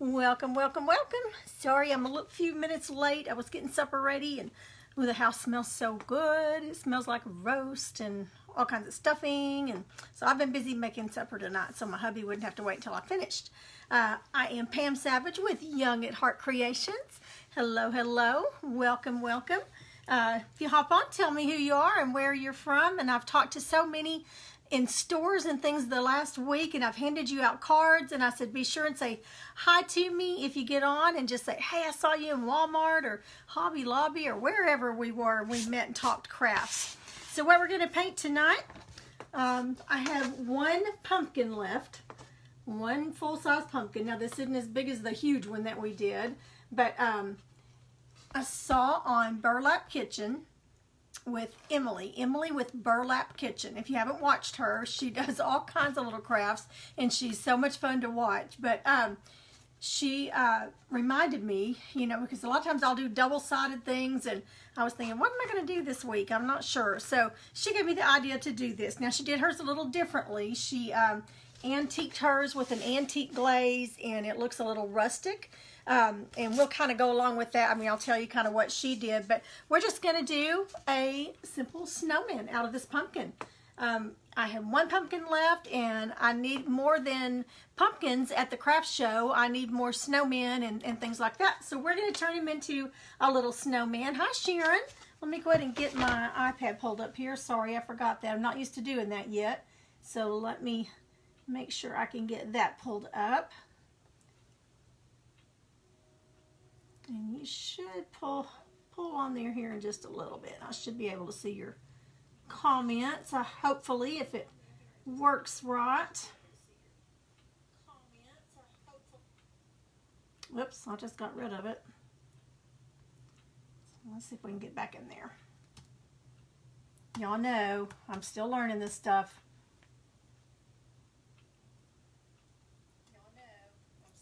Welcome, welcome, welcome. Sorry I'm a few minutes late. I was getting supper ready and ooh, the house smells so good. It smells like roast and all kinds of stuffing. And so I've been busy making supper tonight so my hubby wouldn't have to wait until I finished. I am Pam Savage with Young at Heart Creations. Hello, hello. Welcome, welcome. If you hop on, tell me who you are and where you're from. And I've talked to so many in stores and things the last week, and I've handed you out cards, and I said be sure and say hi to me if you get on, and just say, hey, I saw you in Walmart or Hobby Lobby or wherever we were. We met and talked crafts. So what we're going to paint tonight, I have one pumpkin left, one full-size pumpkin. Now this isn't as big as the huge one that we did, but I saw on Burlap Kitchen with Emily with Burlap Kitchen. If you haven't watched her, she does all kinds of little crafts and she's so much fun to watch. But she reminded me, you know, because a lot of times I'll do double-sided things, and I was thinking, what am I going to do this week? I'm not sure. So she gave me the idea to do this. Now she did hers a little differently. She antiqued hers with an antique glaze, and it looks a little rustic. And we'll kind of go along with that. I mean, I'll tell you kind of what she did, but we're just going to do a simple snowman out of this pumpkin. I have one pumpkin left, and I need more than pumpkins at the craft show. I need more snowmen and things like that. So we're going to turn him into a little snowman. Hi, Sharon. Let me go ahead and get my iPad pulled up here. Sorry, I forgot that. I'm not used to doing that yet. So let me make sure I can get that pulled up. And you should pull on there here in just a little bit. I should be able to see your comments. Hopefully, if it works right. Whoops, I just got rid of it. So let's see if we can get back in there. Y'all know I'm still learning this stuff.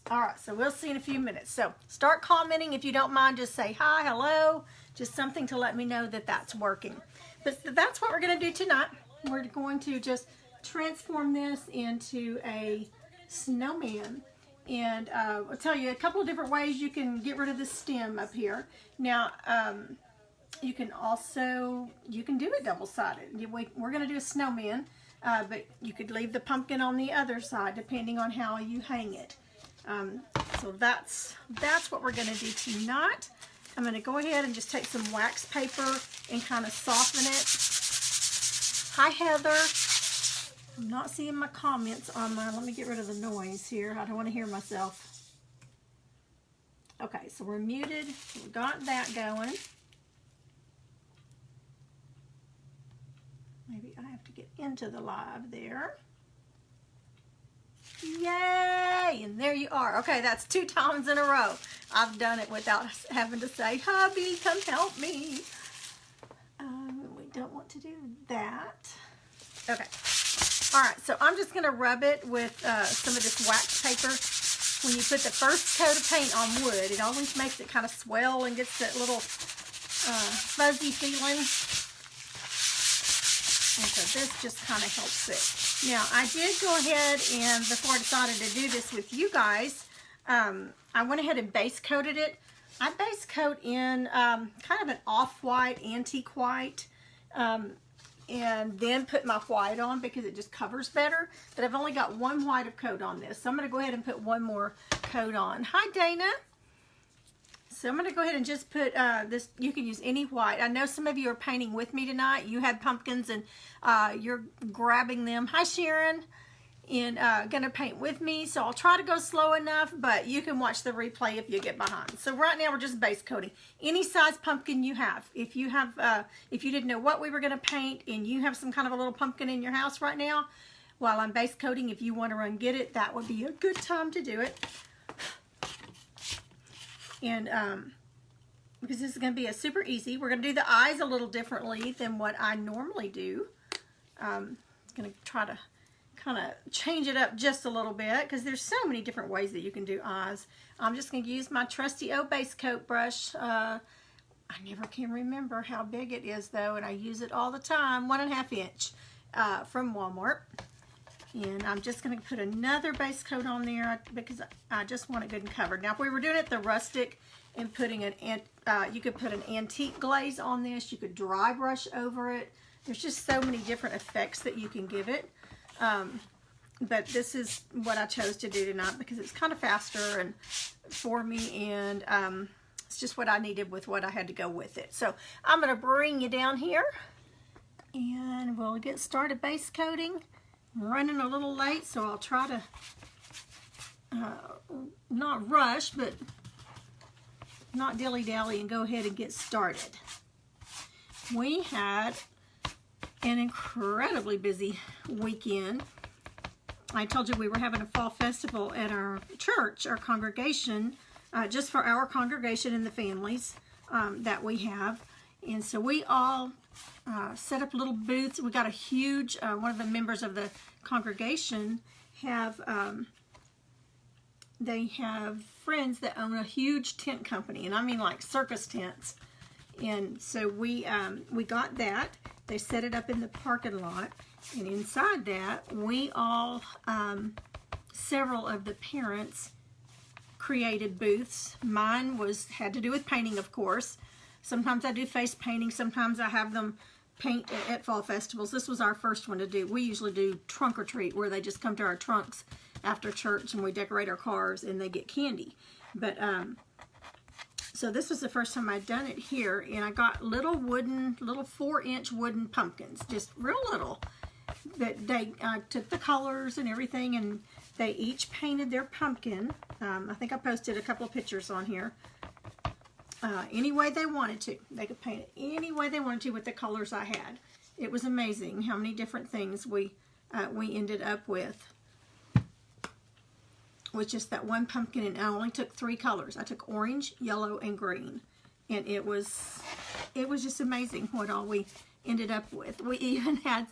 All right, so we'll see in a few minutes. So start commenting if you don't mind. Just say hi, hello, just something to let me know that that's working. But that's what we're going to do tonight. We're going to just transform this into a snowman. And I'll tell you a couple of different ways you can get rid of the stem up here. Now, you can do it double-sided. We're going to do a snowman, but you could leave the pumpkin on the other side depending on how you hang it. So that's what we're going to do tonight. I'm going to go ahead and just take some wax paper and kind of soften it. Hi, Heather. I'm not seeing my comments on my, let me get rid of the noise here. I don't want to hear myself. Okay, so we're muted. We got that going. Maybe I have to get into the live there. Yay! And there you are. Okay, that's 2 times in a row. I've done it without having to say, hubby, come help me. We don't want to do that. Okay. All right, so I'm just going to rub it with some of this wax paper. When you put the first coat of paint on wood, it always makes it kind of swell and gets that little fuzzy feeling. And so this just kind of helps it. Now, I did go ahead and before I decided to do this with you guys, I went ahead and base coated it. I base coat in kind of an off-white, antique white, and then put my white on because it just covers better. But I've only got one white of coat on this, so I'm going to go ahead and put one more coat on. Hi, Dana. So I'm going to go ahead and just put this, you can use any white. I know some of you are painting with me tonight. You had pumpkins and you're grabbing them. Hi, Sharon. And going to paint with me. So I'll try to go slow enough, but you can watch the replay if you get behind. So right now we're just base coating. Any size pumpkin you have. If you have, if you didn't know what we were going to paint and you have some kind of a little pumpkin in your house right now, while I'm base coating, if you want to run get it, that would be a good time to do it. And because this is going to be a super easy, we're going to do the eyes a little differently than what I normally do. Going to try to kind of change it up just a little bit because there's so many different ways that you can do eyes. I'm just going to use my trusty old base coat brush. I never can remember how big it is though, and I use it all the time. 1.5 inch from Walmart. And I'm just going to put another base coat on there because I just want it good and covered. Now, if we were doing it the rustic and putting you could put an antique glaze on this. You could dry brush over it. There's just so many different effects that you can give it. But this is what I chose to do tonight because it's kind of faster and for me, and it's just what I needed with what I had to go with it. So I'm going to bring you down here and we'll get started base coating. I'm running a little late, so I'll try to not rush, but not dilly-dally and go ahead and get started. We had an incredibly busy weekend. I told you we were having a fall festival at our church, our congregation, just for our congregation and the families that we have. And so we all set up little booths. We got a huge, one of the members of the congregation they have friends that own a huge tent company, and I mean like circus tents. And so we got that. They set it up in the parking lot, and inside that we all, several of the parents created booths. Mine had to do with painting, of course. Sometimes I do face painting. Sometimes I have them paint at fall festivals. This was our first one to do. We usually do trunk or treat, where they just come to our trunks after church and we decorate our cars and they get candy. But so this was the first time I'd done it here, and I got little 4-inch wooden pumpkins, just real little. That they took the colors and everything, and they each painted their pumpkin. I think I posted a couple of pictures on here. Any way they wanted to. They could paint it any way they wanted to with the colors I had. It was amazing how many different things we ended up with just that one pumpkin, and I only took 3 colors. I took orange, yellow, and green, and it was just amazing what all we ended up with. We even had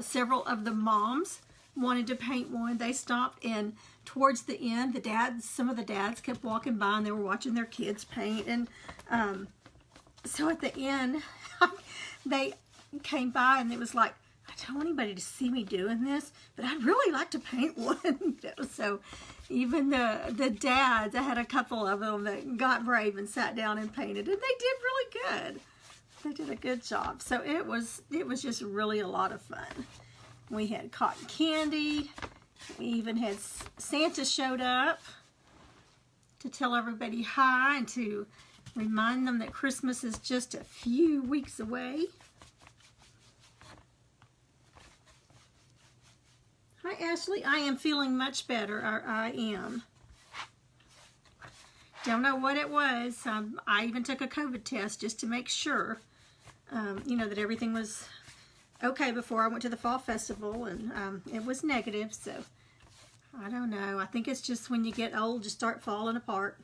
several of the moms wanted to paint one. They stopped, and towards the end, some of the dads kept walking by and they were watching their kids paint. And so at the end, they came by and it was like, I don't want anybody to see me doing this, but I'd really like to paint one. So even the dads, I had a couple of them that got brave and sat down and painted, and they did really good. They did a good job. So it was just really a lot of fun. We had cotton candy. We even had Santa showed up to tell everybody hi and to remind them that Christmas is just a few weeks away. Hi, Ashley. I am feeling much better. I am. Don't know what it was. I even took a COVID test just to make sure, that everything was okay before I went to the fall festival, and it was negative. So I don't know. I think it's just when you get old, you start falling apart.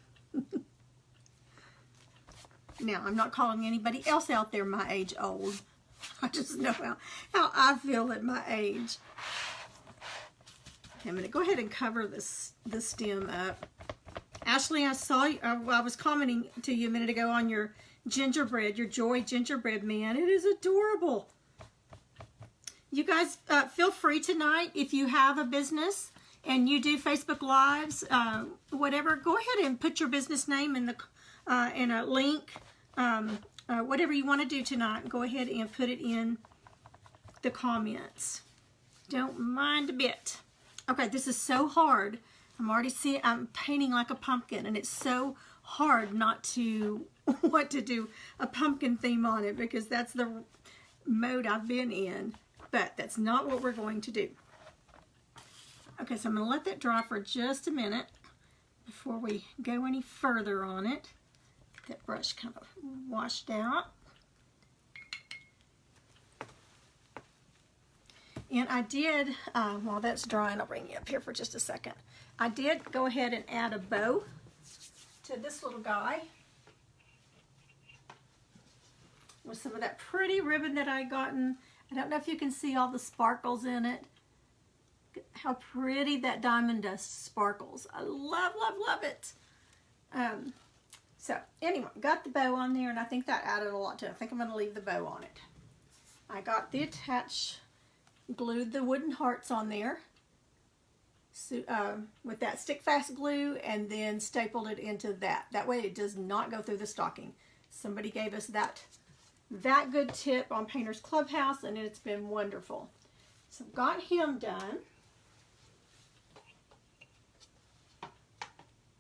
Now, I'm not calling anybody else out there my age old. I just know how I feel at my age. Okay, I'm going to go ahead and cover this stem up. Ashley, I saw you, I was commenting to you a minute ago on your gingerbread, your Joy gingerbread man. It is adorable. You guys, feel free tonight, if you have a business and you do Facebook Lives, whatever, go ahead and put your business name in a link, whatever you want to do tonight, go ahead and put it in the comments. Don't mind a bit. Okay, this is so hard. I'm painting like a pumpkin, and it's so hard not to want to do a pumpkin theme on it because that's the mode I've been in, but that's not what we're going to do. Okay, so I'm going to let that dry for just a minute before we go any further on it. Get that brush kind of washed out. And I did, while that's drying, I'll bring you up here for just a second. I did go ahead and add a bow to this little guy with some of that pretty ribbon that I gotten. I don't know if you can see all the sparkles in it. How pretty that diamond dust sparkles. I love, love, love it. So anyway, got the bow on there, and I think that added a lot to it. I think I'm going to leave the bow on it. I got the glued the wooden hearts on there. with that stick fast glue and then stapled it into that. That way it does not go through the stocking. Somebody gave us that good tip on Painters Clubhouse, and it's been wonderful. So I've got him done.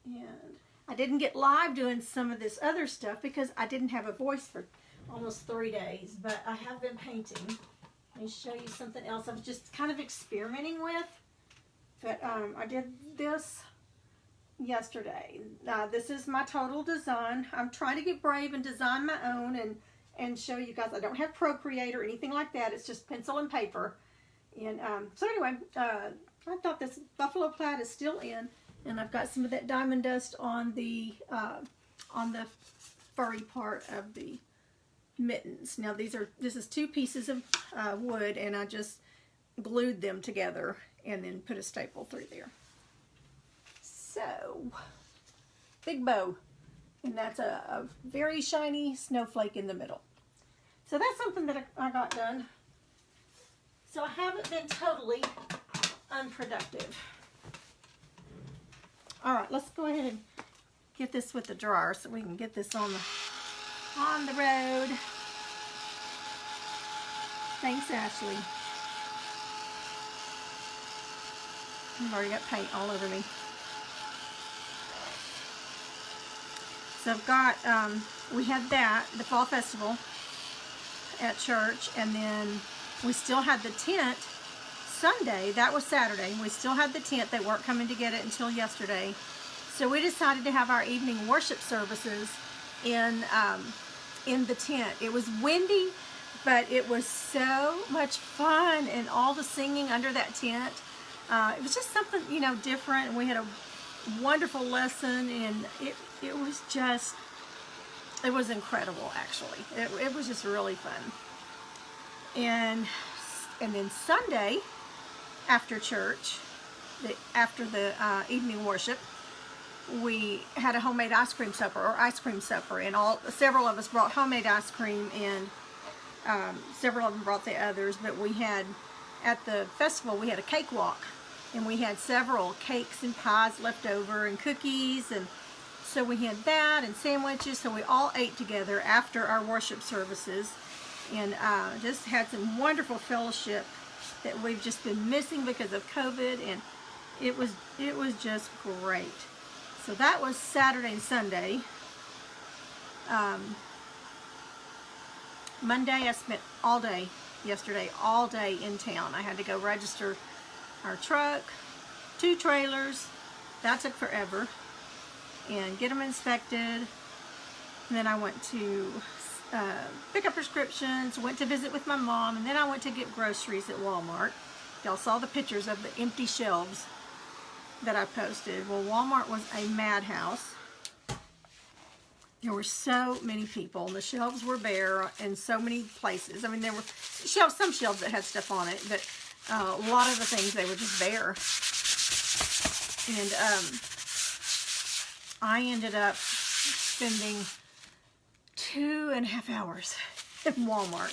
And I didn't get live doing some of this other stuff because I didn't have a voice for almost 3 days, but I have been painting. Let me show you something else I was just kind of experimenting with. But I did this yesterday. This is my total design. I'm trying to get brave and design my own and show you guys. I don't have Procreate or anything like that. It's just pencil and paper. And so anyway, I thought this buffalo plaid is still in, and I've got some of that diamond dust on the furry part of the mittens. Now this is 2 pieces of wood, and I just glued them together and then put a staple through there. So, big bow, and that's a very shiny snowflake in the middle. So that's something that I got done. So I haven't been totally unproductive. All right, let's go ahead and get this with the dryer so we can get this on the road. Thanks, Ashley. I've already got paint all over me. So I've got, we had the Fall Festival at church, and then we still had the tent Sunday. That was Saturday. We still had the tent. They weren't coming to get it until yesterday. So we decided to have our evening worship services in the tent. It was windy, but it was so much fun, and all the singing under that tent. It was just something, different, and we had a wonderful lesson, and it was incredible, actually. It was just really fun. And then Sunday, after church, after the evening worship, we had a homemade ice cream supper, and several of us brought homemade ice cream, and several of them brought the others, but we had, at the festival, we had a cakewalk, and we had several cakes and pies left over, and cookies, and so we had that, and sandwiches, so we all ate together after our worship services, and just had some wonderful fellowship that we've just been missing because of COVID, and it was just great. So that was Saturday and Sunday. Monday, I spent all day yesterday, all day in town. I had to go register our truck, 2 trailers. That took forever. And get them inspected. And then I went to pick up prescriptions, went to visit with my mom, and then I went to get groceries at Walmart. Y'all saw the pictures of the empty shelves that I posted. Well, Walmart was a madhouse. There were so many people, and the shelves were bare in so many places. I mean, there were some shelves that had stuff on it, but a lot of the things, they were just bare. And I ended up spending 2.5 hours at Walmart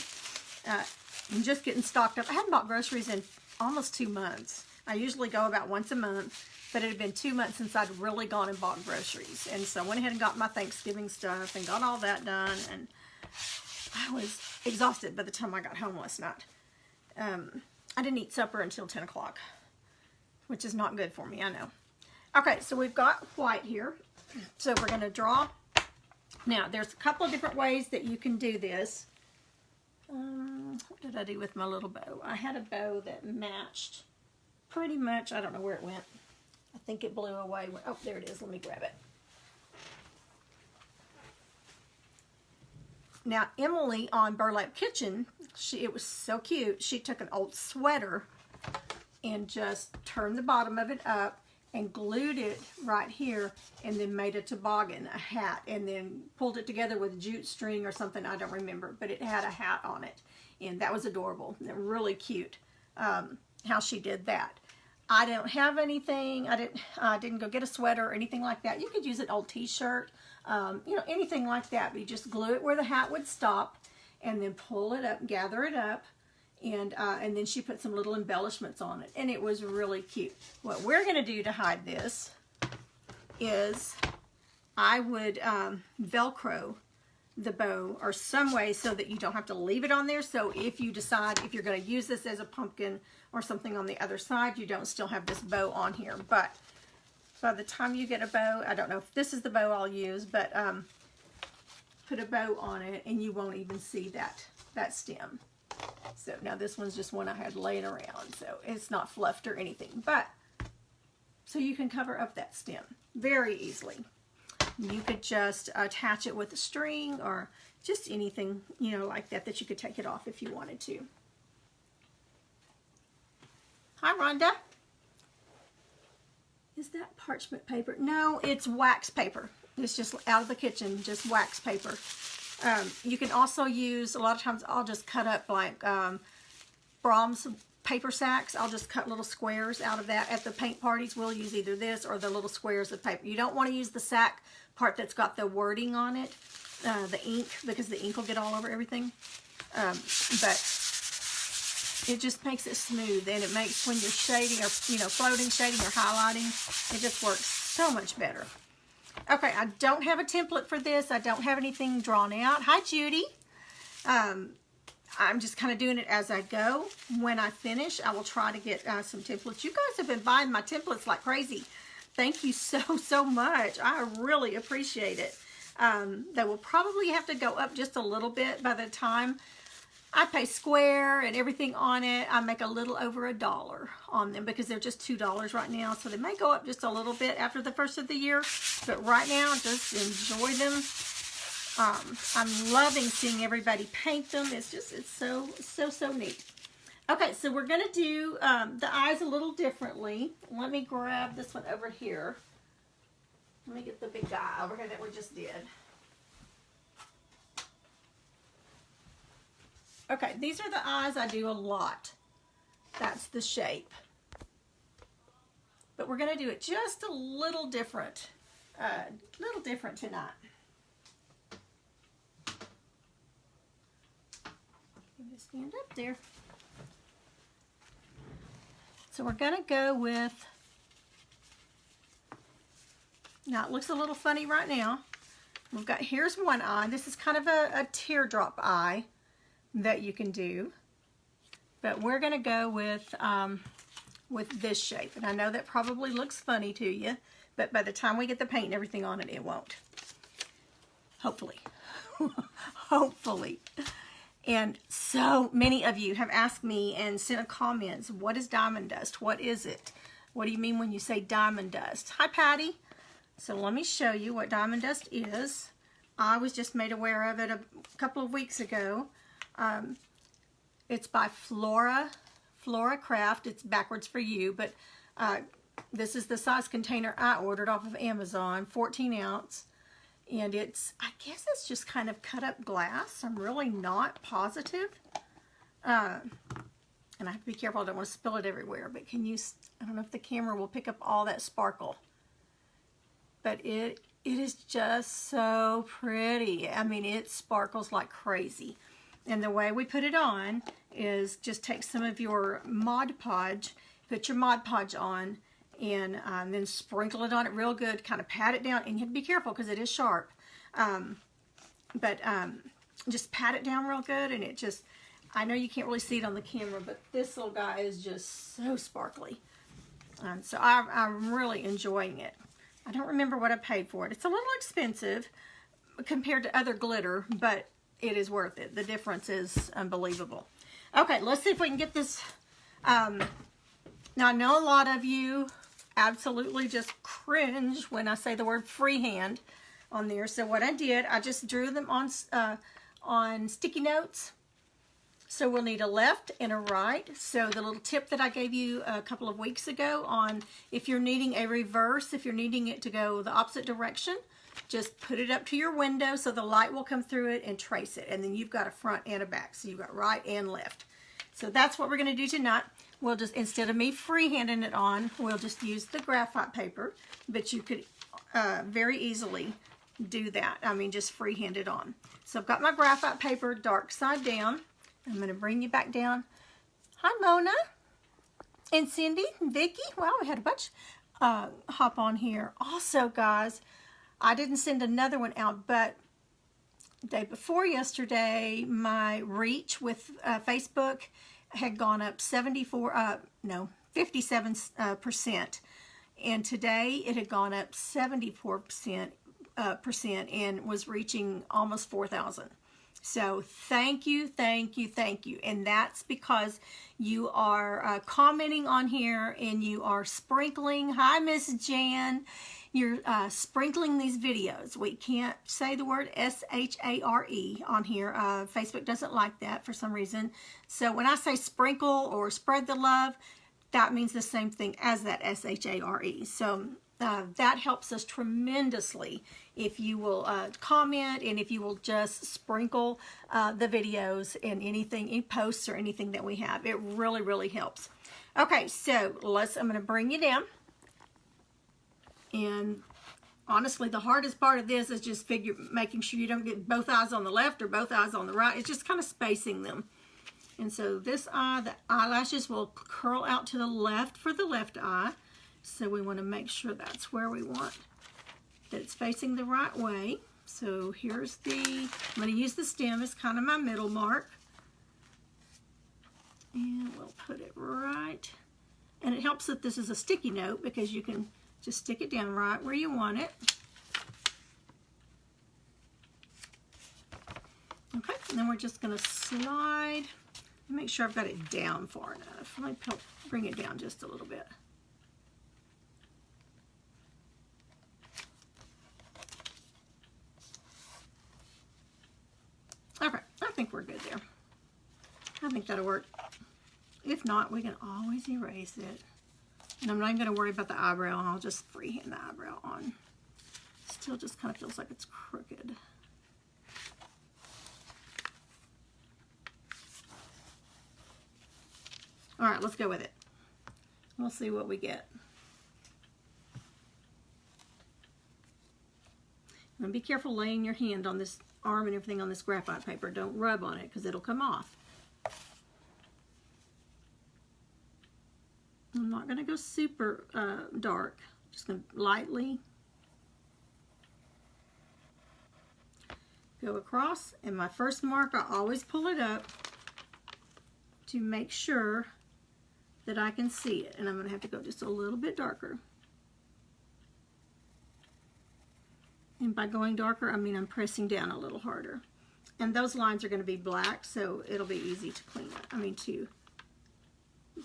and just getting stocked up. I hadn't bought groceries in almost 2 months. I usually go about once a month, but it had been 2 months since I'd really gone and bought groceries. And so I went ahead and got my Thanksgiving stuff and got all that done. And I was exhausted by the time I got home last night. I didn't eat supper until 10 o'clock, which is not good for me, I know. Okay, so we've got white here. So we're going to draw. Now, there's a couple of different ways that you can do this. What did I do with my little bow? I had a bow that matched pretty much. I don't know where it went. I think it blew away. Oh, there it is. Let me grab it. Now, Emily on Burlap Kitchen, it was so cute. She took an old sweater and just turned the bottom of it up and glued it right here, and then made a toboggan, a hat, and then pulled it together with jute string or something, I don't remember, but it had a hat on it, and that was adorable. Really cute how she did that. I don't have anything. I didn't go get a sweater or anything like that. You could use an old t-shirt, anything like that, but you just glue it where the hat would stop, and then pull it up, gather it up, And then she put some little embellishments on it, and it was really cute. What we're going to do to hide this is I would Velcro the bow or some way so that you don't have to leave it on there. So if you decide if you're going to use this as a pumpkin or something on the other side, you don't still have this bow on here. But by the time you get a bow, I don't know if this is the bow I'll use, but put a bow on it and you won't even see that stem. So now this one's just one I had laying around, so it's not fluffed or anything, but so you can cover up that stem very easily. You could just attach it with a string or just anything, you know, like that you could take it off if you wanted to. Hi, Rhonda. Is that parchment paper? No, it's wax paper. It's just out of the kitchen, just wax paper. You can also use, a lot of times I'll just cut up like Brahms paper sacks. I'll just cut little squares out of that. At the paint parties, we'll use either this or the little squares of paper. You don't want to use the sack part that's got the wording on it, the ink, because the ink will get all over everything. But it just makes it smooth, and it makes when you're shading or, you know, floating, shading, or highlighting, it just works so much better. Okay, I don't have a template for this. I don't have anything drawn out. Hi, Judy. I'm just kind of doing it as I go. When I finish, I will try to get some templates. You guys have been buying my templates like crazy. Thank you so much. I really appreciate it. They will probably have to go up just a little bit by the time I pay square and everything on it. I make a little over $1 on them because they're just $2 right now. So they may go up just a little bit after the first of the year. But right now, just enjoy them. I'm loving seeing everybody paint them. It's so neat. Okay, so we're going to do the eyes a little differently. Let me grab this one over here. Let me get the big guy over here that we just did. Okay, these are the eyes I do a lot. That's the shape. But we're going to do it just a little different tonight. Just stand up there. So we're going to go with, now it looks a little funny right now. We've got, here's one eye. This is kind of a teardrop eye that you can do. But we're going to go with this shape. And I know that probably looks funny to you, but by the time we get the paint and everything on it, it won't. Hopefully. Hopefully. And so many of you have asked me and sent comments, what is diamond dust? What is it? What do you mean when you say diamond dust? Hi, Patty. So let me show you what diamond dust is. I was just made aware of it a couple of weeks ago. It's by Flora Craft. It's backwards for you, but this is the size container I ordered off of Amazon, 14 ounce. And it's, I guess it's just kind of cut up glass. I'm really not positive. And I have to be careful. I don't want to spill it everywhere. But can you, I don't know if the camera will pick up all that sparkle. But it is just so pretty. I mean, it sparkles like crazy. And the way we put it on is just take some of your Mod Podge, put your Mod Podge on, and then sprinkle it on it real good, kind of pat it down, and you have to be careful because it is sharp. Just pat it down real good, and it just, I know you can't really see it on the camera, but this little guy is just so sparkly. So I'm really enjoying it. I don't remember what I paid for it. It's a little expensive compared to other glitter, but it is worth it. The difference is unbelievable. Okay, let's see if we can get this. Now, I know a lot of you absolutely just cringe when I say the word freehand on there. So what I did, I just drew them on sticky notes. So we'll need a left and a right. So the little tip that I gave you a couple of weeks ago on if you're needing a reverse, if you're needing it to go the opposite direction, just put it up to your window so the light will come through it and trace it. And then you've got a front and a back. So you've got right and left. So that's what we're going to do tonight. We'll just, instead of me freehanding it on, we'll just use the graphite paper. But you could very easily do that. I mean, just freehand it on. So I've got my graphite paper dark side down. I'm going to bring you back down Hi, Mona and Cindy and Vicky. Wow, we had a bunch hop on here. Also, guys, I didn't send another one out, but the day before yesterday, my reach with Facebook had gone up 57%. And today it had gone up 74% and was reaching almost 4,000. So thank you, thank you, thank you. And that's because you are commenting on here and you are sprinkling. Hi, Miss Jan. You're sprinkling these videos. We can't say the word S-H-A-R-E on here. Facebook doesn't like that for some reason. So when I say sprinkle or spread the love, that means the same thing as that S-H-A-R-E. So that helps us tremendously if you will comment and if you will just sprinkle the videos and anything, any posts or anything that we have. It really, really helps. Okay, so I'm going to bring you down. And honestly, the hardest part of this is just making sure you don't get both eyes on the left or both eyes on the right. It's just kind of spacing them. And so this eye, the eyelashes will curl out to the left for the left eye. So we want to make sure that's where we want, that it's facing the right way. So here's I'm going to use the stem as kind of my middle mark. And we'll put it right. And it helps that this is a sticky note because you can just stick it down right where you want it. Okay, and then we're just going to slide. Make sure I've got it down far enough. Let me bring it down just a little bit. Okay, I think we're good there. I think that'll work. If not, we can always erase it. And I'm not even going to worry about the eyebrow. I'll just freehand the eyebrow on. Still just kind of feels like it's crooked. All right, let's go with it. We'll see what we get. And be careful laying your hand on this arm and everything on this graphite paper. Don't rub on it because it'll come off. I'm not going to go super dark. Just going to lightly go across. And my first mark, I always pull it up to make sure that I can see it. And I'm going to have to go just a little bit darker. And by going darker, I mean I'm pressing down a little harder. And those lines are going to be black, so it'll be easy to clean it. I mean to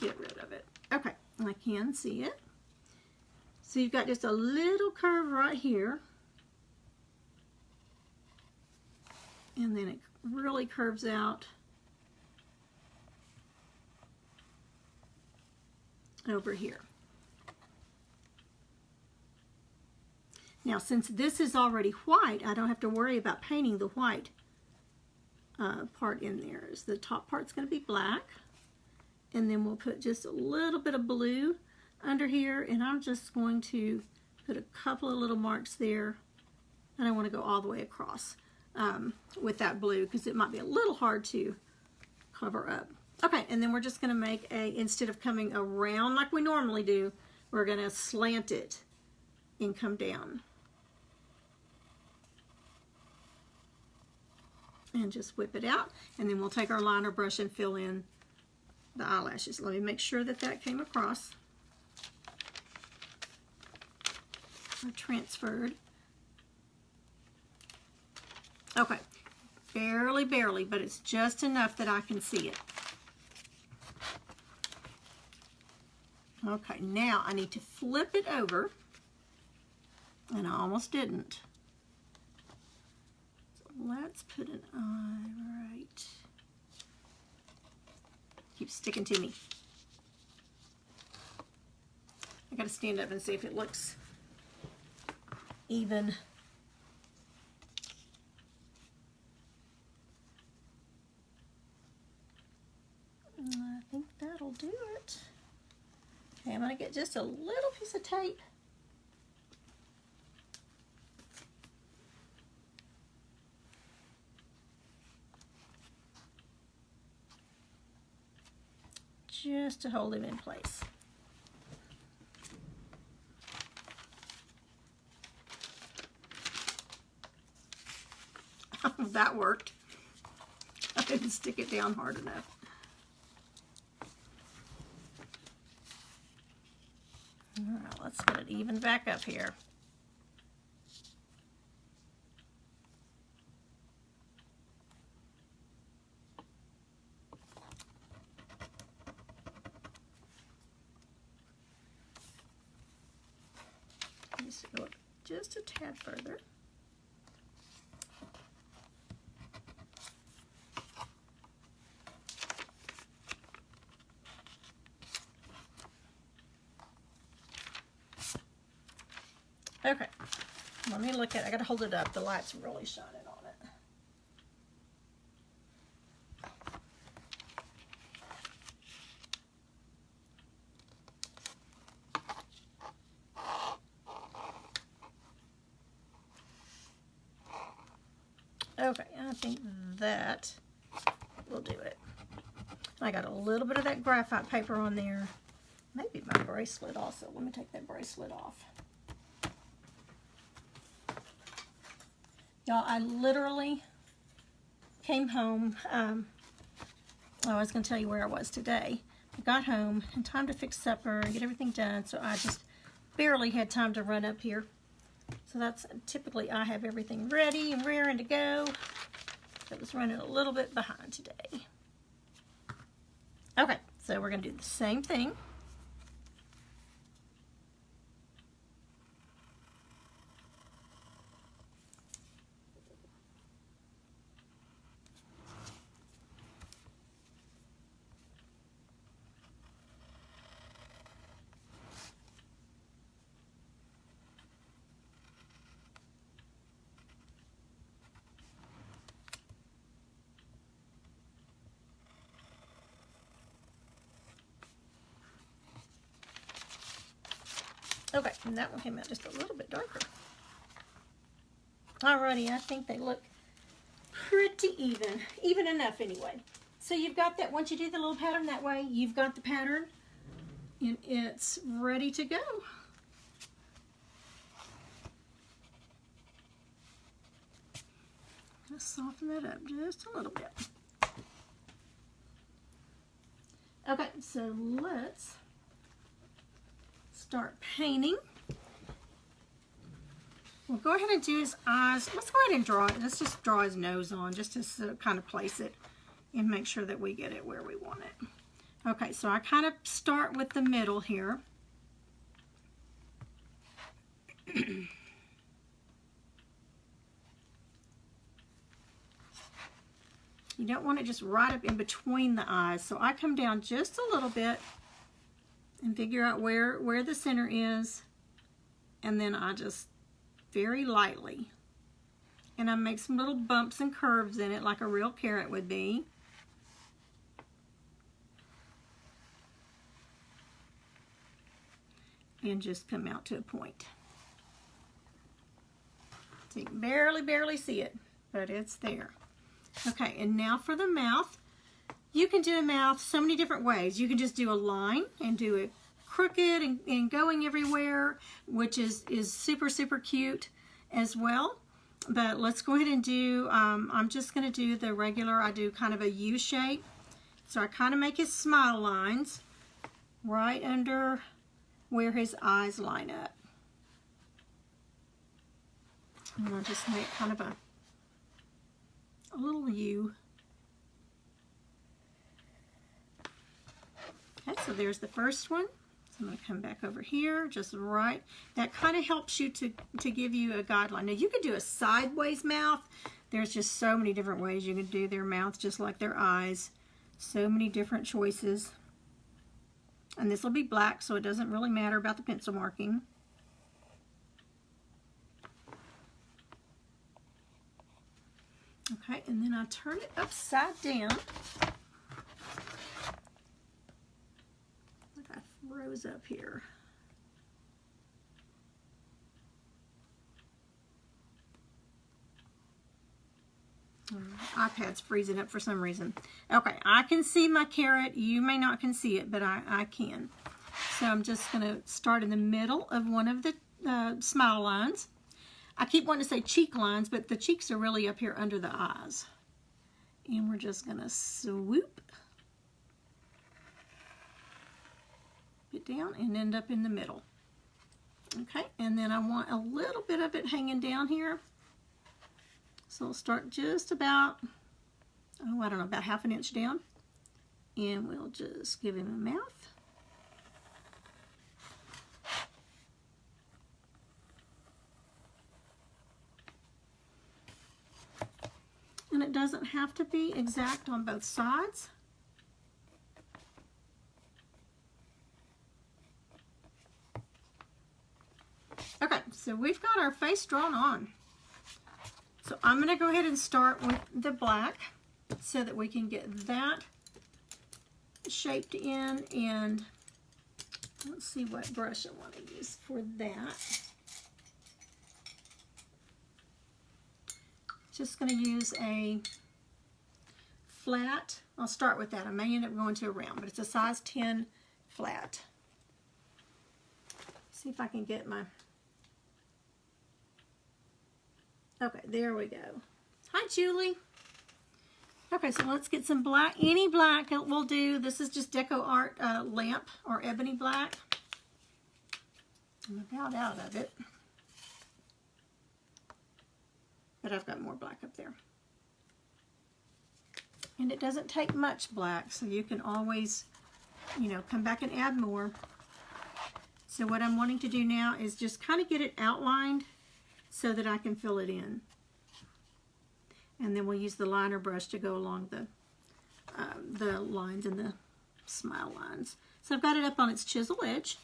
get rid of it. Okay, I can see it. So you've got just a little curve right here. And then it really curves out over here. Now, since this is already white, I don't have to worry about painting the white part in there. The top part's going to be black. And then we'll put just a little bit of blue under here. And I'm just going to put a couple of little marks there. I don't want to go all the way across with that blue because it might be a little hard to cover up. Okay, and then we're just going to make instead of coming around like we normally do, we're going to slant it and come down. And just whip it out. And then we'll take our liner brush and fill in the eyelashes. Let me make sure that that came across or transferred. Okay, barely, but it's just enough that I can see it. Okay, now I need to flip it over, and I almost didn't. So let's put an eye right. Keep sticking to me. I gotta stand up and see if it looks even. I think that'll do it. Okay, I'm gonna get just a little piece of tape. just to hold him in place. That worked. I didn't stick it down hard enough. All right, let's get it even back up here. Just go up just a tad further. Okay, let me look at it. I gotta hold it up. The light's really shining on it. Okay, I think that will do it. I got a little bit of that graphite paper on there. Maybe my bracelet also. Let me take that bracelet off. Y'all, I literally came home. I was going to tell you where I was today. I got home in time to fix supper and get everything done, so I just barely had time to run up here. So that's typically I have everything ready and raring to go. I was running a little bit behind today. Okay, so we're going to do the same thing. Okay, and that one came out just a little bit darker. Alrighty, I think they look pretty even enough anyway. So you've got that, once you do the little pattern that way, you've got the pattern and it's ready to go. I'm gonna soften that up just a little bit. Okay, so let's start painting. We'll go ahead and do his eyes. Let's go ahead and draw it. Let's just draw his nose on just to kind of place it and make sure that we get it where we want it. Okay, so I kind of start with the middle here. You don't want it just right up in between the eyes. So I come down just a little bit and figure out where the center is, and then I just very lightly, and I make some little bumps and curves in it like a real carrot would be. And just come out to a point. So you can barely see it, but it's there. Okay, and now for the mouth. You can do a mouth so many different ways. You can just do a line and do it crooked and going everywhere, which is super cute as well. But let's go ahead and do, I'm just going to do the regular, I do kind of a U shape. So I kind of make his smile lines right under where his eyes line up. And I'll just make kind of a little U. Okay, so there's the first one. So I'm going to come back over here, just right. That kind of helps you to give you a guideline. Now you could do a sideways mouth. There's just so many different ways you can do their mouth, just like their eyes. So many different choices. And this will be black, so it doesn't really matter about the pencil marking. Okay, and then I turn it upside down. Rose up here. iPad's freezing up for some reason. Okay, I can see my carrot. You may not can see it, but I can. So I'm just going to start in the middle of one of the smile lines. I keep wanting to say cheek lines, but the cheeks are really up here under the eyes. And we're just going to swoop it down and end up in the middle. Okay, and then I want a little bit of it hanging down here. So we'll start just about, oh, I don't know, about ½ an inch down. And we'll just give him a mouth. And it doesn't have to be exact on both sides. Okay, so we've got our face drawn on. So I'm going to go ahead and start with the black so that we can get that shaped in, and let's see what brush I want to use for that. Just going to use a flat. I'll start with that. I may end up going to a round, but it's a size 10 flat. See if I can get my... Okay, there we go. Hi, Julie. Okay, so let's get some black. Any black will do. This is just Deco Art lamp or ebony black. I'm about out of it. But I've got more black up there. And it doesn't take much black, so you can always, you know, come back and add more. So what I'm wanting to do now is just kind of get it outlined so that I can fill it in. And then we'll use the liner brush to go along the lines and the smile lines. So I've got it up on its chisel edge.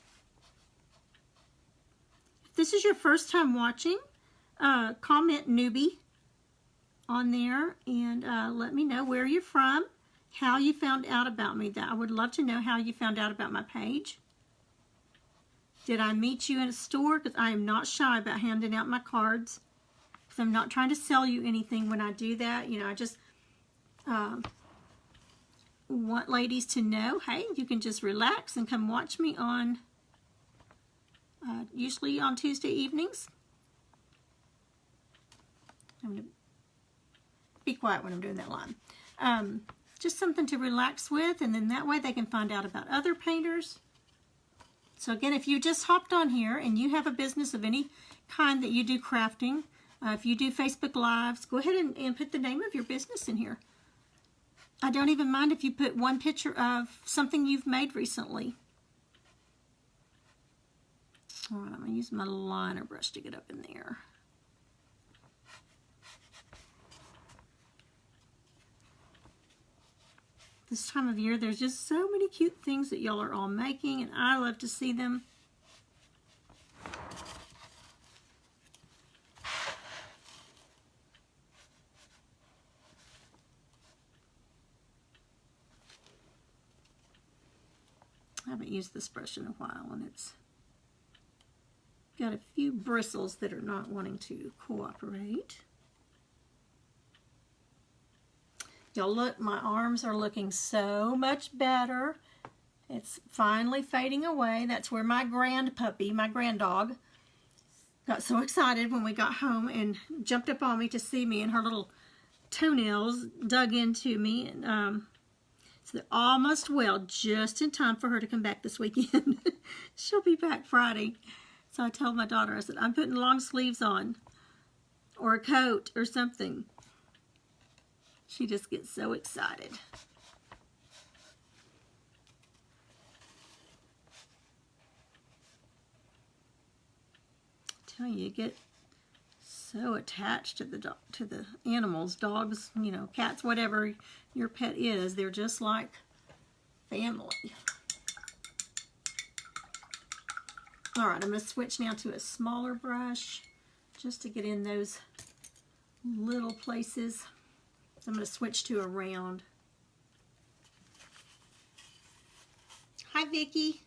If this is your first time watching, comment newbie on there and let me know where you're from, how you found out about me. I would love to know how you found out about my page. Did I meet you in a store? Because I am not shy about handing out my cards. Because I'm not trying to sell you anything when I do that. You know, I just want ladies to know, hey, you can just relax and come watch me on, usually on Tuesday evenings. I'm going to be quiet when I'm doing that line. Just something to relax with, and then that way they can find out about other painters. So again, if you just hopped on here and you have a business of any kind that you do crafting, if you do Facebook Lives, go ahead and put the name of your business in here. I don't even mind if you put one picture of something you've made recently. All right, I'm going to use my liner brush to get up in there. This time of year, there's just so many cute things that y'all are all making, and I love to see them. I haven't used this brush in a while, and it's got a few bristles that are not wanting to cooperate. Y'all look, my arms are looking so much better. It's finally fading away. That's where my grand puppy, my grand dog, got so excited when we got home and jumped up on me to see me, and her little toenails dug into me. And so they're almost well, just in time for her to come back this weekend. She'll be back Friday. So I told my daughter, I said, I'm putting long sleeves on or a coat or something. She just gets so excited. I tell you, you get so attached to the animals, dogs, you know, cats, whatever your pet is. They're just like family. All right, I'm going to switch now to a smaller brush just to get in those little places. So I'm going to switch to a round. Hi, Vicki.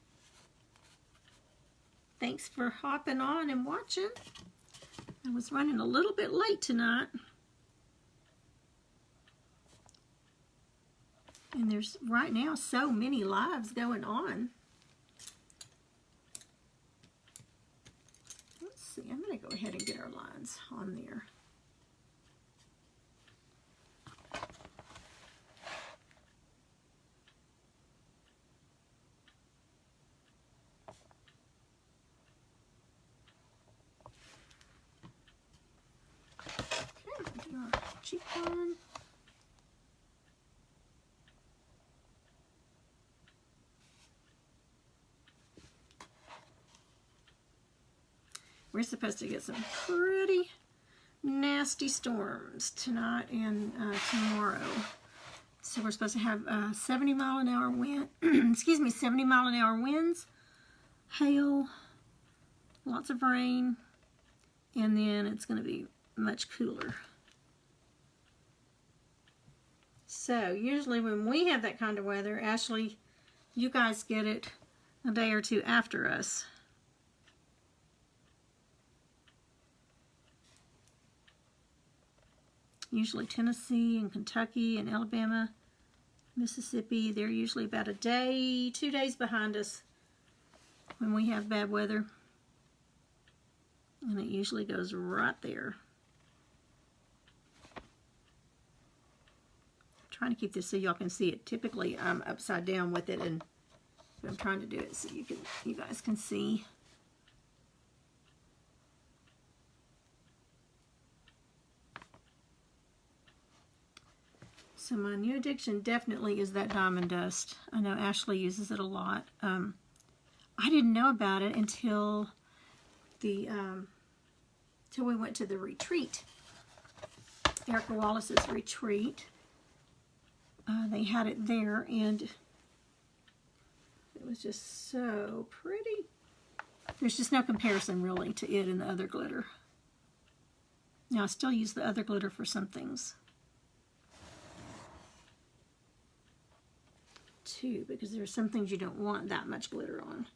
Thanks for hopping on and watching. I was running a little bit late tonight. And there's right now so many lives going on. Let's see, I'm going to go ahead and get our lines on there. Okay, do our cheekbone. We're supposed to get some pretty nasty storms tonight and tomorrow. So we're supposed to have 70-mile-an-hour wind. Excuse me, 70-mile-an-hour winds, hail, lots of rain, and then it's going to be much cooler. So usually when we have that kind of weather, Ashley, you guys get it a day or two after us. Usually Tennessee and Kentucky and Alabama, Mississippi, they're usually about a day, 2 days behind us when we have bad weather. And it usually goes right there. I'm trying to keep this so y'all can see it. Typically I'm upside down with it, and I'm trying to do it so you guys can see. So my new addiction definitely is that diamond dust. I know Ashley uses it a lot. I didn't know about it until till we went to the retreat, Erica Wallace's retreat. They had it there, and it was just so pretty. There's just no comparison really to it and the other glitter. Now I still use the other glitter for some things too, because there are some things you don't want that much glitter on.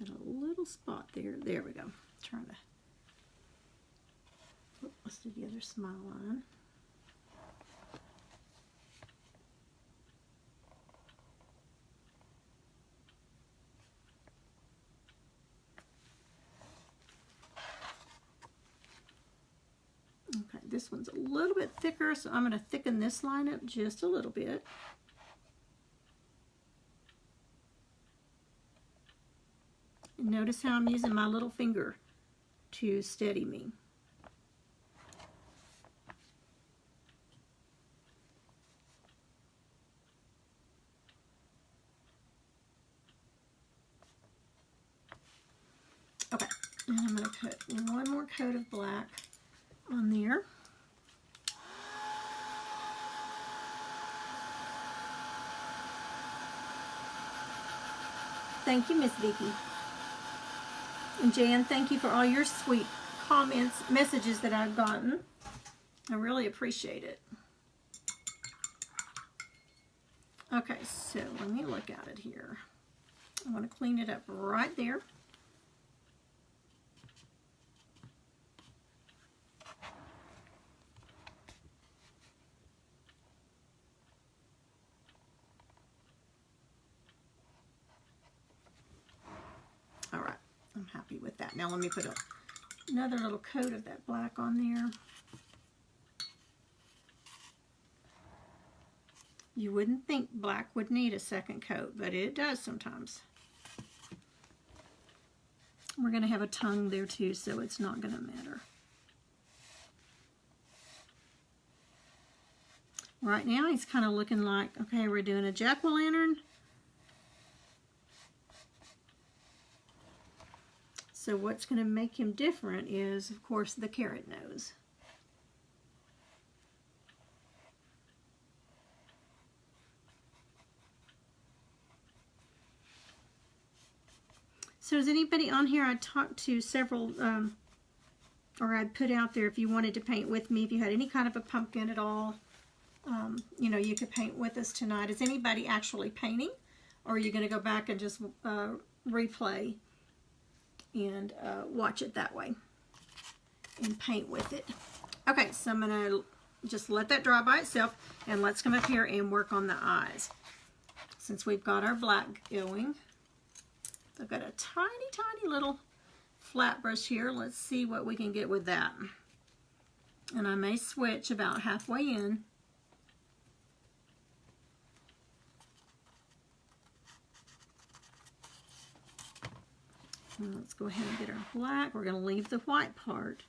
Got a little spot there. There we go. Trying to. Let's do the other smile line. Okay, this one's a little bit thicker, so I'm going to thicken this line up just a little bit. And notice how I'm using my little finger to steady me. Okay, and I'm going to put one more coat of black on there. Thank you, Miss Vicki. And Jan, thank you for all your sweet comments, messages that I've gotten. I really appreciate it. Okay, so let me look at it here. I want to clean it up right there. All right, I'm happy with that. Now let me put another little coat of that black on there. You wouldn't think black would need a second coat, but it does sometimes. We're going to have a tongue there too, so it's not going to matter. Right now he's kind of looking like, okay, we're doing a jack-o'-lantern. So what's going to make him different is, of course, the carrot nose. So is anybody on here? I talked to several, or I'd put out there if you wanted to paint with me, if you had any kind of a pumpkin at all, you know, you could paint with us tonight. Is anybody actually painting? Or are you going to go back and just replay and watch it that way and paint with it? Okay, so I'm going to just let that dry by itself, and let's come up here and work on the eyes. Since we've got our black going, I've got a tiny, tiny little flat brush here. Let's see what we can get with that. And I may switch about halfway in. And let's go ahead and get our black. We're going to leave the white part.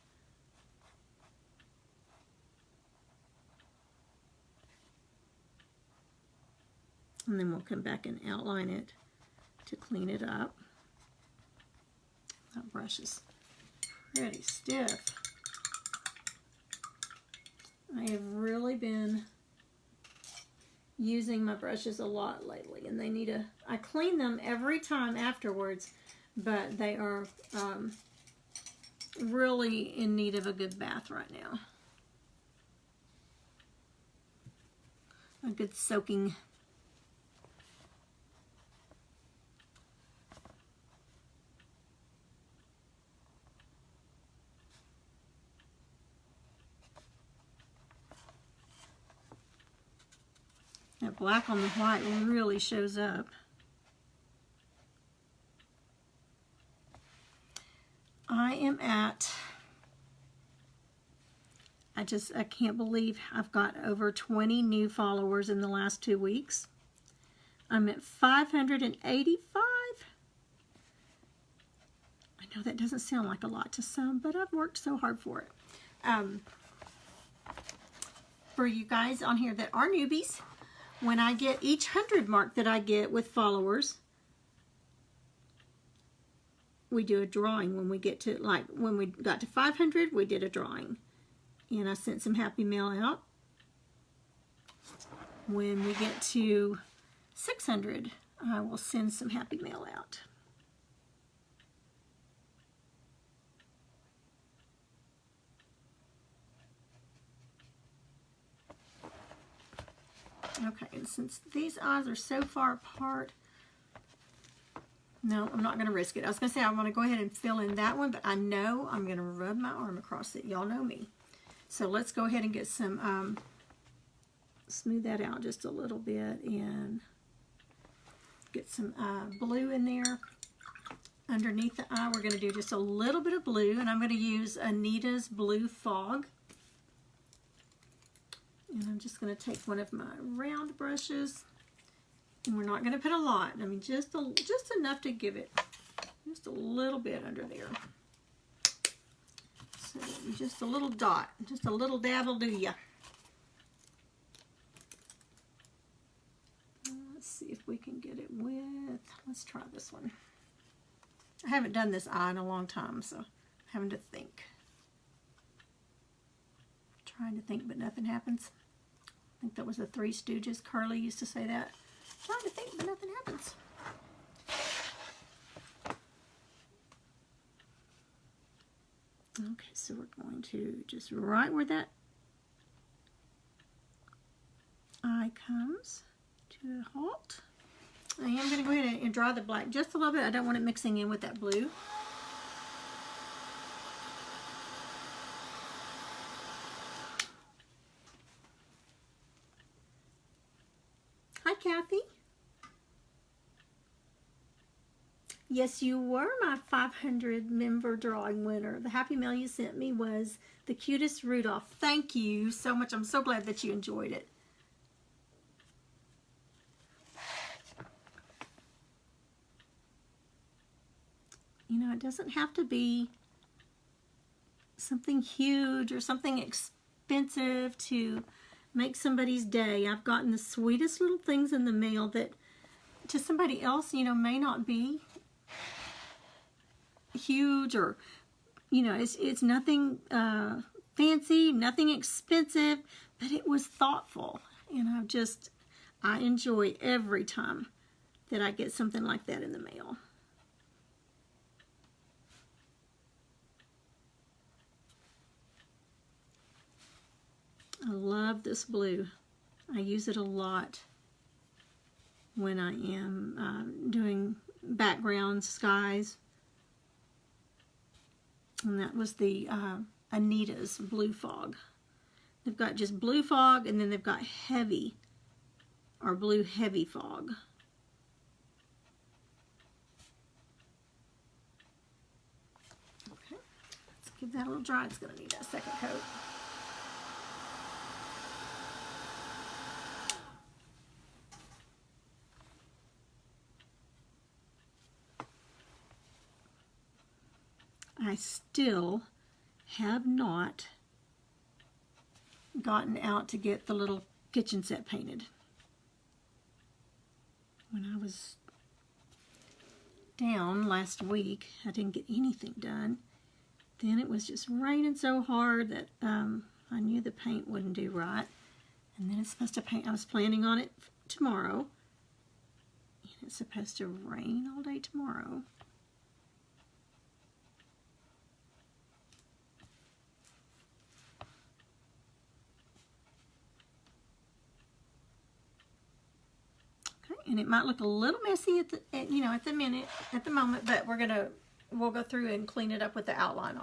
And then we'll come back and outline it to clean it up. That brush is pretty stiff. I have really been using my brushes a lot lately, and they need I clean them every time afterwards, but they are really in need of a good bath right now. A good soaking. That black on the white really shows up. I am at, I can't believe I've got over 20 new followers in the last 2 weeks. I'm at 585. I know that doesn't sound like a lot to some, but I've worked so hard for it. For you guys on here that are newbies, when I get each 100 mark that I get with followers, we do a drawing. When we get to, like, when we got to 500, we did a drawing. And I sent some happy mail out. When we get to 600, I will send some happy mail out. Okay, and since these eyes are so far apart, no, I'm not going to risk it. I was going to say I want to go ahead and fill in that one, but I know I'm going to rub my arm across it. Y'all know me. So let's go ahead and get some, smooth that out just a little bit and get some blue in there. Underneath the eye, we're going to do just a little bit of blue, and I'm going to use Anita's Blue Fog. And I'm just going to take one of my round brushes, and we're not going to put a lot. I mean, just enough to give it just a little bit under there. So just a little dot, just a little dab will do ya. Let's see if we can get it with, let's try this one. I haven't done this eye in a long time, so I'm having to think. Trying to think, but nothing happens. I think that was the Three Stooges. Curly used to say that. Trying to think, but nothing happens. Okay, so we're going to just right where that eye comes to a halt. I am going to go ahead and dry the black just a little bit. I don't want it mixing in with that blue. Hi, Kathy. Yes, you were my 500 member drawing winner. The happy mail you sent me was the cutest Rudolph. Thank you so much. I'm so glad that you enjoyed it. You know, it doesn't have to be something huge or something expensive to make somebody's day. I've gotten the sweetest little things in the mail that to somebody else, you know, may not be huge, or, you know, it's nothing fancy, nothing expensive, but it was thoughtful. And I enjoy every time that I get something like that in the mail. I love this blue. I use it a lot when I am doing backgrounds, skies. And that was the Anita's Blue Fog. They've got just blue fog, and then they've got heavy, or blue heavy fog. Okay, let's give that a little dry. It's going to need that second coat. I still have not gotten out to get the little kitchen set painted. When I was down last week, I didn't get anything done. Then it was just raining so hard that I knew the paint wouldn't do right. And then it's supposed to paint, I was planning on it tomorrow. And it's supposed to rain all day tomorrow. And it might look a little messy at the moment, but we'll go through and clean it up with the outline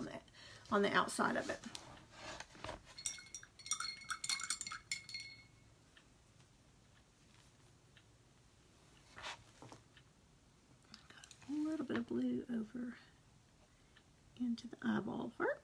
on the outside of it. Got a little bit of blue over into the eyeball part.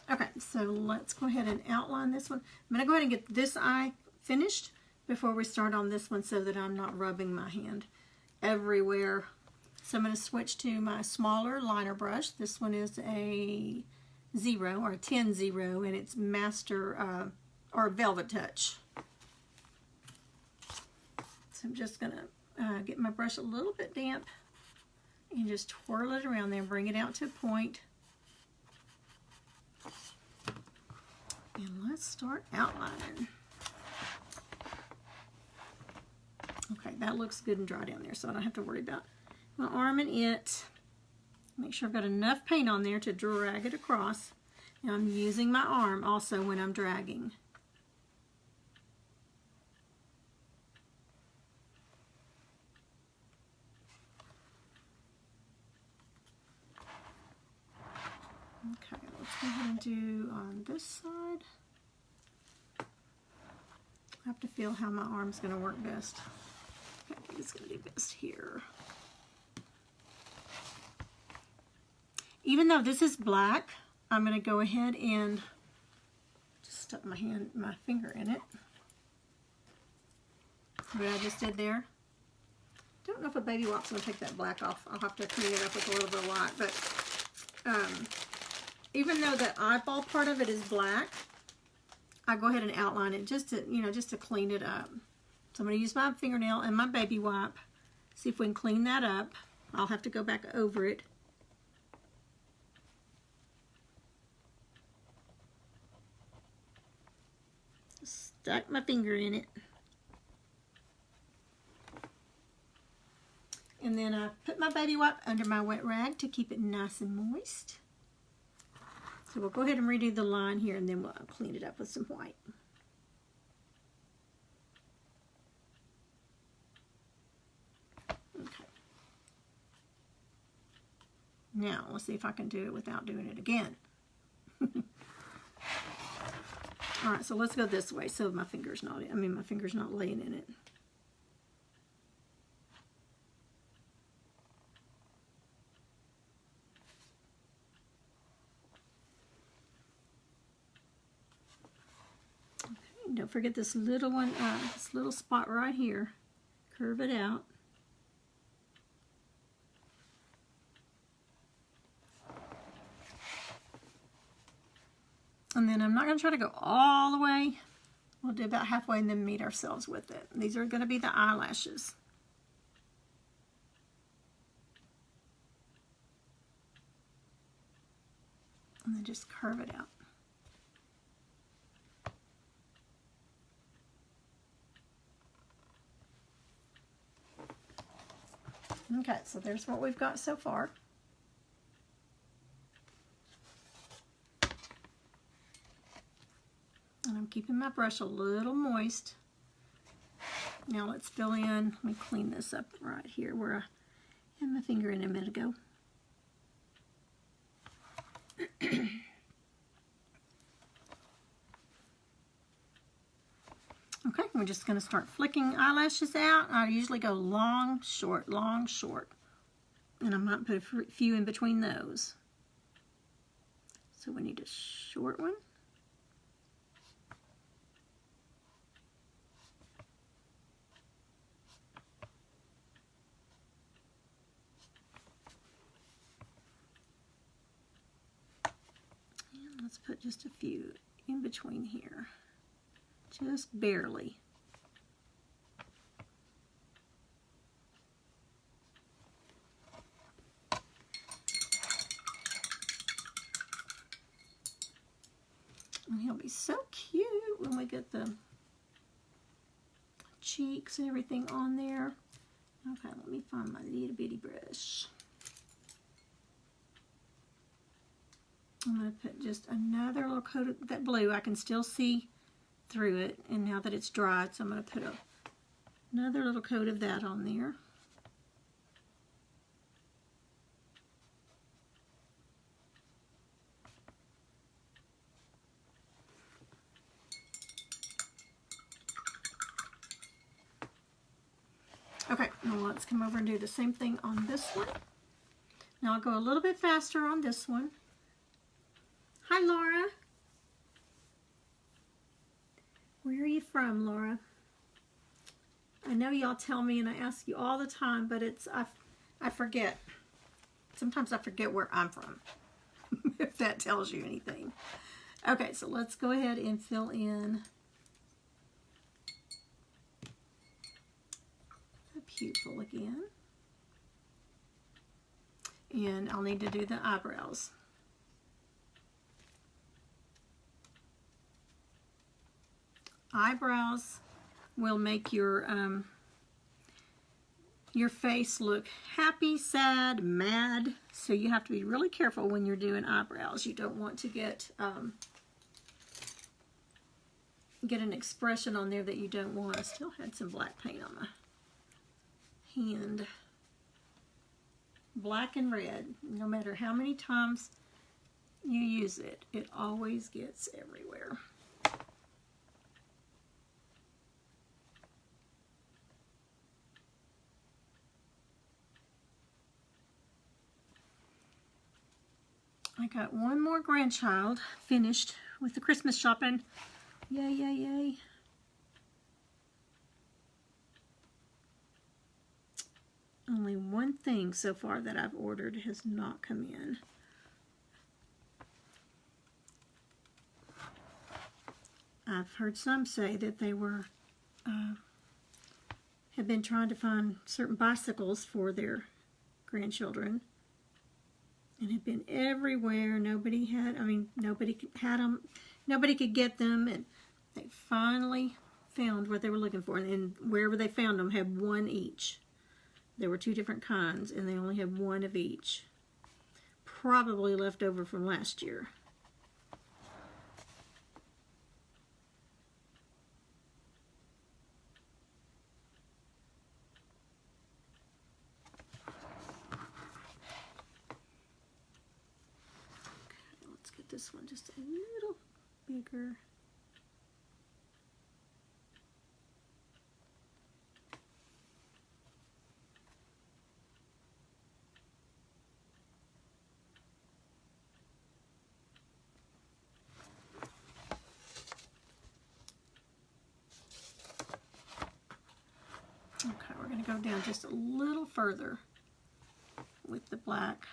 Okay, so let's go ahead and outline this one. I'm going to go ahead and get this eye finished before we start on this one so that I'm not rubbing my hand everywhere. So I'm going to switch to my smaller liner brush. This one is a 0 or a 10-0, and it's Master or Velvet Touch. So I'm just going to get my brush a little bit damp and just twirl it around there and bring it out to a point. And let's start outlining. Okay, that looks good and dry down there, so I don't have to worry about my arm and it. Make sure I've got enough paint on there to drag it across. And I'm using my arm also when I'm dragging. Okay, let's go ahead and do on this side. I have to feel how my arm's going to work best. Okay, I think it's going to do best here. Even though this is black, I'm going to go ahead and just stuck my finger in it. What I just did there. Don't know if a baby wipe's going to take that black off. I'll have to clean it up with a little bit of white, but even though the eyeball part of it is black, I go ahead and outline it just to clean it up. So I'm going to use my fingernail and my baby wipe. See if we can clean that up. I'll have to go back over it. Stuck my finger in it. And then I put my baby wipe under my wet rag to keep it nice and moist. So we'll go ahead and redo the line here, and then we'll clean it up with some white. Okay. Now, let's see if I can do it without doing it again. All right, so let's go this way so my finger's not laying in it. Don't forget this little one, this little spot right here. Curve it out. And then I'm not going to try to go all the way. We'll do about halfway and then meet ourselves with it. These are going to be the eyelashes. And then just curve it out. Okay, so there's what we've got so far. And I'm keeping my brush a little moist. Now let's fill in, let me clean this up right here where Had my finger in a minute ago. Okay, we're just going to start flicking eyelashes out. I usually go long, short, long, short. And I might put a few in between those. So we need a short one. And let's put just a few in between here. Just barely. And he'll be so cute when we get the cheeks and everything on there. Okay, let me find my little bitty brush. I'm going to put just another little coat of that blue. I can still see through it, and now that it's dried, so I'm going to put another little coat of that on there. Okay, now let's come over and do the same thing on this one. Now I'll go a little bit faster on this one. Hi, Laura. Where are you from, Laura? I know y'all tell me and I ask you all the time, but I forget. Sometimes I forget where I'm from, if that tells you anything. Okay, so let's go ahead and fill in the pupil again. And I'll need to do the eyebrows. Eyebrows will make your face look happy, sad, mad. So you have to be really careful when you're doing eyebrows. You don't want to get an expression on there that you don't want. I still had some black paint on my hand. Black and red. No matter how many times you use it, it always gets everywhere. I got one more grandchild finished with the Christmas shopping. Yay, yay, yay. Only one thing so far that I've ordered has not come in. I've heard some say that they were have been trying to find certain bicycles for their grandchildren. And had been everywhere. Nobody had them. Nobody could get them. And they finally found what they were looking for. And wherever they found them had one each. There were two different kinds, and they only had one of each. Probably left over from last year. This one just a little bigger. Okay, we're going to go down just a little further with the black.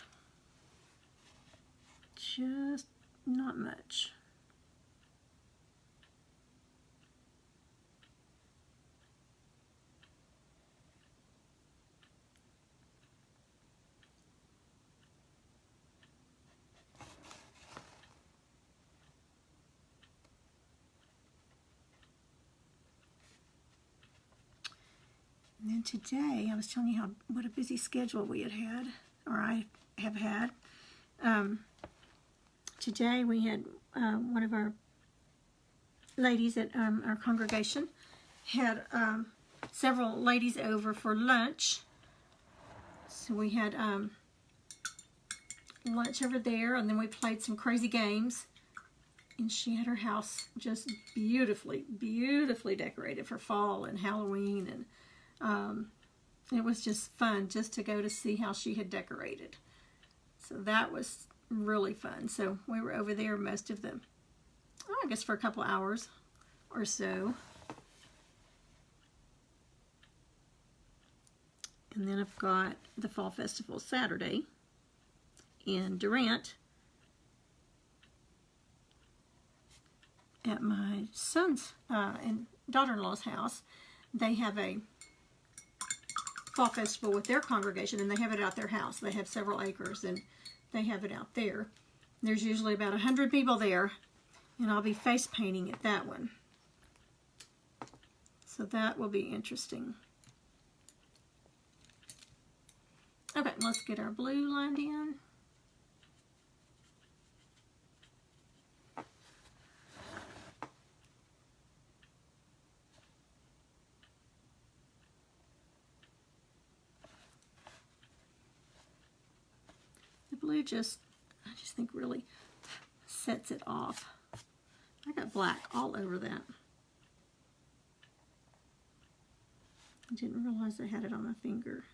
Just not much. And then today, I was telling you what a busy schedule we had, or I have had. Today we had one of our ladies at our congregation had several ladies over for lunch. So we had lunch over there, and then we played some crazy games. And she had her house just beautifully, beautifully decorated for fall and Halloween. And it was just fun just to go to see how she had decorated. So that was really fun. So we were over there most of them, I guess for a couple hours or so. And then I've got the Fall Festival Saturday in Durant at my son's and daughter-in-law's house. They have a fall festival with their congregation, and they have it out their house. They have several acres, and they have it out there. There's usually about 100 people there, and I'll be face painting at that one. So that will be interesting. Okay, let's get our blue lined in. The blue I just think really sets it off. I got black all over that. I didn't realize I had it on my finger.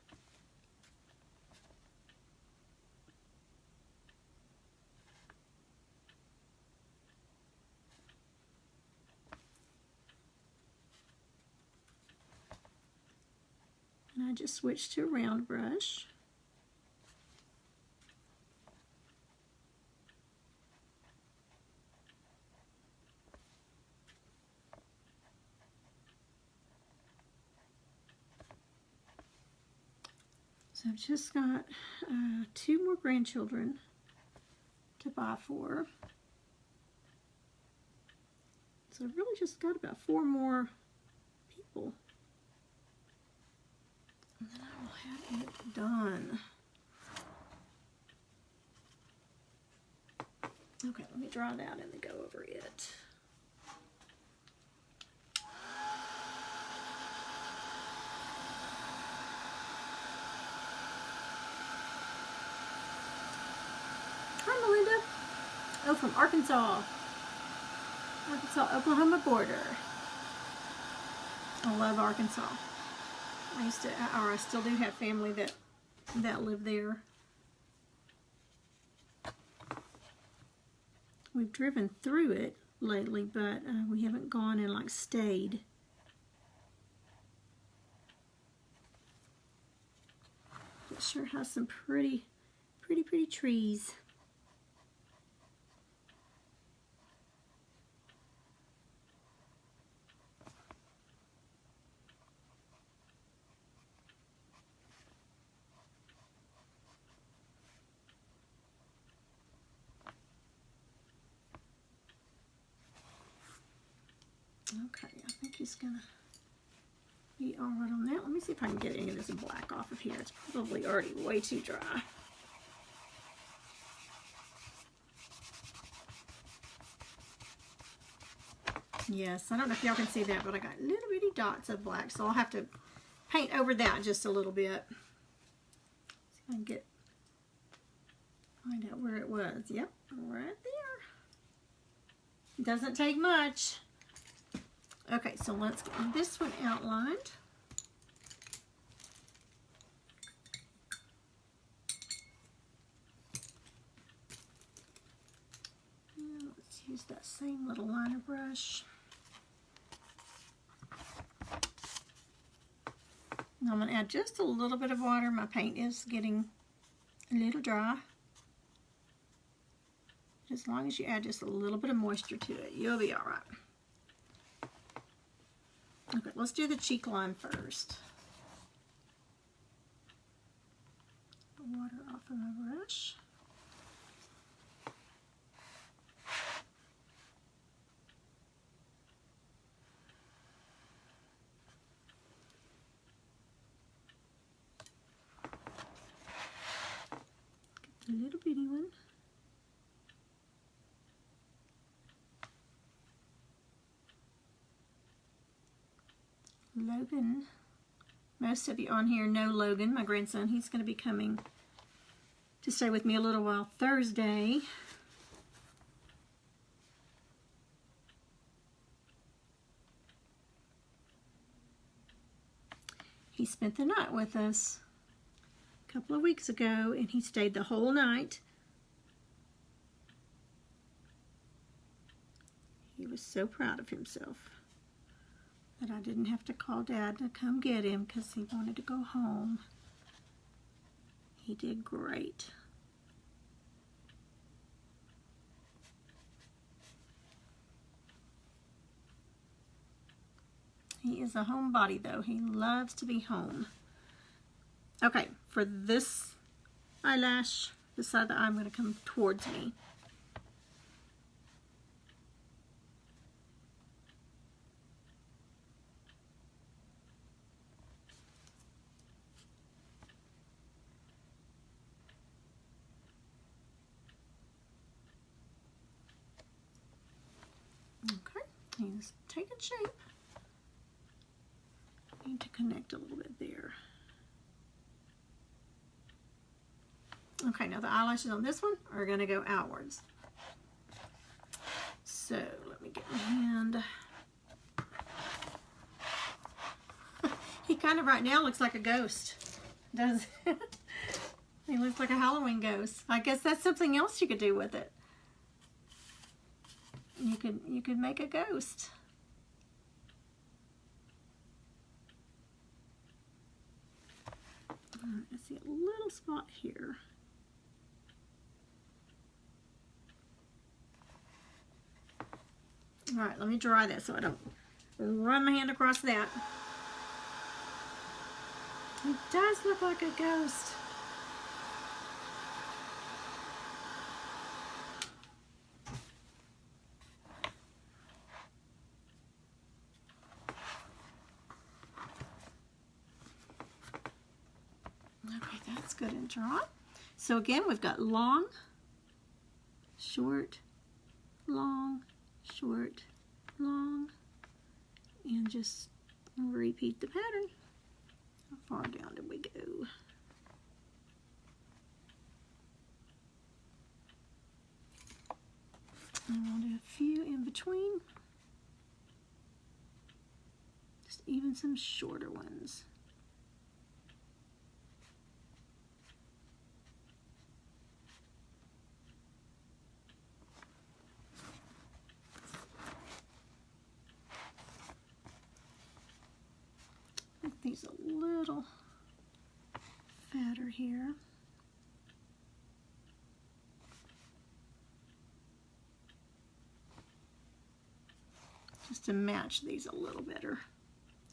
And I just switched to a round brush. So I've just got 2 more grandchildren to buy for. So I've really just got about 4 more people. And then I will have it done. Okay, let me draw it out and then go over it. Hi, Melinda. Oh, from Arkansas. Oklahoma border. I love Arkansas. I still do have family that live there. We've driven through it lately, but we haven't gone and like stayed. It sure has some pretty trees. Okay, I think he's gonna be all right on that. Let me see if I can get any of this black off of here. It's probably already way too dry. Yes, I don't know if y'all can see that, but I got little bitty dots of black, so I'll have to paint over that just a little bit. See if I can find out where it was. Yep, right there. Doesn't take much. Okay, so let's get this one outlined. And let's use that same little liner brush. Now I'm going to add just a little bit of water. My paint is getting a little dry. As long as you add just a little bit of moisture to it, you'll be all right. Okay, let's do the cheek line first. The water off of my brush. Get the little bitty one. Logan Most of you on here know Logan, my grandson. He's going to be coming to stay with me a little while Thursday. He spent the night with us a couple of weeks ago, and he stayed the whole night. He was so proud of himself that I didn't have to call Dad to come get him because he wanted to go home. He did great. He is a homebody though. He loves to be home. Okay, for this eyelash, this side of the eye, I'm going to come towards me. Okay, he's taking shape. Need to connect a little bit there. Okay, now the eyelashes on this one are going to go outwards. So let me get my hand. He kind of right now looks like a ghost, does he? Looks like a Halloween ghost. I guess that's something else you could do with it. You could make a ghost. I see a little spot here. All right, let me dry that so I don't run my hand across that. It does look like a ghost. Okay, that's good and dry. So again, we've got long, short, long, short, long, and just repeat the pattern. How far down did we go? And we'll do a few in between. Just even some shorter ones. Make these a little fatter here. Just to match these a little better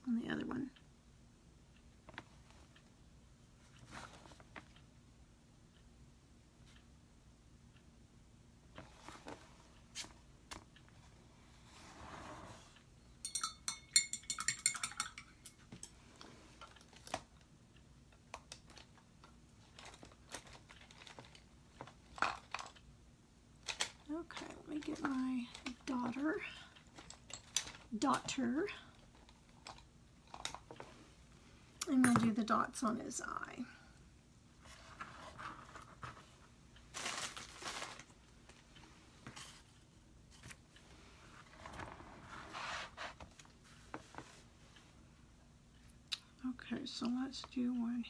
on the other one. Okay, let me get my daughter, and we'll do the dots on his eye. Okay, so let's do one.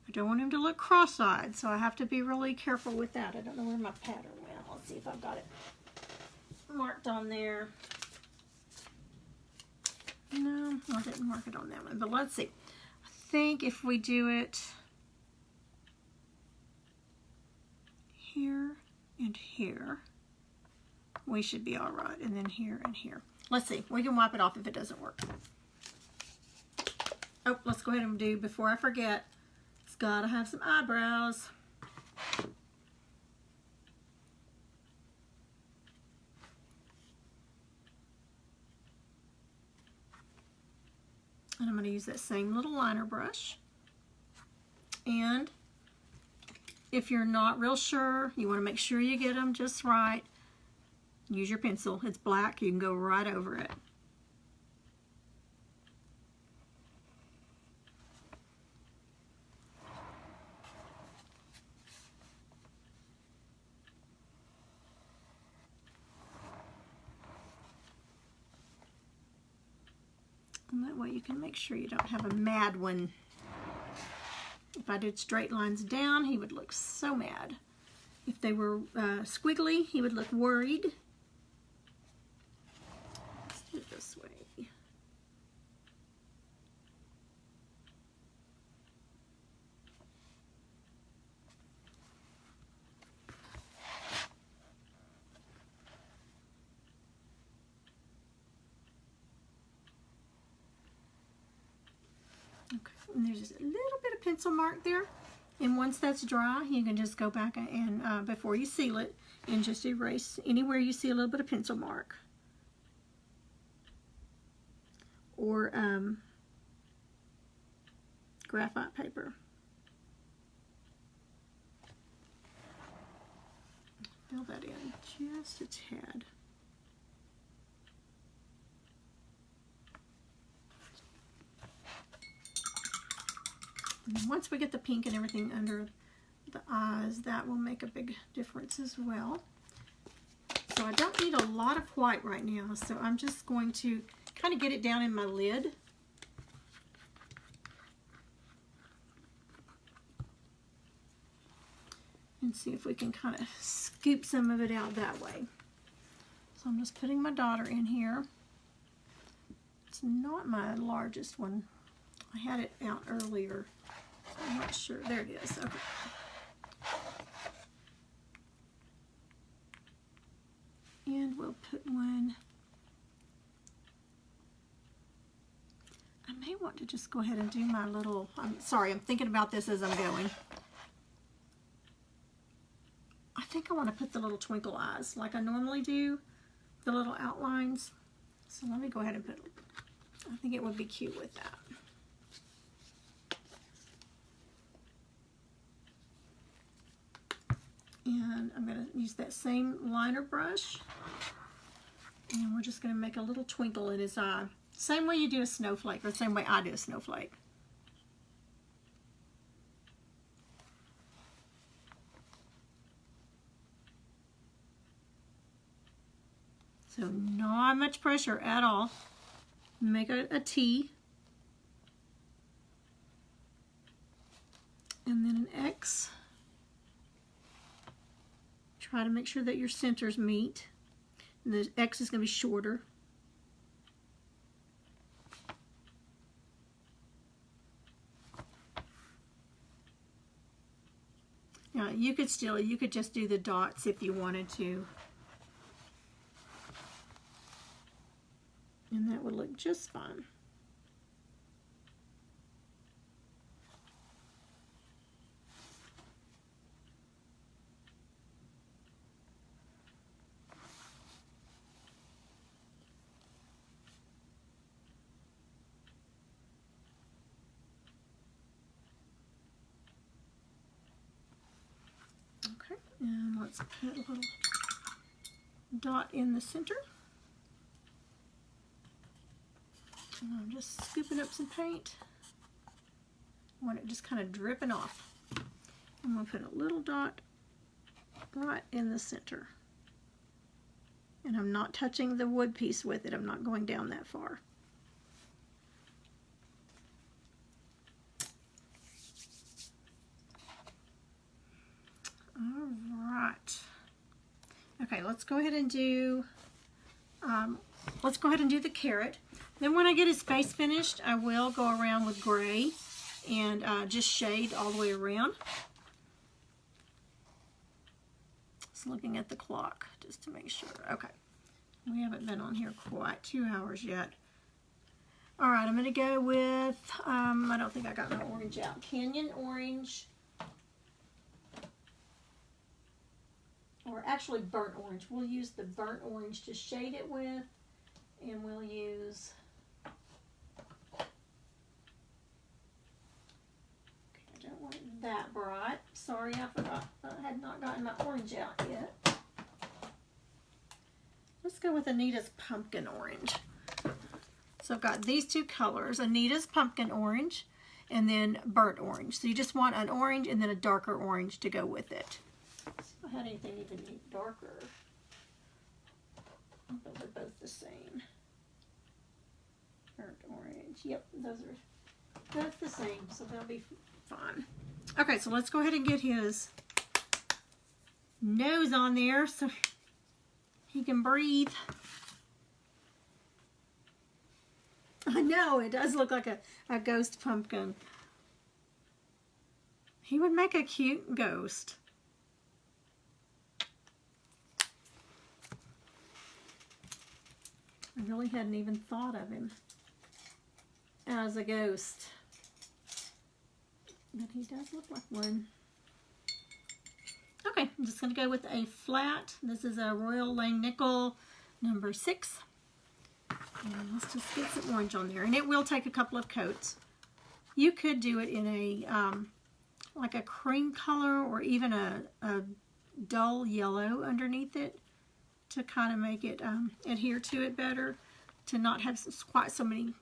I don't want him to look cross-eyed, so I have to be really careful with that. I don't know where my pattern went. Let's see if I've got it marked on there. No, I didn't mark it on that one, but let's see. I think if we do it here and here, we should be all right. And then here and here. Let's see. We can wipe it off if it doesn't work. Oh, let's go ahead and do, before I forget, it's got to have some eyebrows. And I'm going to use that same little liner brush. And if you're not real sure, you want to make sure you get them just right, use your pencil. It's black. You can go right over it. That way you can make sure you don't have a mad one. If I did straight lines down, he would look so mad. If they were squiggly, he would look worried. Let's do it this way. Okay, and there's just a little bit of pencil mark there. And once that's dry, you can just go back and before you seal it, and just erase anywhere you see a little bit of pencil mark. Or graphite paper. Fill that in just a tad. And once we get the pink and everything under the eyes, that will make a big difference as well. So I don't need a lot of white right now, so I'm just going to kind of get it down in my lid. And see if we can kind of scoop some of it out that way. So I'm just putting my daughter in here. It's not my largest one. I had it out earlier. I'm not sure. There it is. Okay. And we'll put one. I may want to just go ahead and do my little, I'm sorry, I'm thinking about this as I'm going. I think I want to put the little twinkle eyes like I normally do, the little outlines. So let me go ahead and put, I think it would be cute with that. And I'm going to use that same liner brush, and we're just going to make a little twinkle in his eye. Same way you do a snowflake, or the same way I do a snowflake. So not much pressure at all. Make a T, and then an X. Try to make sure that your centers meet. And the X is going to be shorter. Now you could just do the dots if you wanted to. And that would look just fine. Okay, and let's put a little dot in the center. And I'm just scooping up some paint. I want it just kind of dripping off. I'm going to put a little dot right in the center. And I'm not touching the wood piece with it. I'm not going down that far. All right. Okay, let's go ahead and do the carrot. Then when I get his face finished, I will go around with gray and just shade all the way around. Just looking at the clock just to make sure. Okay, we haven't been on here quite 2 hours yet. All right, I'm going to go with, I don't think I got my orange out. Canyon orange. Or actually burnt orange. We'll use the burnt orange to shade it with. And we'll use, I don't want it that bright. Sorry, I forgot. I had not gotten my orange out yet. Let's go with Anita's pumpkin orange. So I've got these two colors, Anita's pumpkin orange and then burnt orange. So you just want an orange and then a darker orange to go with it. Let's see if I had anything even darker. I thought they're both the same. burnt orange. Yep, that's the same, so that'll be fine. Okay, so let's go ahead and get his nose on there so he can breathe. I know, it does look like a ghost pumpkin. He would make a cute ghost. I really hadn't even thought of him as a ghost. But he does look like one. Okay, I'm just going to go with a flat. This is a Royal Langnickel number 6. And let's just get some orange on there. And it will take a couple of coats. You could do it in a, like a cream color or even a dull yellow underneath it to kind of make it adhere to it better, to not have quite so many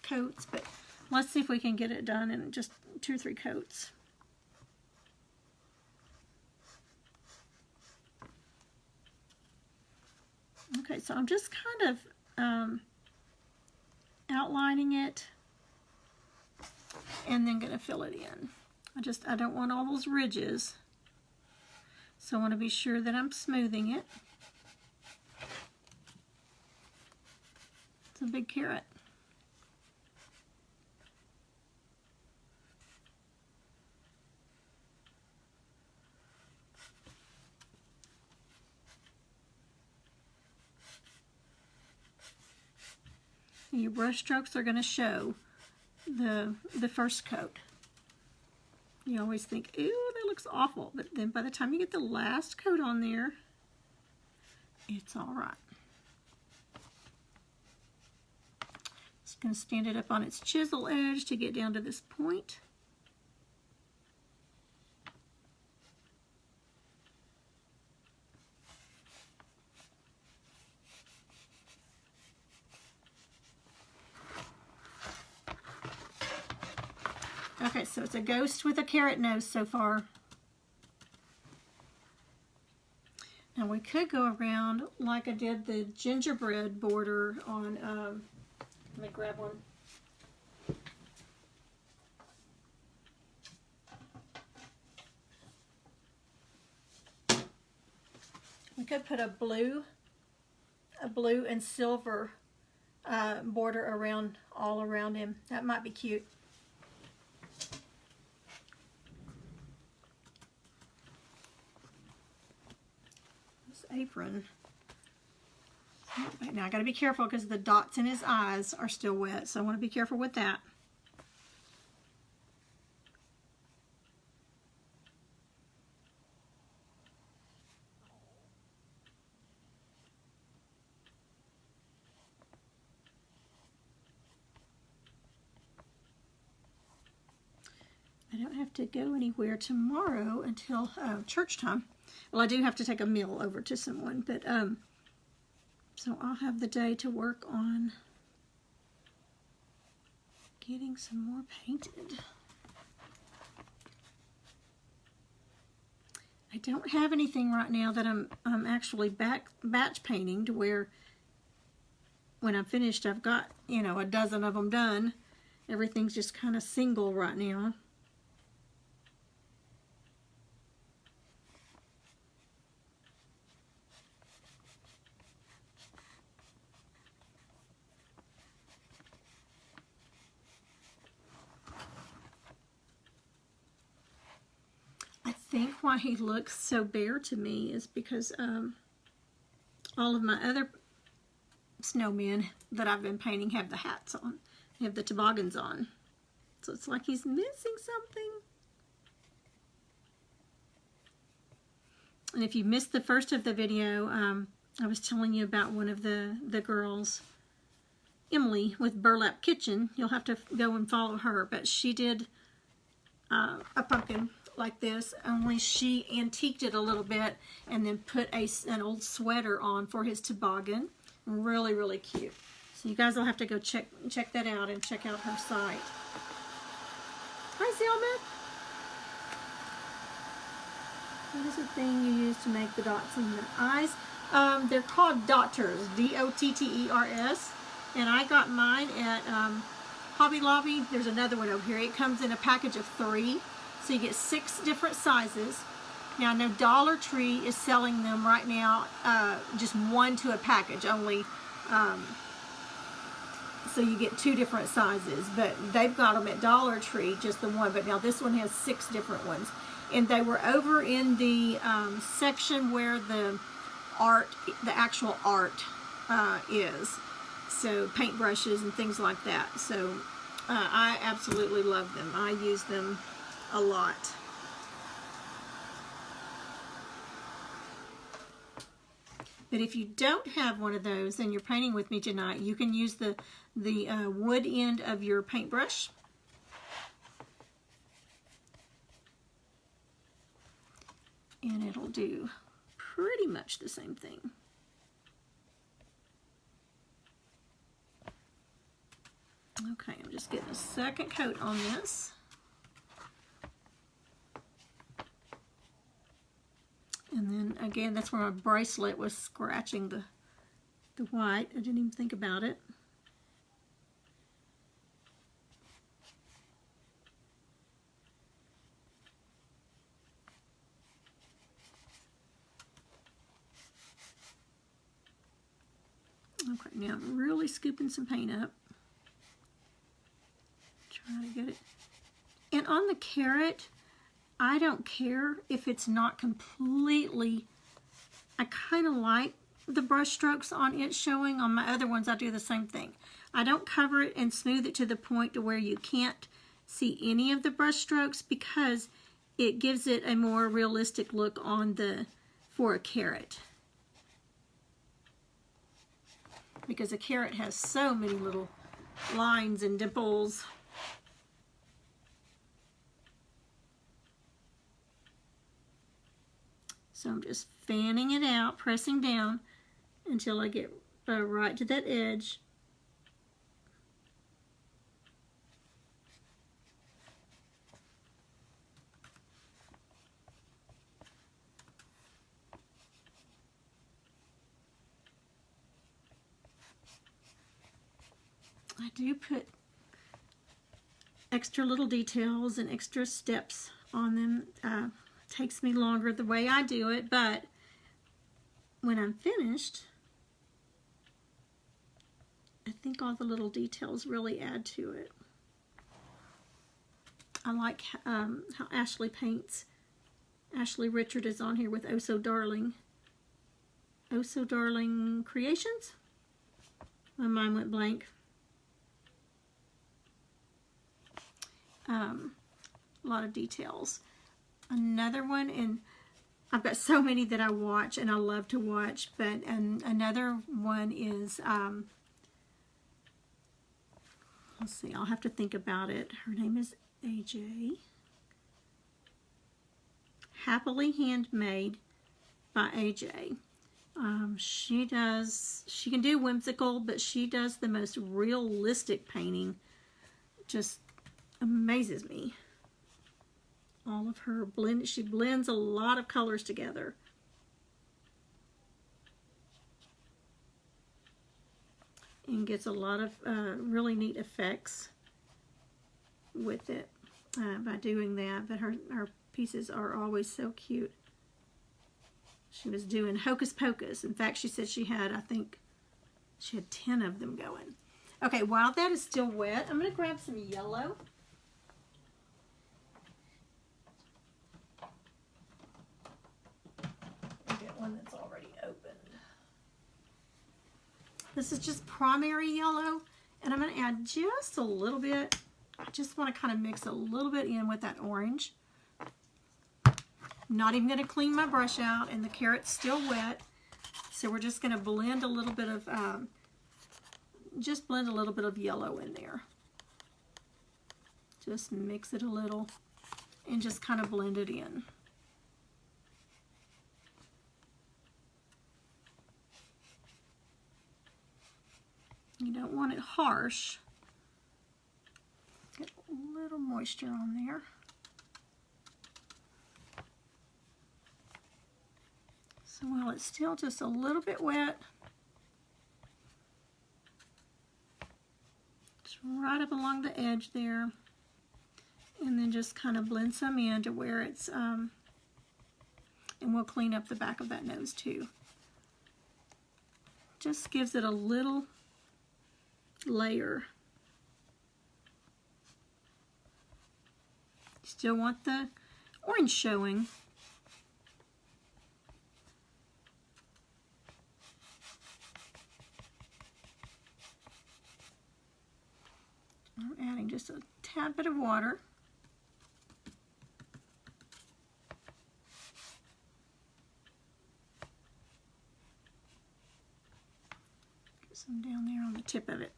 coats. But let's see if we can get it done in just 2 or 3 coats. Okay, so I'm just kind of outlining it and then going to fill it in. I don't want all those ridges, so I want to be sure that I'm smoothing it. It's a big carrot. Your brush strokes are going to show the first coat. You always think, ew, that looks awful. But then by the time you get the last coat on there, it's all right. Just going to stand it up on its chisel edge to get down to this point. Okay, so it's a ghost with a carrot nose so far. Now we could go around like I did the gingerbread border on, let me grab one. We could put a blue and silver border around, all around him. That might be cute. Apron. Now I got to be careful because the dots in his eyes are still wet, so I want to be careful with that. I don't have to go anywhere tomorrow until church time. Well, I do have to take a meal over to someone, but so I'll have the day to work on getting some more painted. I don't have anything right now that I'm actually batch painting to where when I'm finished I've got, you know, a dozen of them done. Everything's just kind of single right now. I think why he looks so bare to me is because all of my other snowmen that I've been painting have the hats on. They have the toboggans on. So it's like he's missing something. And if you missed the first of the video, I was telling you about one of the girls, Emily with Burlap Kitchen. You'll have to go and follow her, but she did a pumpkin like this, only she antiqued it a little bit and then put an old sweater on for his toboggan. Really, really cute. So you guys will have to go check that out and check out her site. Hi, Selma. What is the thing you use to make the dots in the eyes? They're called dotters, D-O-T-T-E-R-S. And I got mine at Hobby Lobby. There's another one over here. It comes in a package of 3. So you get 6 different sizes. Now I know Dollar Tree is selling them right now, just 1 to a package only. So you get 2 different sizes, but they've got them at Dollar Tree, just the 1. But now this one has 6 different ones. And they were over in the section where the actual art is. So paintbrushes and things like that. So I absolutely love them. I use them a lot. But if you don't have one of those and you're painting with me tonight, you can use the wood end of your paintbrush. And it'll do pretty much the same thing. Okay, I'm just getting a second coat on this. And then again, that's where my bracelet was scratching the white. I didn't even think about it. Okay, now I'm really scooping some paint up. Try to get it. And on the carrot, I don't care if it's not completely, I kind of like the brush strokes on it showing. On my other ones, I do the same thing. I don't cover it and smooth it to the point to where you can't see any of the brush strokes, because it gives it a more realistic look on for a carrot. Because a carrot has so many little lines and dimples. So I'm just fanning it out, pressing down until I get right to that edge. I do put extra little details and extra steps on them. Takes me longer the way I do it, but when I'm finished, I think all the little details really add to it. I like how Ashley paints. Ashley Richard is on here with Oh So Darling. Oh So Darling Creations? My mind went blank. A lot of details. Another one, and I've got so many that I watch and I love to watch, but another one is, let's see, I'll have to think about it. Her name is AJ. Happily Handmade by AJ. She can do whimsical, but she does the most realistic painting. Just amazes me. All of her she blends a lot of colors together. And gets a lot of really neat effects with it by doing that. But her pieces are always so cute. She was doing Hocus Pocus. In fact, she said she had, I think, she had 10 of them going. Okay, while that is still wet, I'm going to grab some yellow. One that's already opened. This is just primary yellow, and I'm going to add just a little bit. I just want to kind of mix a little bit in with that orange. I'm not even going to clean my brush out, and the carrot's still wet, so we're just going to blend a little bit of yellow in there. Just mix it a little and just kind of blend it in. You don't want it harsh. Get a little moisture on there. So while it's still just a little bit wet, right up along the edge there. And then just kind of blend some in to where it's, and we'll clean up the back of that nose too. Just gives it a little layer. Still want the orange showing. I'm adding just a tad bit of water. Get some down there on the tip of it.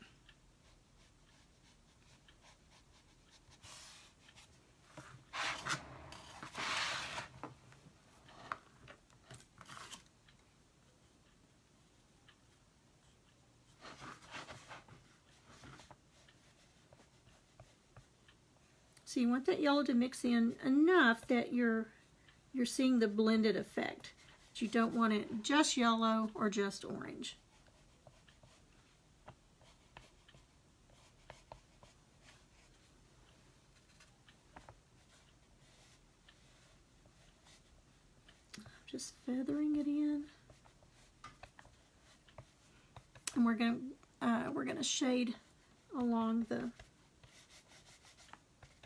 So you want that yellow to mix in enough that you're seeing the blended effect. But you don't want it just yellow or just orange. Just feathering it in. And we're gonna shade along the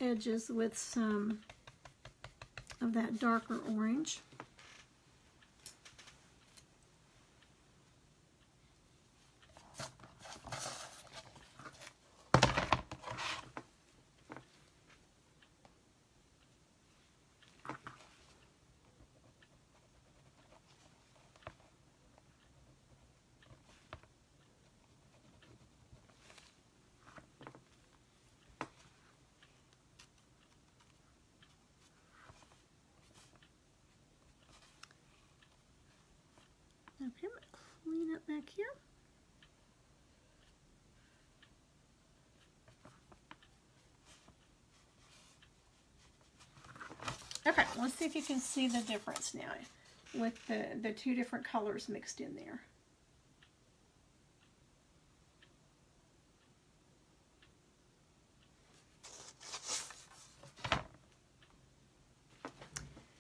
edges with some of that darker orange. Okay, I'm going to clean up back here. Okay, let's see if you can see the difference now with the two different colors mixed in there.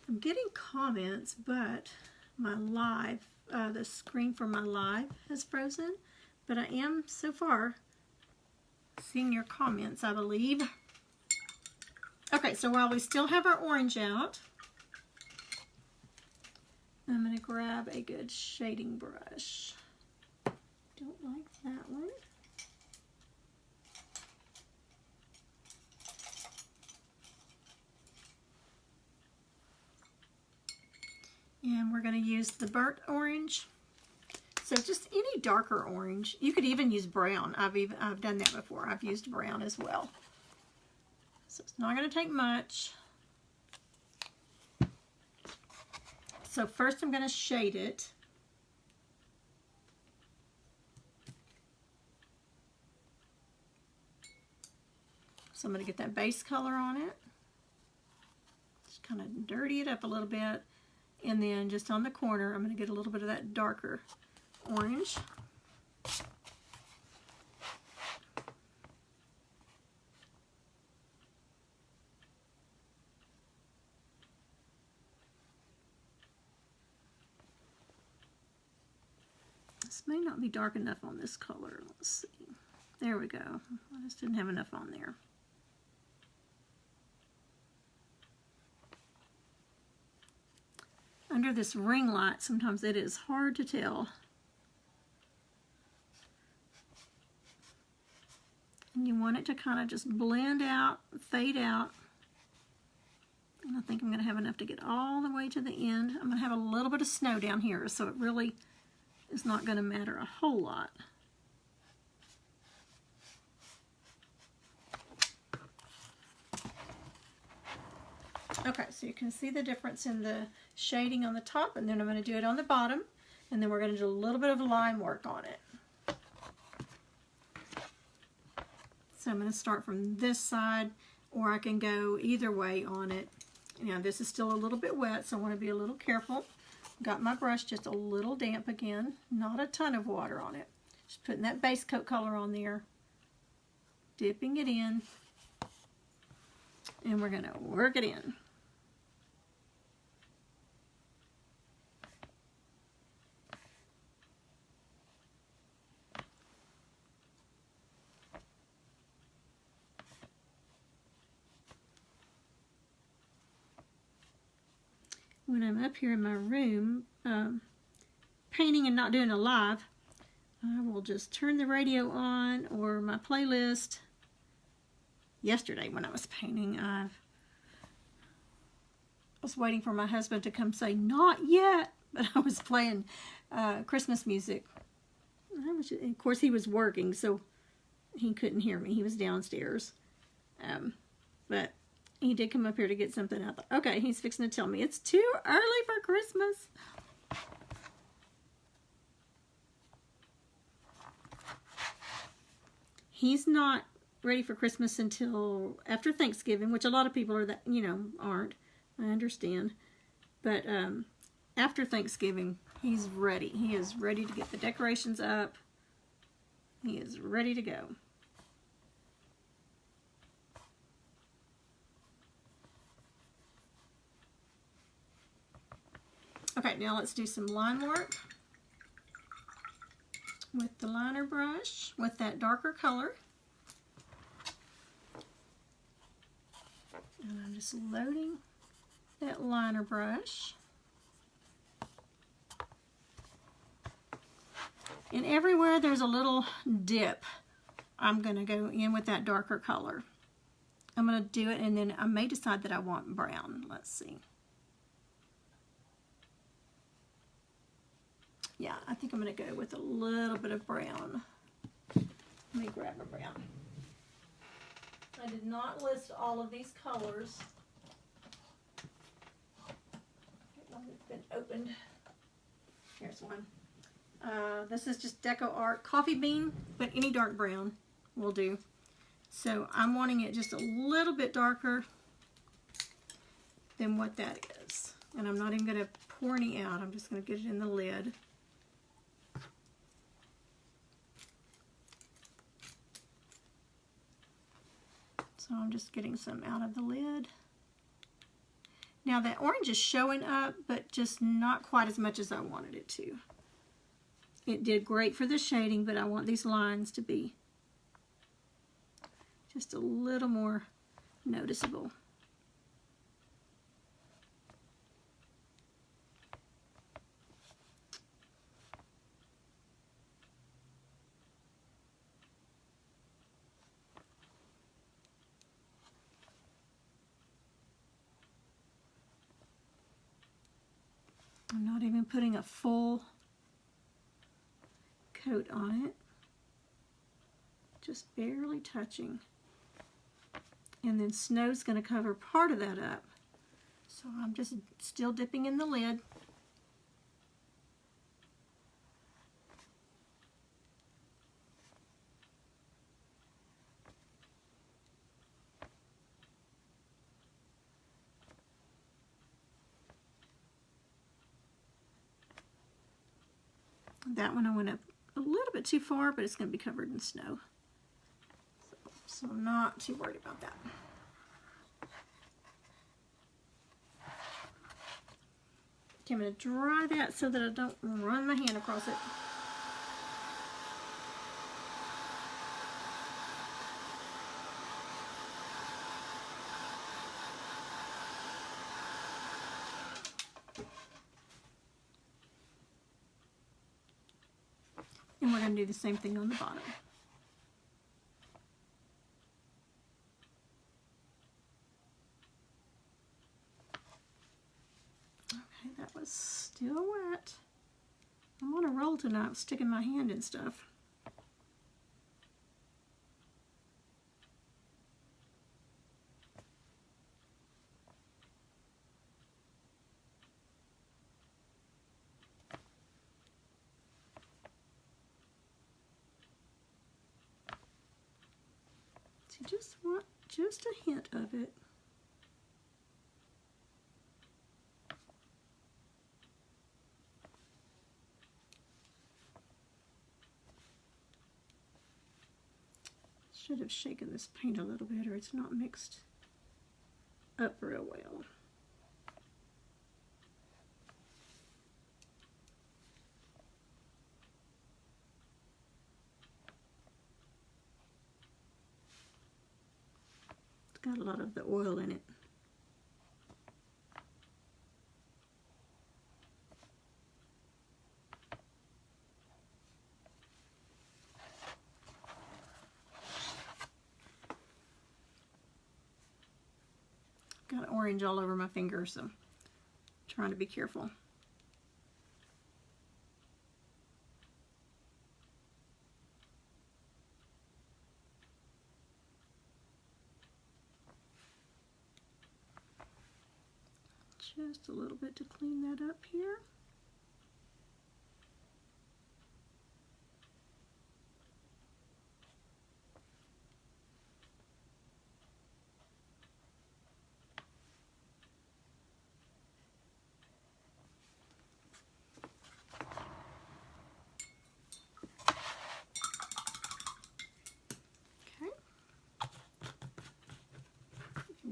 I'm getting comments, but my live, the screen for my live has frozen, but I am so far seeing your comments, I believe. Okay, so while we still have our orange out, I'm going to grab a good shading brush. Don't like that one. And we're going to use the burnt orange. So just any darker orange. You could even use brown. I've done that before. I've used brown as well. So it's not going to take much. So first I'm going to shade it. So I'm going to get that base color on it. Just kind of dirty it up a little bit. And then just on the corner, I'm going to get a little bit of that darker orange. This may not be dark enough on this color. Let's see. There we go. I just didn't have enough on there. Under this ring light, sometimes it is hard to tell. And you want it to kind of just blend out, fade out. And I think I'm going to have enough to get all the way to the end. I'm going to have a little bit of snow down here, so it really is not going to matter a whole lot. Okay, so you can see the difference in the shading on the top, and then I'm going to do it on the bottom, and then we're going to do a little bit of line work on it. So I'm going to start from this side, or I can go either way on it. Now this is still a little bit wet, so I want to be a little careful. Got my brush just a little damp again, not a ton of water on it. Just putting that base coat color on there. dipping it in, and we're going to work it in. When I'm up here in my room painting and not doing a live, I will just turn the radio on or my playlist. Yesterday when I was painting, I was waiting for my husband to come say, "Not yet," but I was playing Christmas music. Of course, he was working, so he couldn't hear me. He was downstairs. But he did come up here to get something. I thought, okay, he's fixing to tell me it's too early for Christmas. He's not ready for Christmas until after Thanksgiving, which a lot of people are that, aren't. I understand. But after Thanksgiving, he's ready. He is ready to get the decorations up. He is ready to go. Okay, now let's do some line work with the liner brush with that darker color. And I'm just loading that liner brush. And everywhere there's a little dip, I'm going to go in with that darker color. I'm going to do it, and then I may decide that I want brown. Let's see. Yeah, I think I'm going to go with a little bit of brown. Let me grab a brown. I did not list all of these colors. It's been opened. Here's one. This is just Deco Art Coffee Bean, but any dark brown will do. So I'm wanting it just a little bit darker than what that is. And I'm not even going to pour any out. I'm just going to get it in the lid. So I'm just getting some out of the lid. Now that orange is showing up, but just not quite as much as I wanted it to. It did great for the shading, but I want these lines to be just a little more noticeable. I'm not even putting a full coat on it, just barely touching. And then Snow's going to cover part of that up. So I'm just still dipping in the lid. That one I went up a little bit too far, but it's going to be covered in snow. So I'm not too worried about that. Okay, I'm going to dry that so that I don't run my hand across it. And we're going to do the same thing on the bottom. Okay, that was still wet. I'm on a roll tonight, sticking my hand in stuff. So just want just a hint of it. should have shaken this paint a little bit, or it's not mixed up real well. It's got a lot of the oil in it. Got orange all over my finger, so I'm trying to be careful. Just a little bit to clean that up here.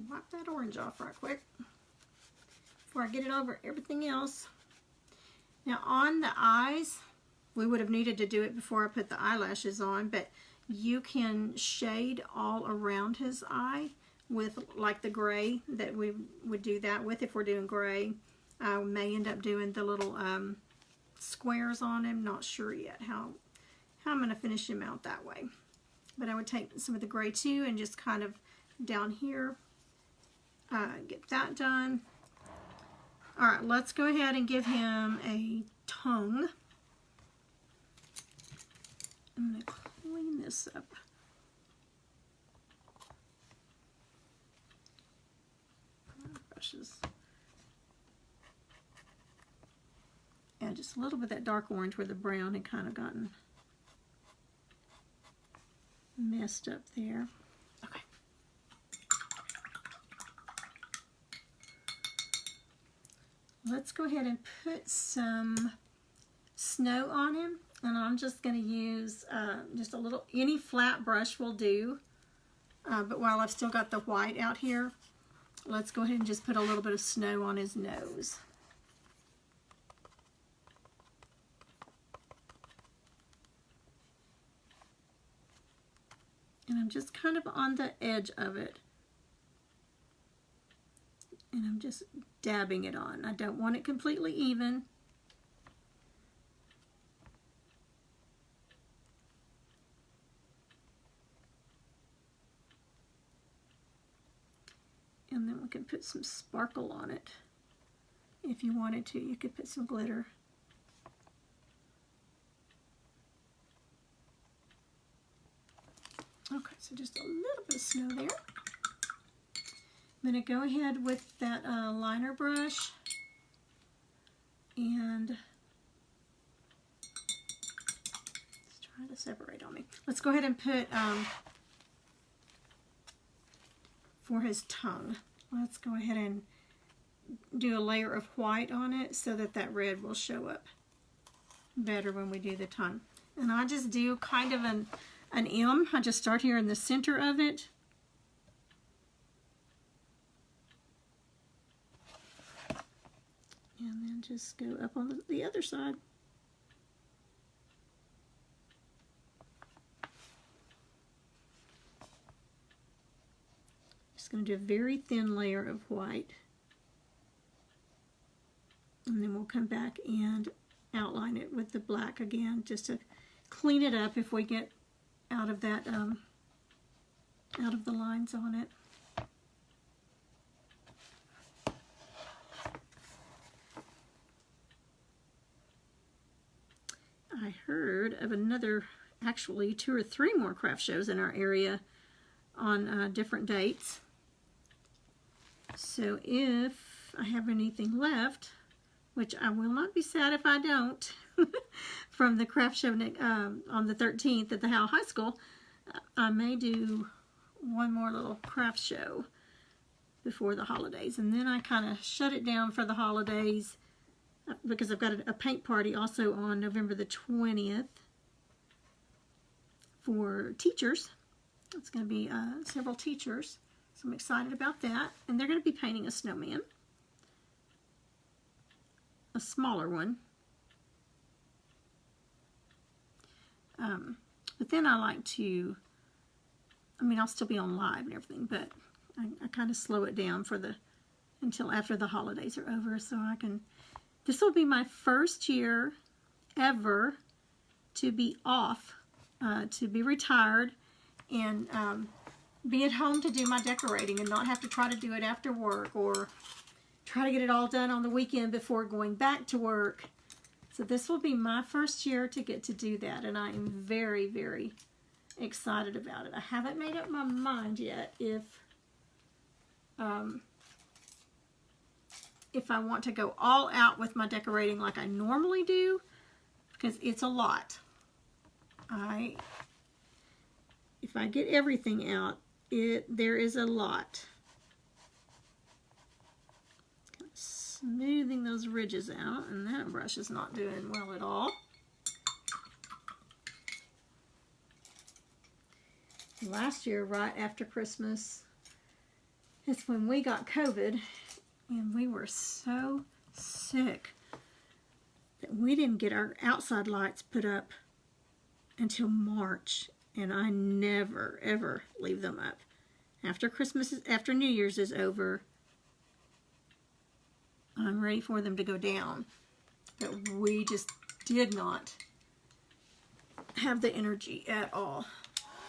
Wipe that orange off right quick before I get it over everything else. Now on the eyes, we would have needed to do it before I put the eyelashes on, but you can shade all around his eye with like the gray that we would do that with if we're doing gray. I may end up doing the little squares on him. Not sure yet how I'm going to finish him out that way. But I would take some of the gray too and just kind of down here get that done. Alright, let's go ahead and give him a tongue. I'm going to clean this up. Brushes. And just a little bit of that dark orange where the brown had kind of gotten messed up there. Okay. Let's go ahead and put some snow on him, and I'm just going to use just a little, any flat brush will do, but while I've still got the white out here, let's go ahead and just put a little bit of snow on his nose. And I'm just kind of on the edge of it. And I'm just dabbing it on. I don't want it completely even. And then we can put some sparkle on it. If you wanted to, you could put some glitter. Okay, so just a little bit of snow there. I'm going to go ahead with that liner brush and it's trying to separate on me. Let's go ahead and put for his tongue. Let's go ahead and do a layer of white on it so that that red will show up better when we do the tongue. And I just do kind of an M. I just start here in the center of it. And then just go up on the other side. Just going to do a very thin layer of white. And then we'll come back and outline it with the black again, just to clean it up if we get out of that, out of the lines on it. I heard of another, actually 2 or 3 more craft shows in our area on different dates. So if I have anything left, which I will not be sad if I don't, from the craft show on the 13th at the Howell High School, I may do one more little craft show before the holidays. And then I kind of shut it down for the holidays because I've got a paint party also on November the 20th for teachers. It's going to be several teachers, so I'm excited about that. And they're going to be painting a snowman, a smaller one. But then I like to, I'll still be on live and everything, but I kind of slow it down until after the holidays are over, so I can, this will be my first year ever to be off, to be retired and be at home to do my decorating and not have to try to do it after work or try to get it all done on the weekend before going back to work. So this will be my first year to get to do that, and I am very, very excited about it. I haven't made up my mind yet if I want to go all out with my decorating like I normally do, because it's a lot. If I get everything out, there is a lot. Smoothing those ridges out, and that brush is not doing well at all. Last year, right after Christmas, it's when we got COVID, and we were so sick that we didn't get our outside lights put up until March, and I never, ever leave them up. After New Year's is over, I'm ready for them to go down. But we just did not have the energy at all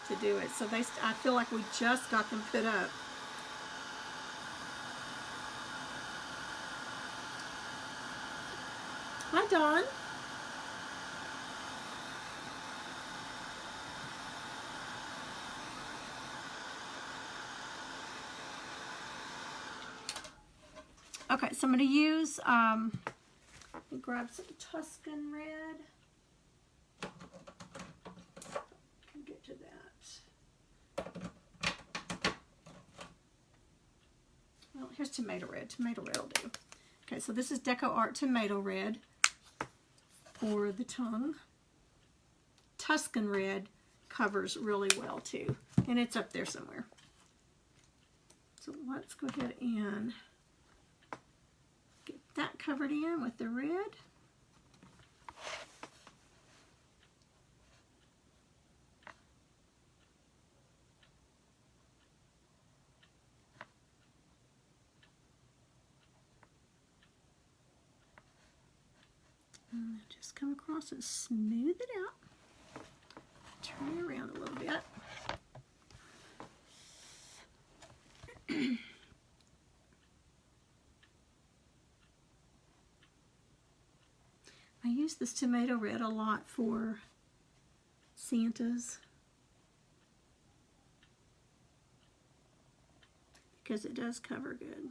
to do it. So I feel like we just got them put up. Hi, Dawn. Okay, so I'm going to use, grab some Tuscan red. Can get to that. Well, here's tomato red. Tomato red will do. Okay, so this is Deco Art Tomato Red for the tongue. Tuscan red covers really well too, and it's up there somewhere. So let's go ahead and get that covered in with the red. And just come across and smooth it out. Turn it around a little bit. I use this tomato red a lot for Santas because it does cover good.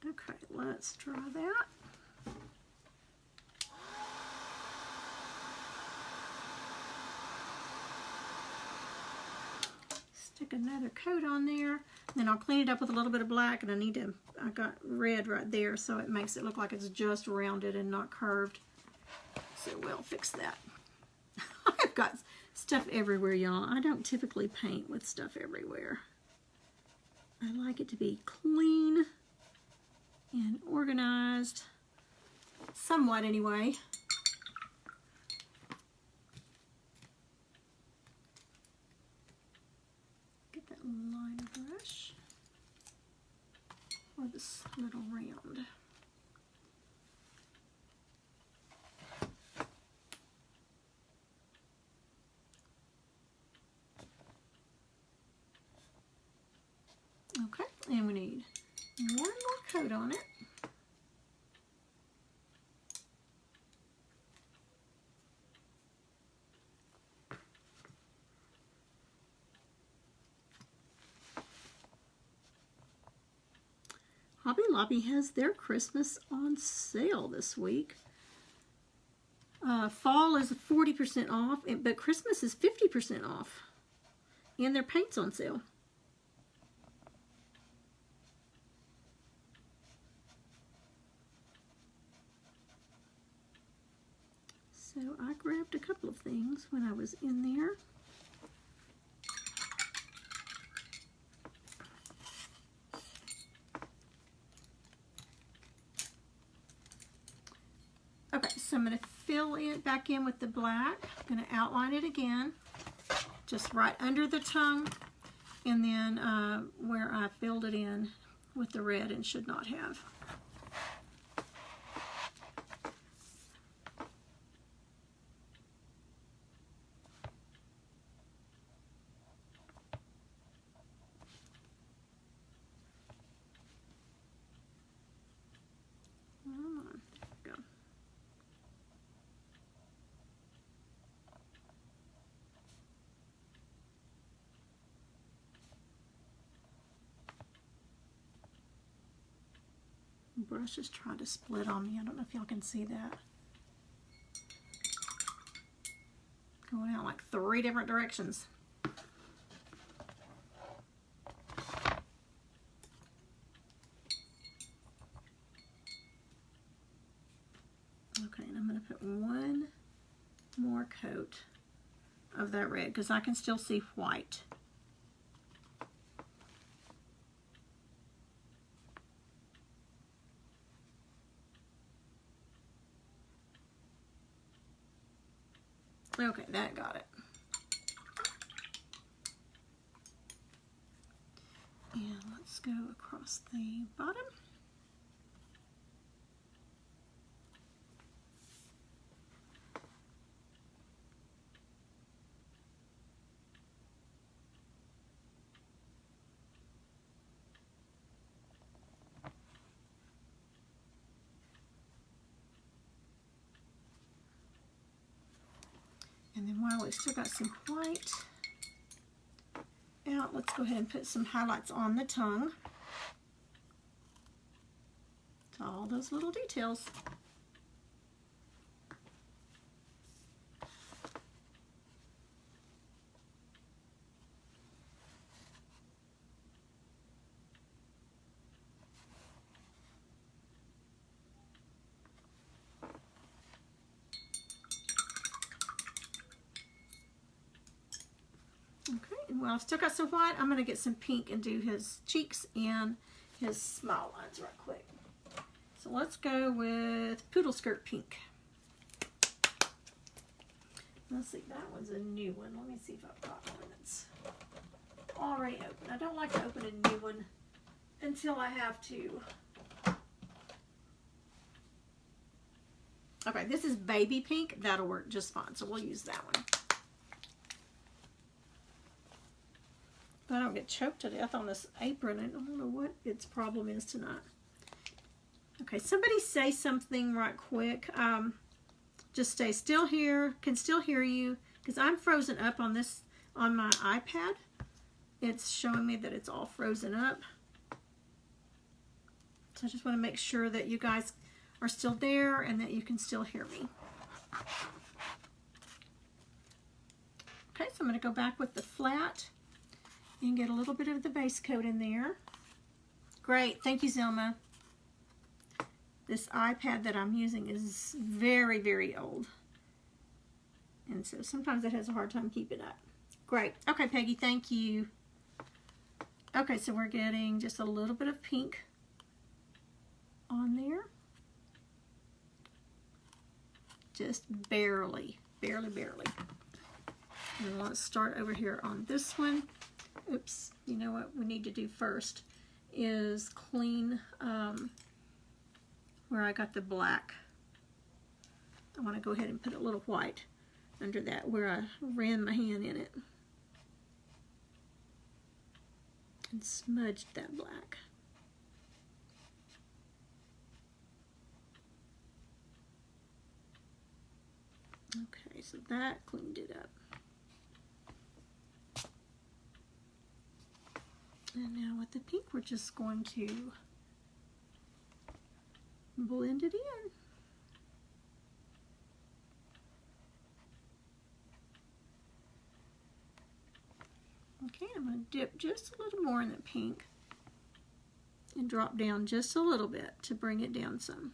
Okay, let's draw that. Stick another coat on there, then I'll clean it up with a little bit of black, and I got red right there, so it makes it look like it's just rounded and not curved. So we'll fix that. I've got stuff everywhere, y'all. I don't typically paint with stuff everywhere. I like it to be clean and organized, somewhat anyway. Get that line brush for this little round. Okay, and we need one more coat on it. Hobby Lobby has their Christmas on sale this week. Fall is 40% off, but Christmas is 50% off. and their paint's on sale. So I grabbed a couple of things when I was in there. Okay, so I'm going to fill it back in with the black. I'm going to outline it again, just right under the tongue, and then where I filled it in with the red and should not have. Brush is trying to split on me. I don't know if y'all can see that. Going out like 3 different directions. Okay, and I'm going to put one more coat of that red because I can still see white. Okay, that got it. And let's go across the bottom. And then while we've still got some white out, let's go ahead and put some highlights on the tongue. To all those little details. Well, I've still got some white. I'm going to get some pink and do his cheeks and his smile lines right quick. So let's go with Poodle Skirt Pink. Let's see, that one's a new one. Let me see if I've got one that's already open. I don't like to open a new one until I have to. Okay, this is Baby Pink. That'll work just fine, so we'll use that one. I don't get choked to death on this apron. I don't know what its problem is tonight. Okay, somebody say something right quick. Just stay still here. Can still hear you because I'm frozen up on this on my iPad. It's showing me that it's all frozen up. So I just want to make sure that you guys are still there and that you can still hear me. Okay, so I'm going to go back with the flat and get a little bit of the base coat in there. Great, thank you, Zelma. This iPad that I'm using is very, very old. And so sometimes it has a hard time keeping up. Great, okay, Peggy, thank you. Okay, so we're getting just a little bit of pink on there. Just barely, barely, barely. And let's start over here on this one. Oops, you know what we need to do first is clean where I got the black. I want to go ahead and put a little white under that where I ran my hand in it and smudged that black. Okay, so that cleaned it up. And now with the pink, we're just going to blend it in. Okay, I'm going to dip just a little more in the pink and drop down just a little bit to bring it down some.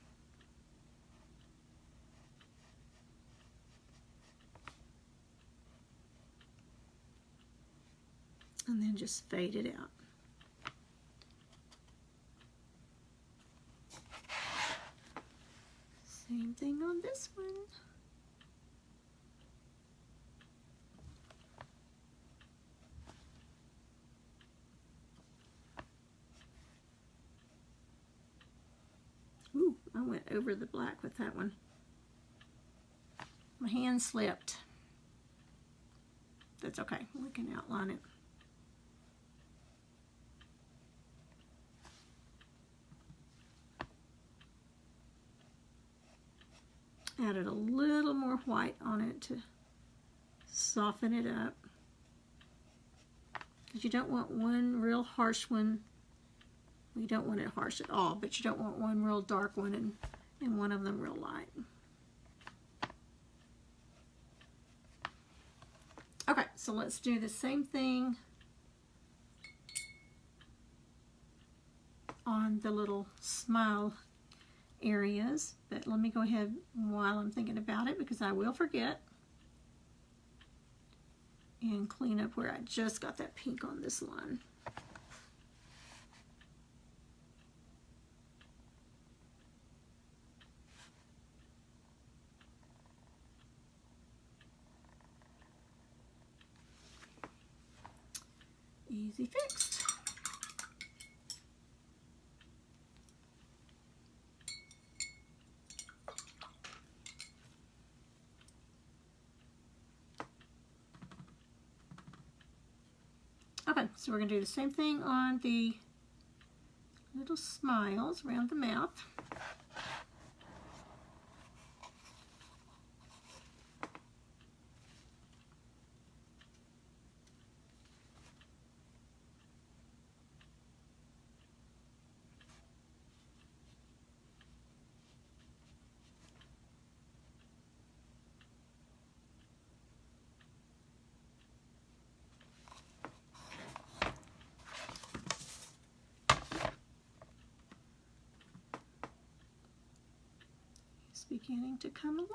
And then just fade it out. Same thing on this one. Ooh, I went over the black with that one. My hand slipped. That's okay, we can outline it. Added a little more white on it to soften it up. Because you don't want one real harsh one. You don't want it harsh at all, but you don't want one real dark one and one of them real light. Okay, so let's do the same thing on the little smile areas, but let me go ahead while I'm thinking about it, because I will forget, and clean up where I just got that pink on this line. Easy fixed. Okay, so we're going to do the same thing on the little smiles around the mouth. Beginning to come alive.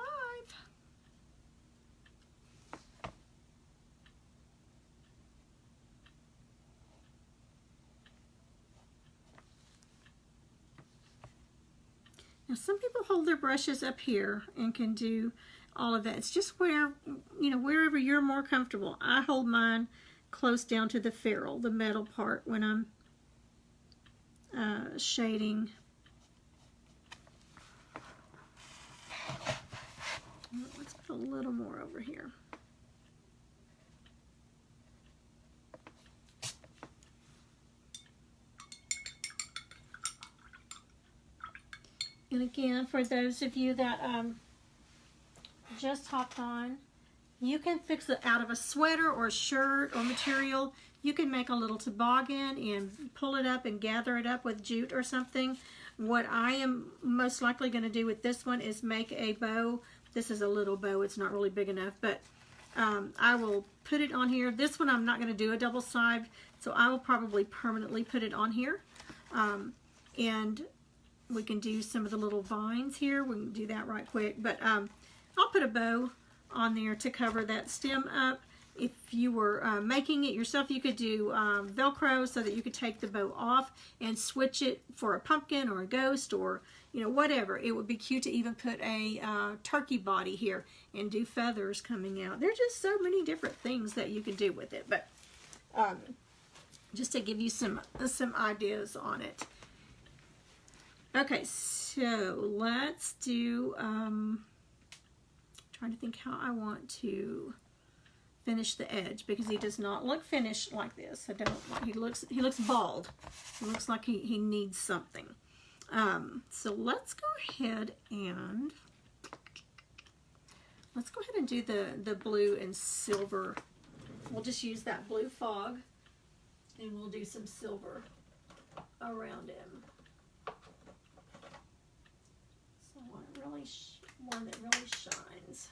Now some people hold their brushes up here and can do all of that. It's just where, you know, wherever you're more comfortable. I hold mine close down to the ferrule, the metal part, when I'm shading. Let's put a little more over here. And again, for those of you that just hopped on, you can fix it out of a sweater or a shirt or material. You can make a little toboggan and pull it up and gather it up with jute or something. What I am most likely going to do with this one is make a bow. This is a little bow, it's not really big enough, but I will put it on here. This one I'm not going to do a double side, so I will probably permanently put it on here. And we can do some of the little vines here. We can do that right quick, but I'll put a bow on there to cover that stem up. If you were making it yourself, you could do Velcro so that you could take the bow off and switch it for a pumpkin or a ghost or, you know, whatever. It would be cute to even put a turkey body here and do feathers coming out. There's just so many different things that you can do with it, but just to give you some ideas on it. Okay, so let's do, trying to think how I want to finish the edge, because he does not look finished like this. I don't. He looks bald. It looks like he needs something. So let's go ahead and do the blue and silver. We'll just use that blue fog, and we'll do some silver around him. So one that really shines.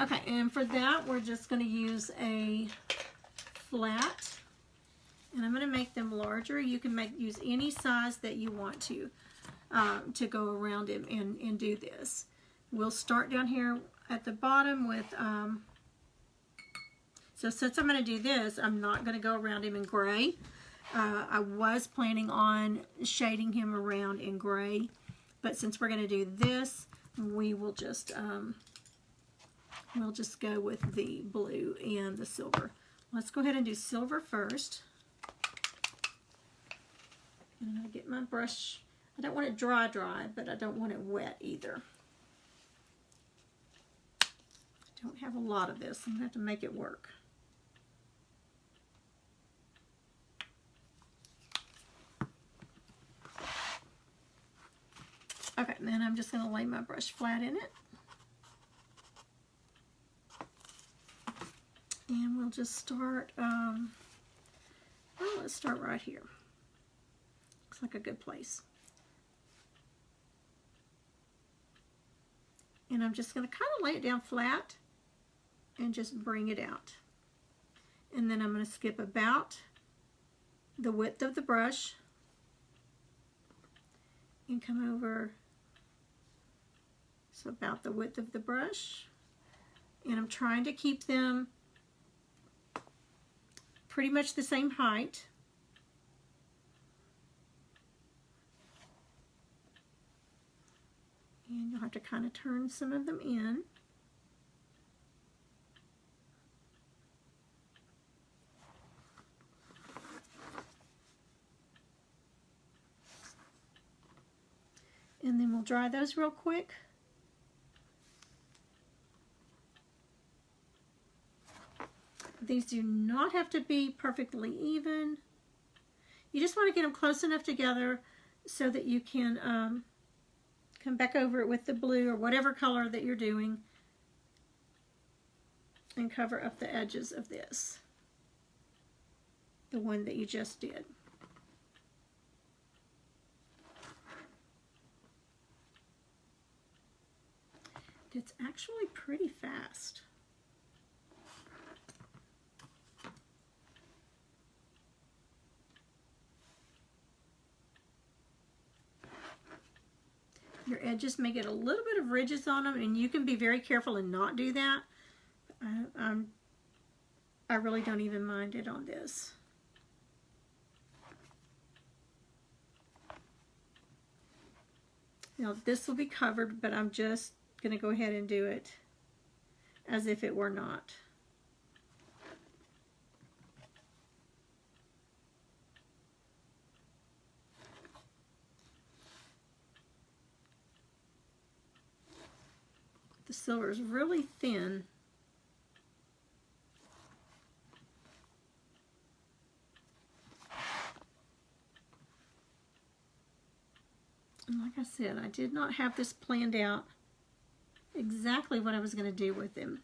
Okay, and for that, we're just going to use a flat, and I'm going to make them larger. You can use any size that you want to go around it and do this. We'll start down here at the bottom with, so since I'm going to do this, I'm not going to go around him in gray. I was planning on shading him around in gray, but since we're going to do this, we will just, we'll just go with the blue and the silver. Let's go ahead and do silver first. And I'm going to get my brush. I don't want it dry, but I don't want it wet either. I don't have a lot of this. I'm going to have to make it work. Okay, and then I'm just going to lay my brush flat in it. And we'll just start, well, let's start right here. Looks like a good place. And I'm just going to kind of lay it down flat and just bring it out. And then I'm going to skip about the width of the brush and come over, so about the width of the brush. And I'm trying to keep them pretty much the same height. And you'll have to kind of turn some of them in. And then we'll dry those real quick. These do not have to be perfectly even. You just want to get them close enough together so that you can come back over it with the blue or whatever color that you're doing and cover up the edges of this, the one that you just did. It's actually pretty fast. Your edges may get a little bit of ridges on them, and you can be very careful and not do that. I really don't even mind it on this. Now this will be covered, but I'm just going to go ahead and do it as if it were not. The silver is really thin. And like I said, I did not have this planned out exactly what I was going to do with them.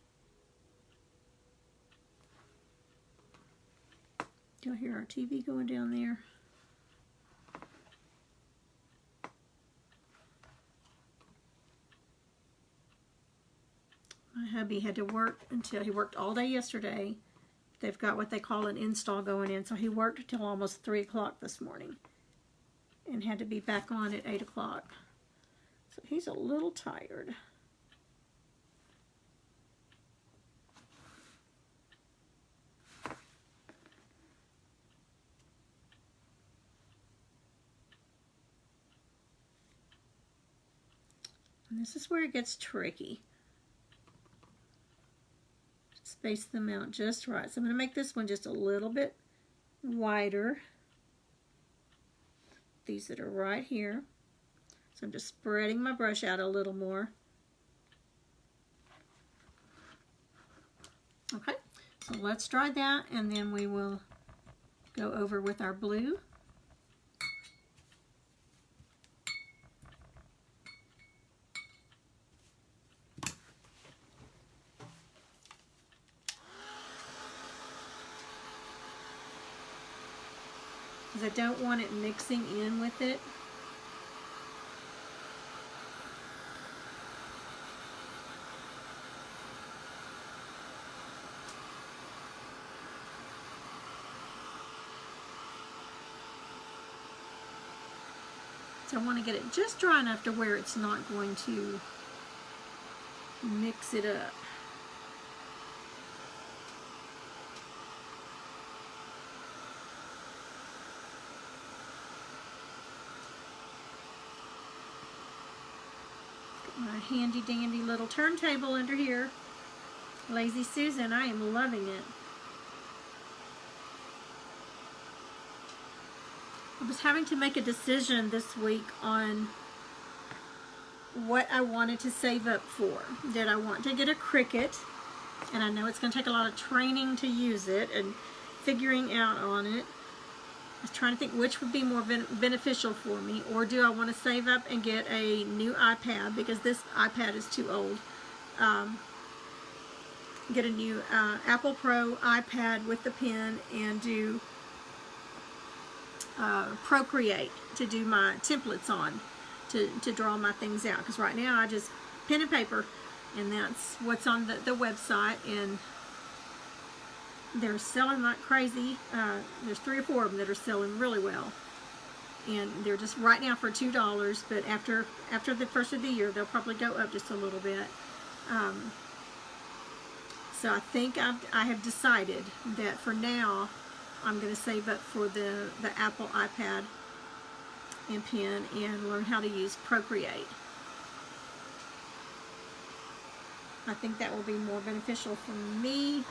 Do you hear our TV going down there? My hubby had to work until he worked all day yesterday. They've got what they call an install going in, so he worked until almost 3 o'clock this morning and had to be back on at 8 o'clock. So he's a little tired. And this is where it gets tricky. Space them out just right. So I'm going to make this one just a little bit wider. These that are right here. So I'm just spreading my brush out a little more. Okay, so let's dry that, and then we will go over with our blue. Because I don't want it mixing in with it. So I want to get it just dry enough to where it's not going to mix it up. Got my handy dandy little turntable under here. Lazy Susan, I am loving it. I was having to make a decision this week on what I wanted to save up for. Did I want to get a Cricut? And I know it's going to take a lot of training to use it and figuring out on it. I was trying to think which would be more beneficial for me. Or do I want to save up and get a new iPad because this iPad is too old. Get a new Apple Pro iPad with the pen and do Procreate to do my templates on, to draw my things out, because right now I just pen and paper, and that's what's on the website, and they're selling like crazy. There's 3 or 4 of them that are selling really well, and they're just right now for $2, but after the first of the year they'll probably go up just a little bit. So I think I have decided that for now I'm going to save up for the Apple iPad and pen and learn how to use Procreate. I think that will be more beneficial for me,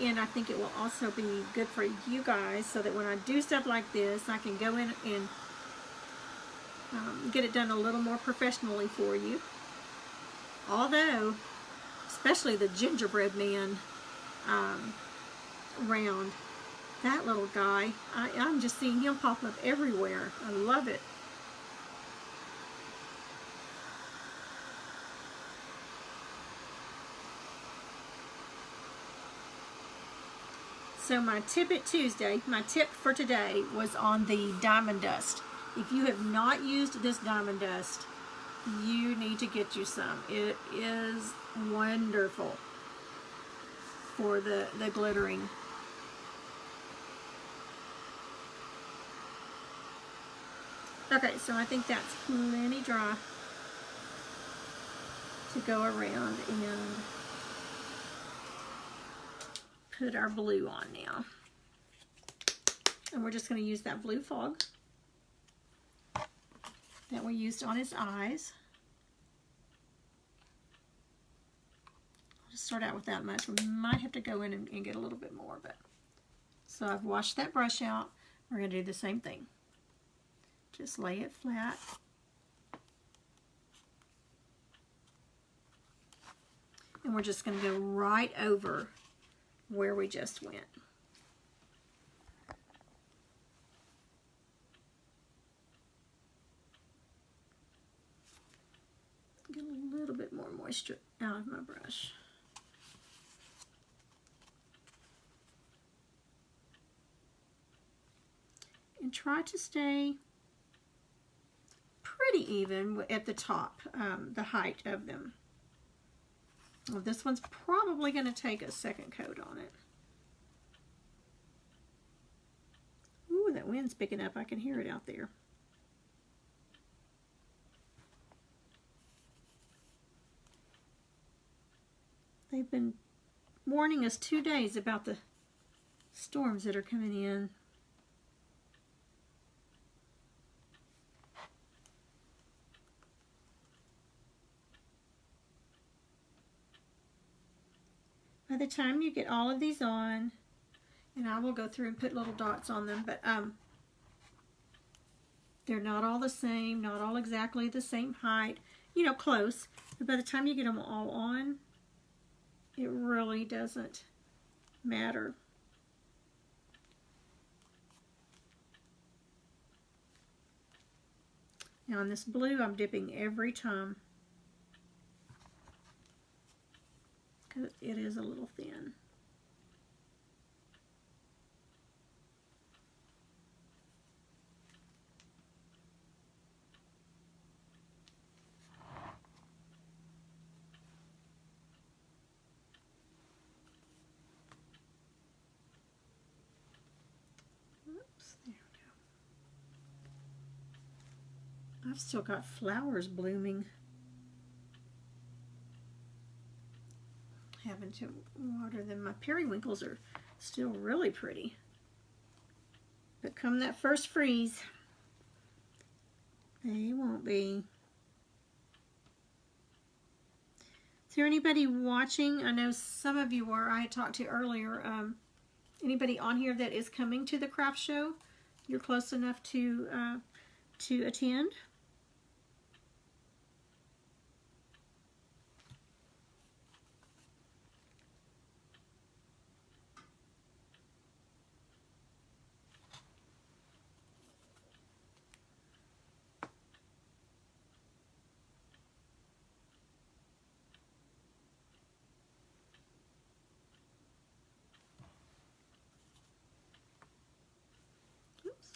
and I think it will also be good for you guys, so that when I do stuff like this, I can go in and get it done a little more professionally for you. Although, especially the gingerbread man round, that little guy, I'm just seeing him pop up everywhere. I love it. So my tip for today was on the diamond dust. If you have not used this diamond dust, you need to get you some. It is wonderful for the glittering. Okay, so I think that's plenty dry to go around and put our blue on now. And we're just going to use that blue fog that we used on his eyes. I'll just start out with that much. We might have to go in and get a little bit more, but so I've washed that brush out. We're going to do the same thing. Just lay it flat. And we're just going to go right over where we just went. Get a little bit more moisture out of my brush. And try to stay pretty even at the top, the height of them. Well, this one's probably going to take a second coat on it. Ooh, that wind's picking up. I can hear it out there. They've been warning us 2 days about the storms that are coming in. By the time you get all of these on, and I will go through and put little dots on them, but they're not all the same, not all exactly the same height, you know, close. But by the time you get them all on, it really doesn't matter. Now on this blue, I'm dipping every time, because it is a little thin. Oops, there we go. I've still got flowers blooming. Having to water them. My periwinkles are still really pretty. But come that first freeze, they won't be. Is there anybody watching? I know some of you were. I had talked to earlier. Anybody on here that is coming to the craft show? You're close enough to attend?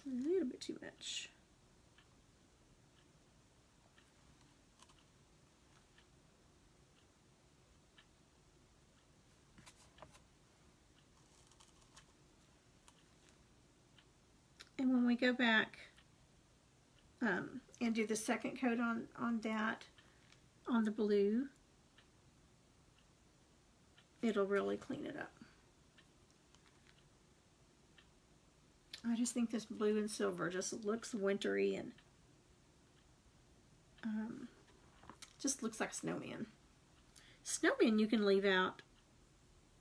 A little bit too much. And when we go back and do the second coat on the blue, it'll really clean it up. I just think this blue and silver just looks wintry and just looks like snowman. Snowman you can leave out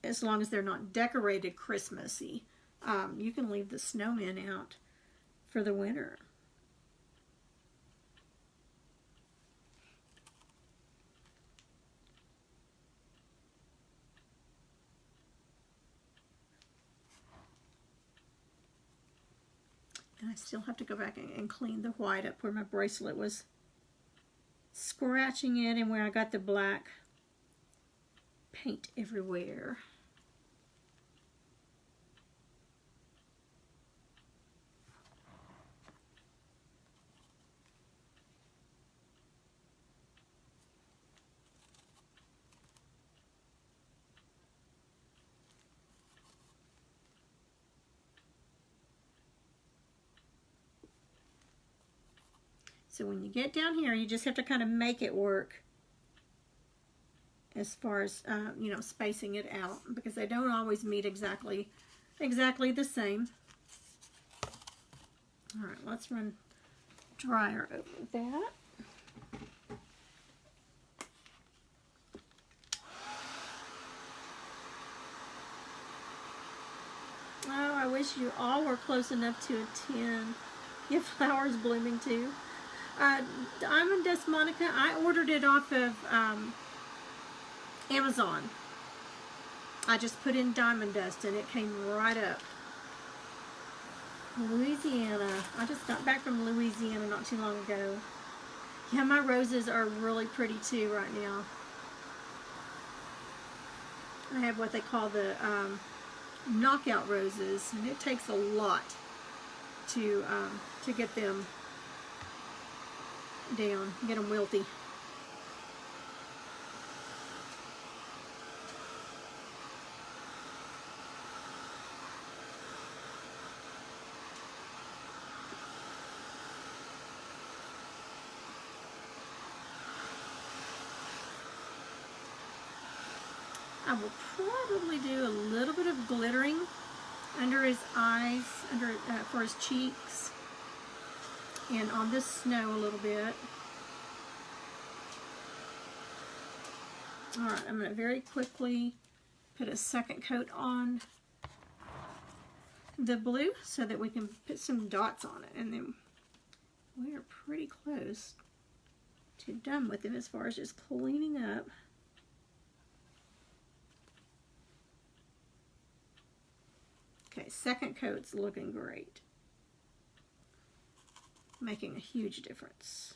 as long as they're not decorated Christmassy. You can leave the snowman out for the winter. And I still have to go back and clean the white up where my bracelet was scratching it and where I got the black paint everywhere. So when you get down here, you just have to kind of make it work as far as, you know, spacing it out, because they don't always meet exactly the same. All right, let's run dryer over that. Oh, I wish you all were close enough to attend. You have flowers blooming too. Diamond Dust Monica, I ordered it off of Amazon. I just put in Diamond Dust and it came right up. Louisiana. I just got back from Louisiana not too long ago. Yeah, my roses are really pretty too right now. I have what they call the knockout roses, and it takes a lot to get them down, get them wilty. I will probably do a little bit of glittering under his eyes, for his cheeks, and on this snow a little bit. All right, I'm going to very quickly put a second coat on the blue so that we can put some dots on it, and then we are pretty close to done with him as far as just cleaning up. Okay, second coat's looking great. Making a huge difference.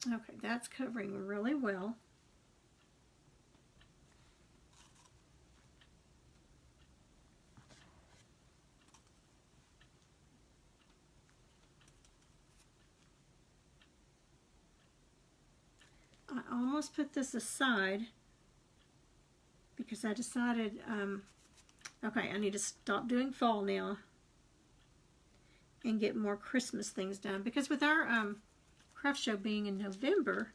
Okay, that's covering really well. almost put this aside because I decided, okay, I need to stop doing fall now and get more Christmas things done. Because with our craft show being in November,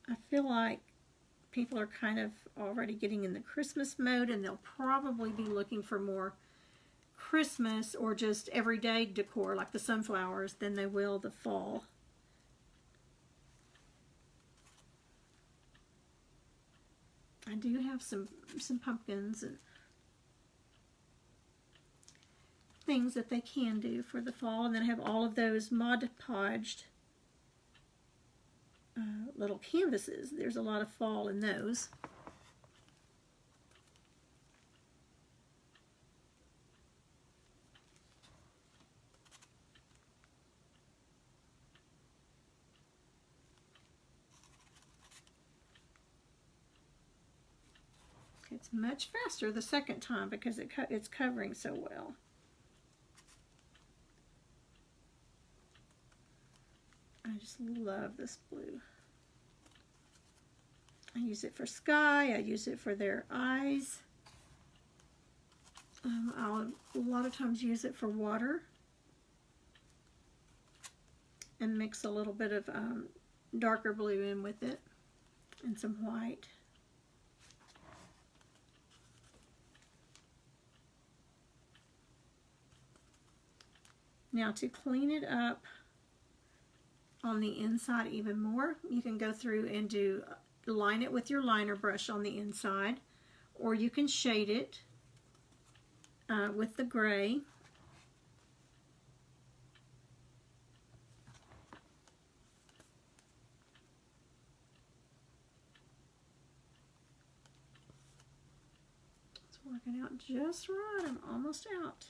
I feel like people are kind of already getting in the Christmas mode, and they'll probably be looking for more Christmas or just everyday decor like the sunflowers than they will the fall. I do have some pumpkins and things that they can do for the fall, and then I have all of those Mod Podged little canvases. There's a lot of fall in those. It's much faster the second time because it's covering so well. I just love this blue. I use it for sky. I use it for their eyes. I'll a lot of times use it for water and mix a little bit of darker blue in with it and some white. Now to clean it up on the inside even more, you can go through and line it with your liner brush on the inside, or you can shade it with the gray. It's working out just right. I'm almost out.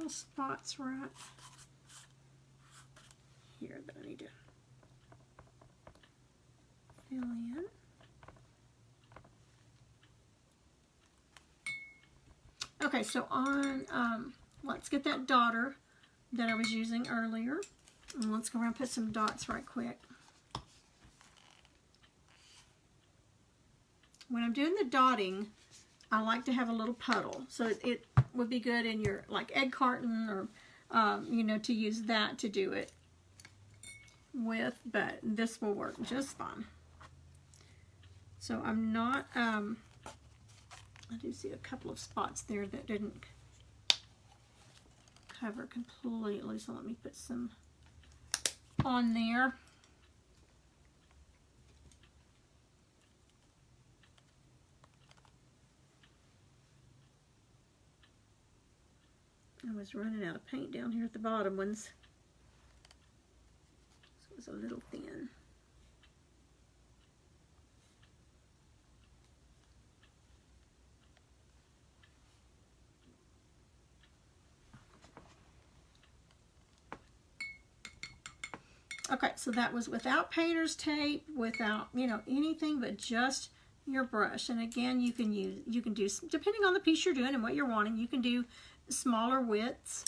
Spots right here that I need to fill in. Okay, so on, let's get that dotter that I was using earlier, and let's go around and put some dots right quick. When I'm doing the dotting, I like to have a little puddle, so it would be good in your like egg carton or you know, to use that to do it with, but this will work just fine. So I'm not I do see a couple of spots there that didn't cover completely, so let me put some on there. I was running out of paint down here at the bottom ones, so it was a little thin. Okay, so that was without painter's tape, without, you know, anything but just your brush. And again, you can do, depending on the piece you're doing and what you're wanting, you can do smaller widths.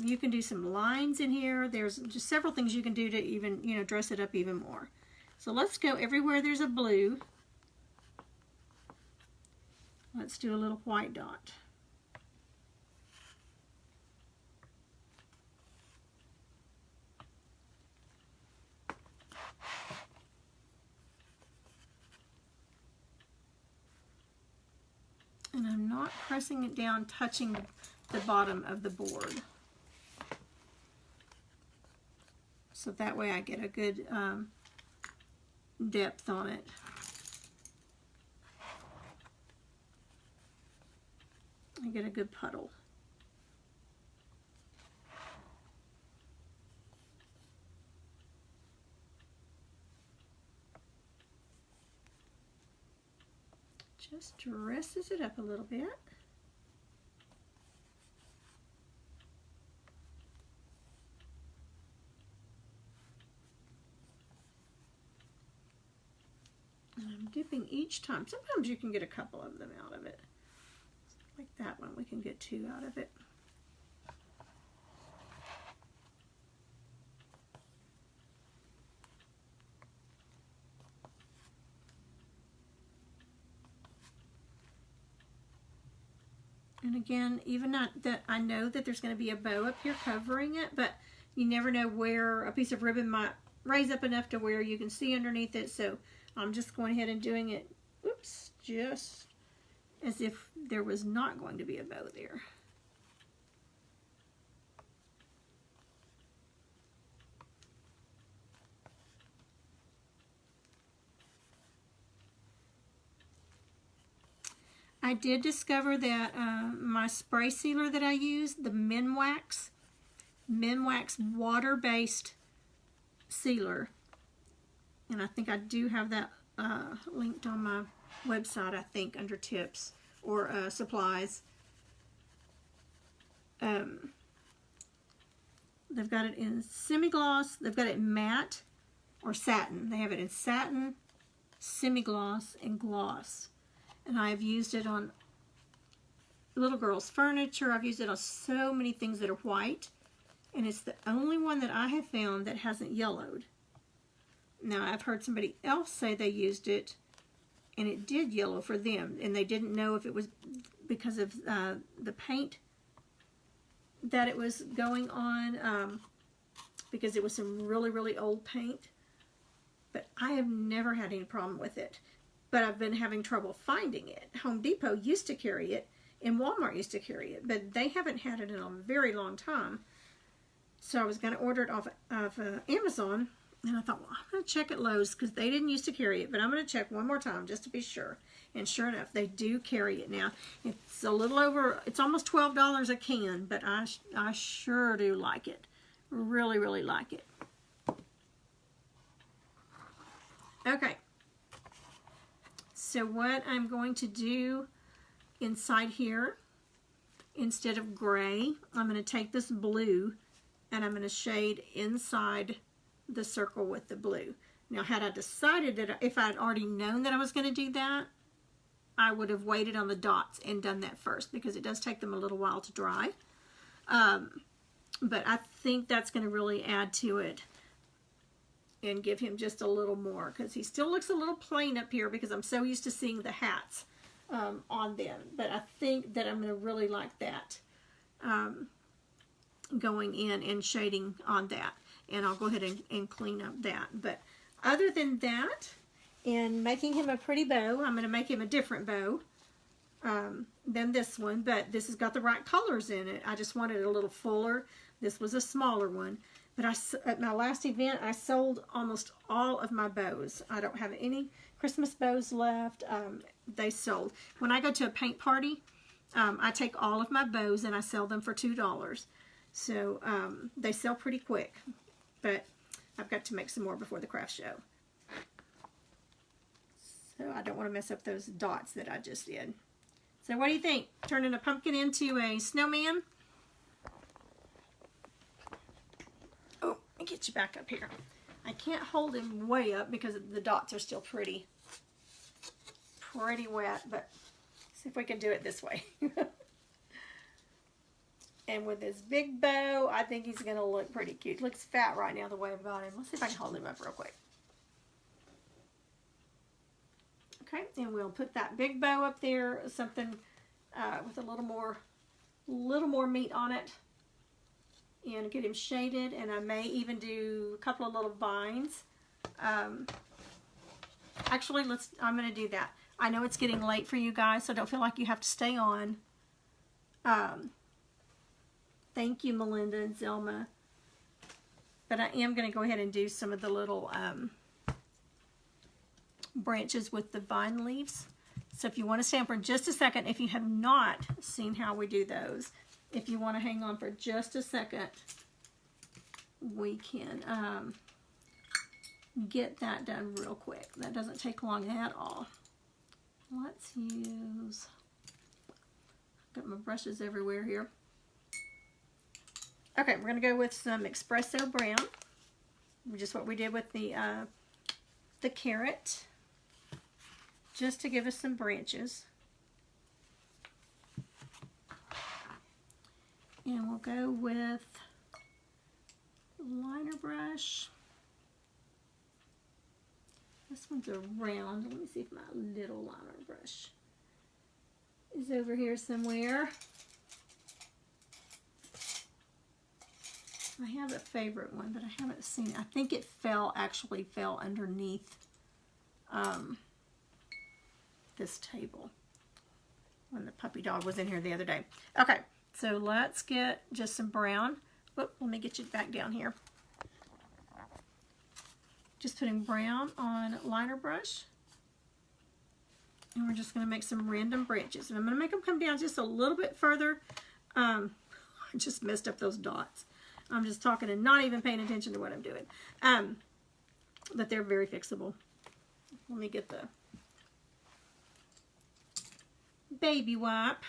You can do some lines in here. There's just several things you can do to even, you know, dress it up even more. So let's go everywhere there's a blue. Let's do a little white dot. And I'm not pressing it down, touching the bottom of the board. So that way I get a good depth on it. I get a good puddle. Just dresses it up a little bit. dipping each time. Sometimes you can get a couple of them out of it. Like that one, we can get 2 out of it. And again, even not that I know that there's going to be a bow up here covering it, but you never know where a piece of ribbon might raise up enough to where you can see underneath it. So I'm just going ahead and doing it, oops, just as if there was not going to be a bow there. I did discover that my spray sealer that I use, the Minwax water-based sealer, and I think I do have that linked on my website, I think, under tips or supplies. They've got it in semi-gloss, they've got it in matte or satin. They have it in satin, semi-gloss, and gloss. And I have used it on little girls' furniture. I've used it on so many things that are white. And it's the only one that I have found that hasn't yellowed. Now, I've heard somebody else say they used it and it did yellow for them. And they didn't know if it was because of the paint that it was going on, because it was some really, really old paint. But I have never had any problem with it. But I've been having trouble finding it. Home Depot used to carry it, and Walmart used to carry it, but they haven't had it in a very long time. So I was going to order it off of Amazon, and I thought, well, I'm going to check at Lowe's because they didn't used to carry it, but I'm going to check one more time just to be sure. And sure enough, they do carry it now. It's a little over, it's almost $12 a can, but I sure do like it. Really, really like it. Okay. So what I'm going to do inside here, instead of gray, I'm going to take this blue and I'm going to shade inside the circle with the blue. Now, had I decided that if I had already known that I was going to do that, I would have waited on the dots and done that first, because it does take them a little while to dry. But I think that's going to really add to it and give him just a little more, because he still looks a little plain up here because I'm so used to seeing the hats on them. But I think that I'm going to really like that going in and shading on that. And I'll go ahead and clean up that. But other than that, in making him a pretty bow, I'm going to make him a different bow than this one. But this has got the right colors in it. I just wanted it a little fuller. This was a smaller one. But at my last event, I sold almost all of my bows. I don't have any Christmas bows left. They sold. When I go to a paint party, I take all of my bows and I sell them for $2. So they sell pretty quick. But I've got to make some more before the craft show. So I don't want to mess up those dots that I just did. So what do you think? Turning a pumpkin into a snowman? Get you back up here. I can't hold him way up because the dots are still pretty wet, but see if we can do it this way. And with this big bow, I think he's going to look pretty cute. He looks fat right now the way I've got him. Let's see if I can hold him up real quick. Okay, and we'll put that big bow up there, something with a little more meat on it. And get him shaded, and I may even do a couple of little vines. Actually, I'm going to do that. I know it's getting late for you guys, so don't feel like you have to stay on. Thank you, Melinda and Zelma. But I am going to go ahead and do some of the little branches with the vine leaves. So if you want to stay on for just a second, if you have not seen how we do those, if you want to hang on for just a second, we can get that done real quick. That doesn't take long at all. Let's use, got my brushes everywhere here. Okay, we're going to go with some espresso brown, just what we did with the carrot. just to give us some branches. And we'll go with liner brush. This one's a round. Let me see if my little liner brush is over here somewhere. I have a favorite one, but I haven't seen it. I think it actually fell underneath this table when the puppy dog was in here the other day. Okay, so let's get just some brown. Whoop, let me get you back down here. Just putting brown on liner brush. And we're just going to make some random branches. And I'm going to make them come down just a little bit further. I just messed up those dots. I'm just talking and not even paying attention to what I'm doing. But they're very fixable. Let me get the baby wipe.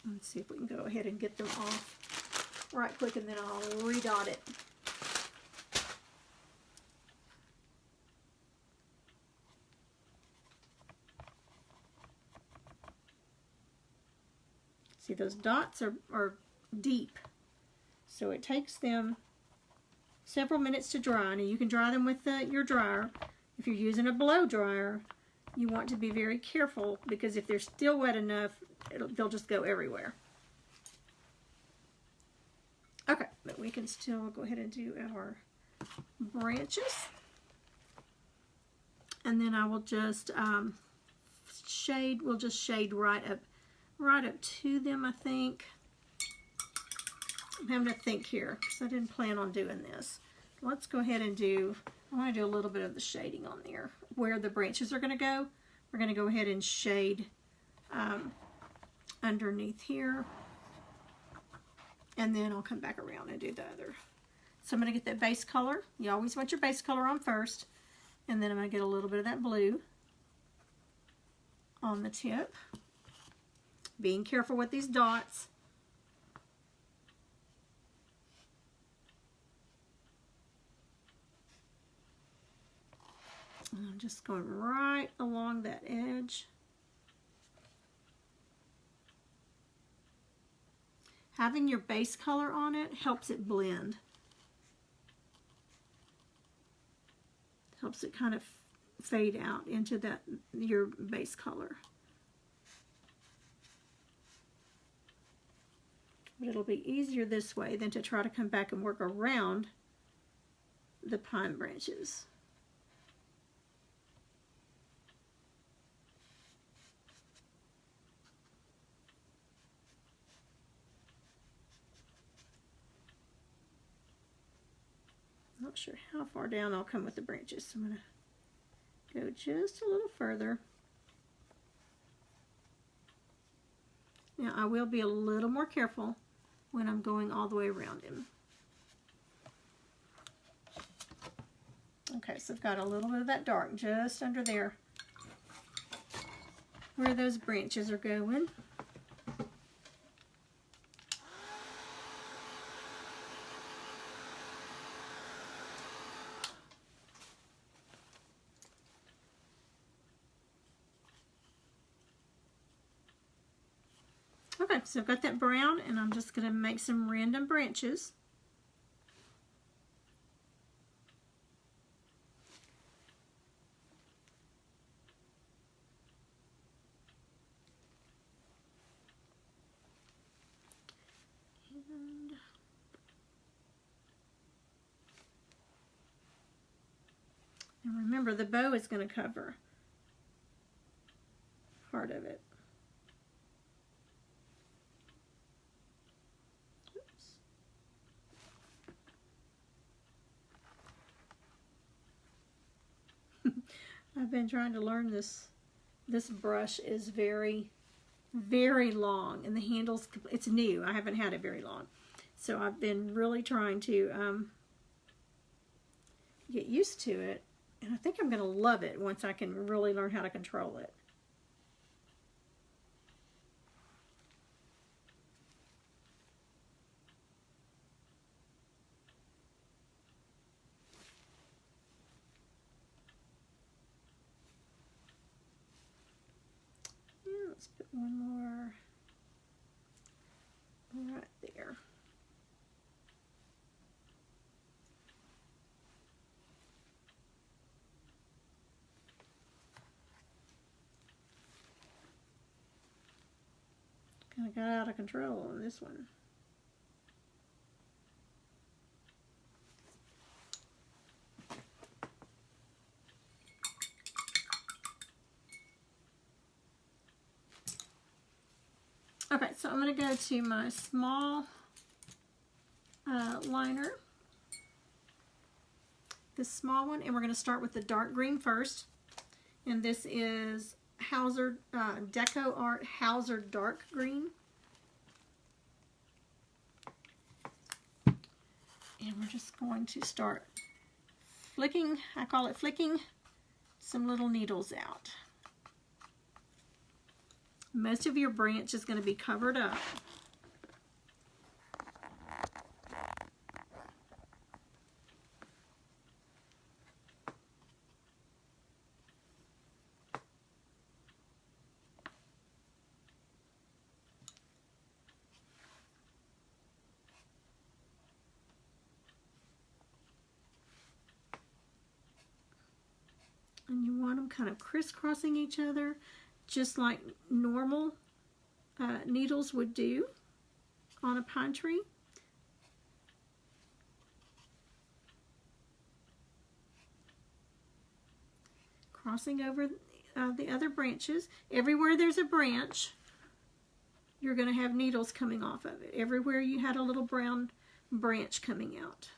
Let's see if we can go ahead and get them off right quick, and then I'll redot it. See, those dots are deep, so it takes them several minutes to dry. Now you can dry them with your dryer. If you're using a blow dryer, you want to be very careful, because if they're still wet enough, they'll just go everywhere. Okay, but we can still go ahead and do our branches. And then I will just shade, we'll just shade right up to them, I think. I'm having to think here, because I didn't plan on doing this. Let's go ahead and I want to do a little bit of the shading on there. Where the branches are going to go, we're going to go ahead and shade underneath here. And then I'll come back around and do the other. So I'm going to get that base color. You always want your base color on first. And then I'm going to get a little bit of that blue on the tip. Being careful with these dots. And I'm just going right along that edge. Having your base color on it helps it blend. Helps it kind of fade out into your base color. But it'll be easier this way than to try to come back and work around the pine branches. Not sure how far down I'll come with the branches, so I'm going to go just a little further. Now I will be a little more careful when I'm going all the way around him. Okay, so I've got a little bit of that dark just under there where those branches are going. Okay, so I've got that brown, and I'm just going to make some random branches. And remember, the bow is going to cover part of it. I've been trying to learn this. This brush is very, very long, and the handle's, it's new. I haven't had it very long. So I've been really trying to get used to it, and I think I'm going to love it once I can really learn how to control it. let's put one more right there. Kind of got out of control on this one. Okay, so I'm going to go to my small liner, this small one, and we're going to start with the dark green first. And this is Hauser Deco Art Hauser Dark Green. And we're just going to start flicking, I call it flicking, some little needles out. Most of your branch is going to be covered up. And you want them kind of crisscrossing each other, just like normal needles would do on a pine tree. Crossing over the other branches. Everywhere there's a branch, you're going to have needles coming off of it. Everywhere you had a little brown branch coming out.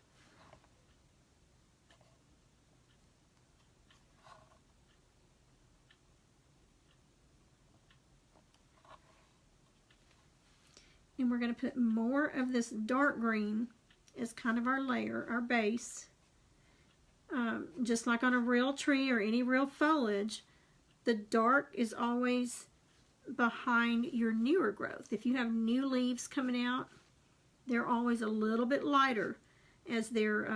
And we're going to put more of this dark green as kind of our layer, our base. Just like on a real tree or any real foliage, the dark is always behind your newer growth. If you have new leaves coming out, they're always a little bit lighter as they're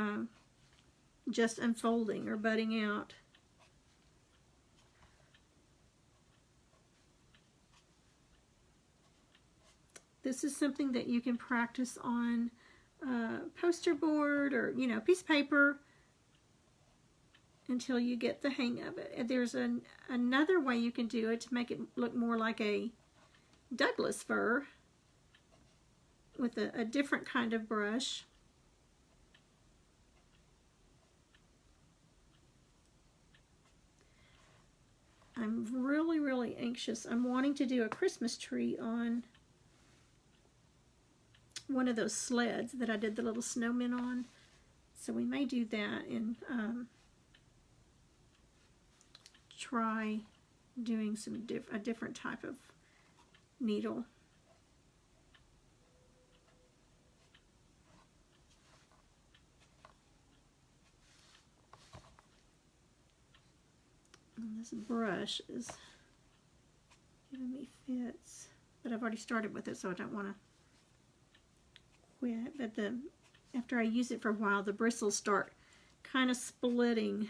just unfolding or budding out. This is something that you can practice on a poster board or, you know, piece of paper until you get the hang of it. And there's another way you can do it to make it look more like a Douglas fir with a different kind of brush. I'm really, really anxious. I'm wanting to do a Christmas tree on one of those sleds that I did the little snowmen on. So we may do that and try doing a different type of needle. And this brush is giving me fits, but I've already started with it, so I don't want to quit. But after I use it for a while, the bristles start kind of splitting.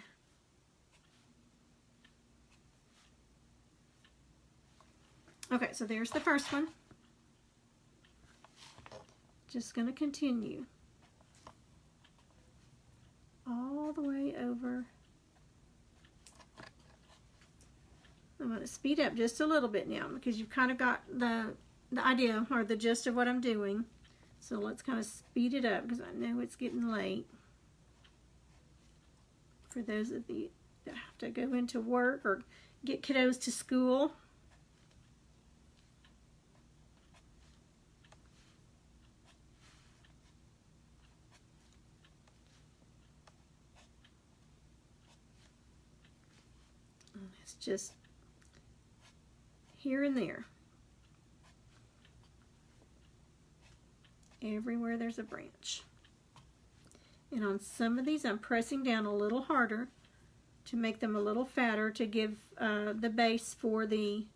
Okay, so there's the first one. Just going to continue all the way over. I'm going to speed up just a little bit now because you've kind of got the idea or the gist of what I'm doing. So let's kind of speed it up because I know it's getting late. For those of you that have to go into work or get kiddos to school. And it's just here and there. Everywhere there's a branch. And on some of these I'm pressing down a little harder to make them a little fatter to give the base for the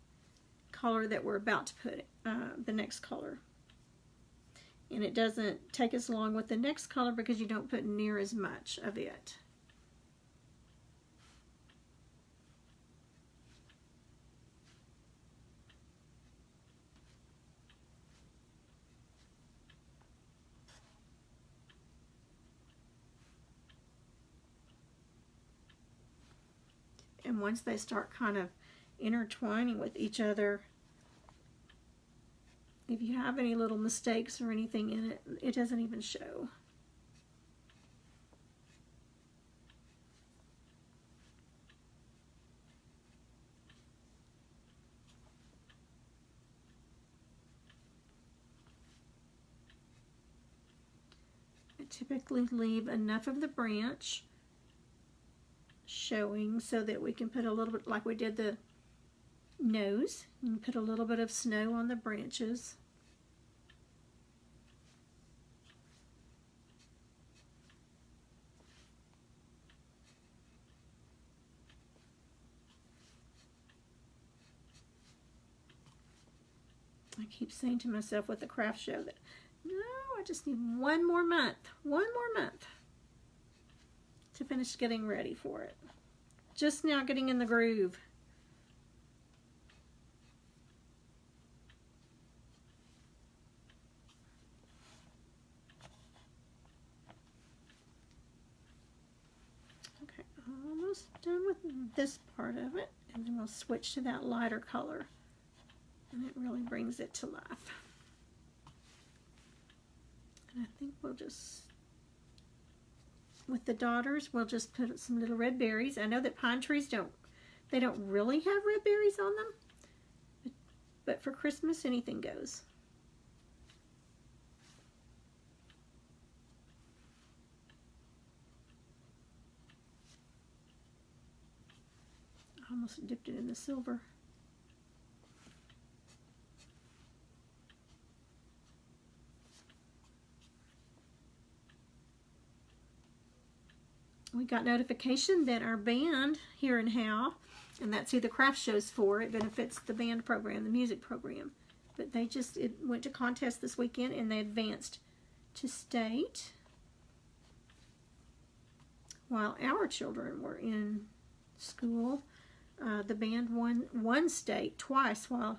color that we're about to put the next color. And it doesn't take as long with the next color because you don't put near as much of it. And once they start kind of intertwining with each other, if you have any little mistakes or anything in it, it doesn't even show. I typically leave enough of the branch showing so that we can put a little bit, like we did the nose, and put a little bit of snow on the branches. I keep saying to myself with the craft show that, no, I just need one more month to finish getting ready for it. Just now getting in the groove. Okay, almost done with this part of it, and then we'll switch to that lighter color. And it really brings it to life. And I think we'll just, with the daughters, we'll just put some little red berries. I know that pine trees don't really have red berries on them, but for Christmas, anything goes. I almost dipped it in the silver. We got notification that our band here in Howe, and that's who the craft show's for, it benefits the band program, the music program, but it went to contest this weekend and they advanced to state while our children were in school. The band won state twice while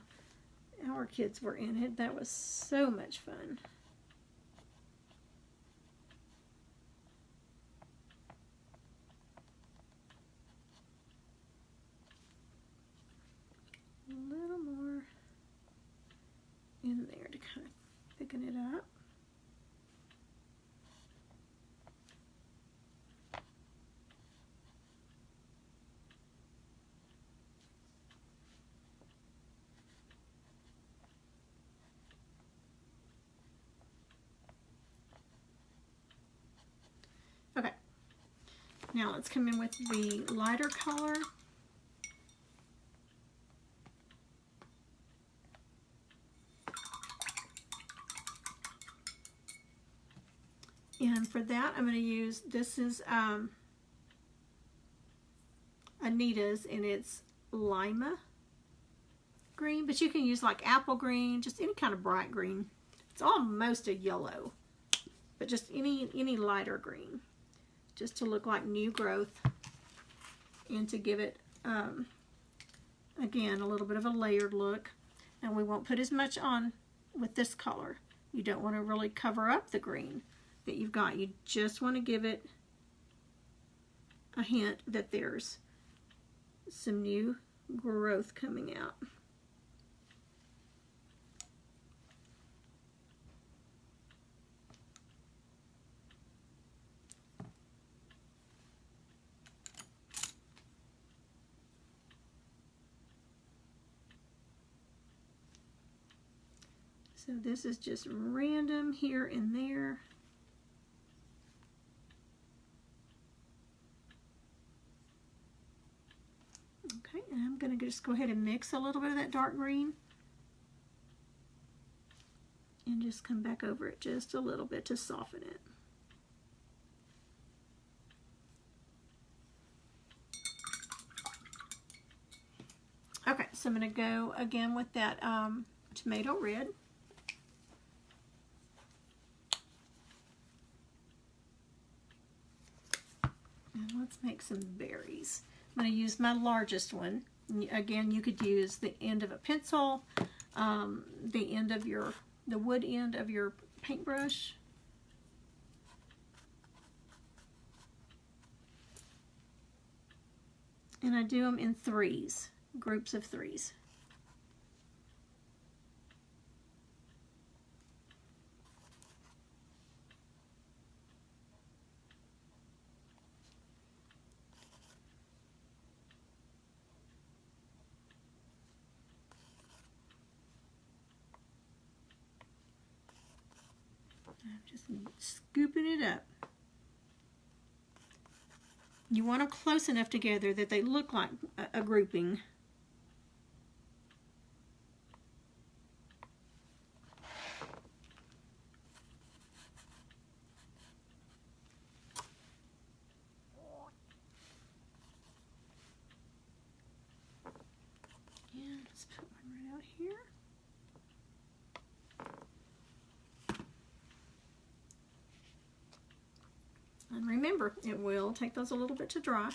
our kids were in it. That was so much fun. A little more in there to kind of thicken it up. Okay, now let's come in with the lighter color. And for that, I'm going to use, this is Anita's, and it's lima green, but you can use like apple green, just any kind of bright green. It's almost a yellow, but just any lighter green, just to look like new growth and to give it, again, a little bit of a layered look. And we won't put as much on with this color. You don't want to really cover up the green that you've got. You just want to give it a hint that there's some new growth coming out. So this is just random here and there. Okay, and I'm going to just go ahead and mix a little bit of that dark green and just come back over it just a little bit to soften it. Okay, so I'm going to go again with that tomato red. And let's make some berries. I'm going to use my largest one. Again, you could use the end of a pencil, the end of the wood end of your paintbrush. And I do them in threes, groups of threes. I'm just scooping it up. You want them close enough together that they look like a grouping. And let's put one right out here. And remember, it will take those a little bit to dry.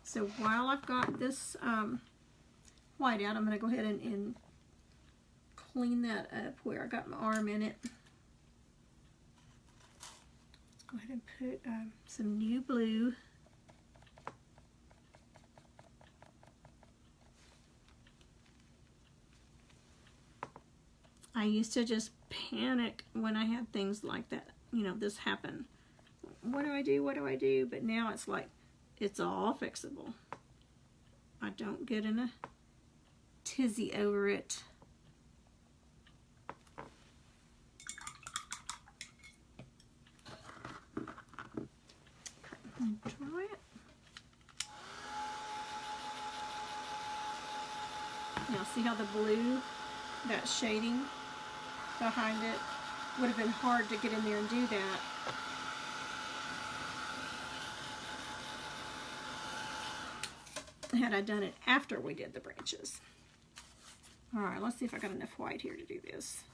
So while I've got this white out, I'm going to go ahead and clean that up where I got my arm in it. Let's go ahead and put some new blue. I used to just panic when I had things like that, you know, this happen. What do I do? What do I do? But now it's like, it's all fixable. I don't get in a tizzy over it. Try it. Now see how the blue, that shading behind it, would have been hard to get in there and do that. Had I done it after we did the branches. All right, let's see if I got enough white here to do this.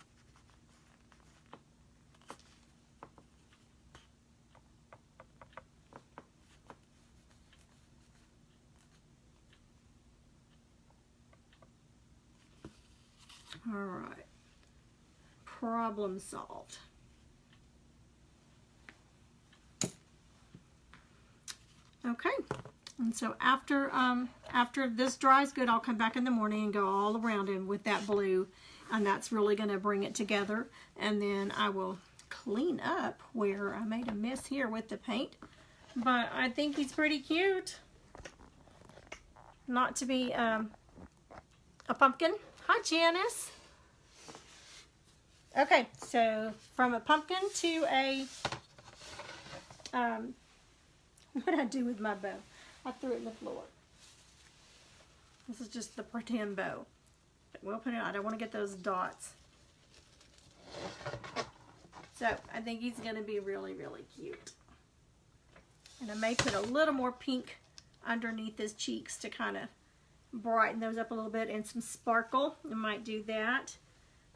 All right, problem solved. Okay. And so after this dries good, I'll come back in the morning and go all around it with that blue, and that's really going to bring it together. And then I will clean up where I made a mess here with the paint. But I think he's pretty cute. Not to be a pumpkin. Hi, Janice. Okay, so from a pumpkin to a what did I do with my bow? I threw it in the floor. This is just the pretend bow. We'll put it on. I don't want to get those dots. So I think he's going to be really, really cute. And I may put a little more pink underneath his cheeks to kind of brighten those up a little bit, and some sparkle. I might do that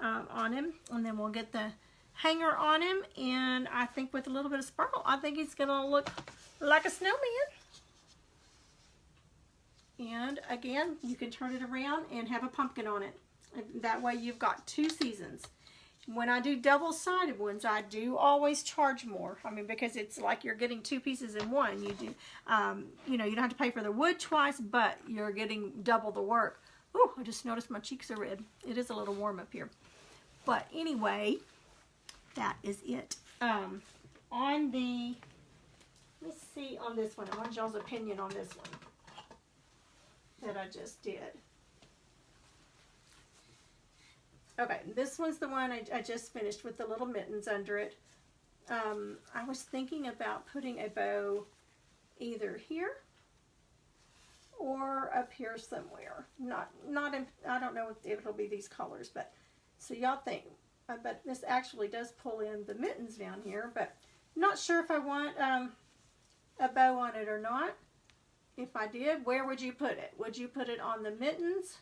on him. And then we'll get the hanger on him. And I think with a little bit of sparkle, I think he's going to look like a snowman. And again, you can turn it around and have a pumpkin on it. That way you've got two seasons. When I do double-sided ones, I do always charge more. I mean, because it's like you're getting two pieces in one. You do, you know, you don't have to pay for the wood twice, but you're getting double the work. Oh, I just noticed my cheeks are red. It is a little warm up here. But anyway, that is it. On the, let's see on this one. I want y'all's opinion on this one that I just did. Okay, this one's the one I just finished with the little mittens under it. I was thinking about putting a bow either here or up here somewhere. Not in, I don't know if it'll be these colors, but so y'all think. But this actually does pull in the mittens down here, but not sure if I want a bow on it or not. If I did, where would you put it? Would you put it on the mittens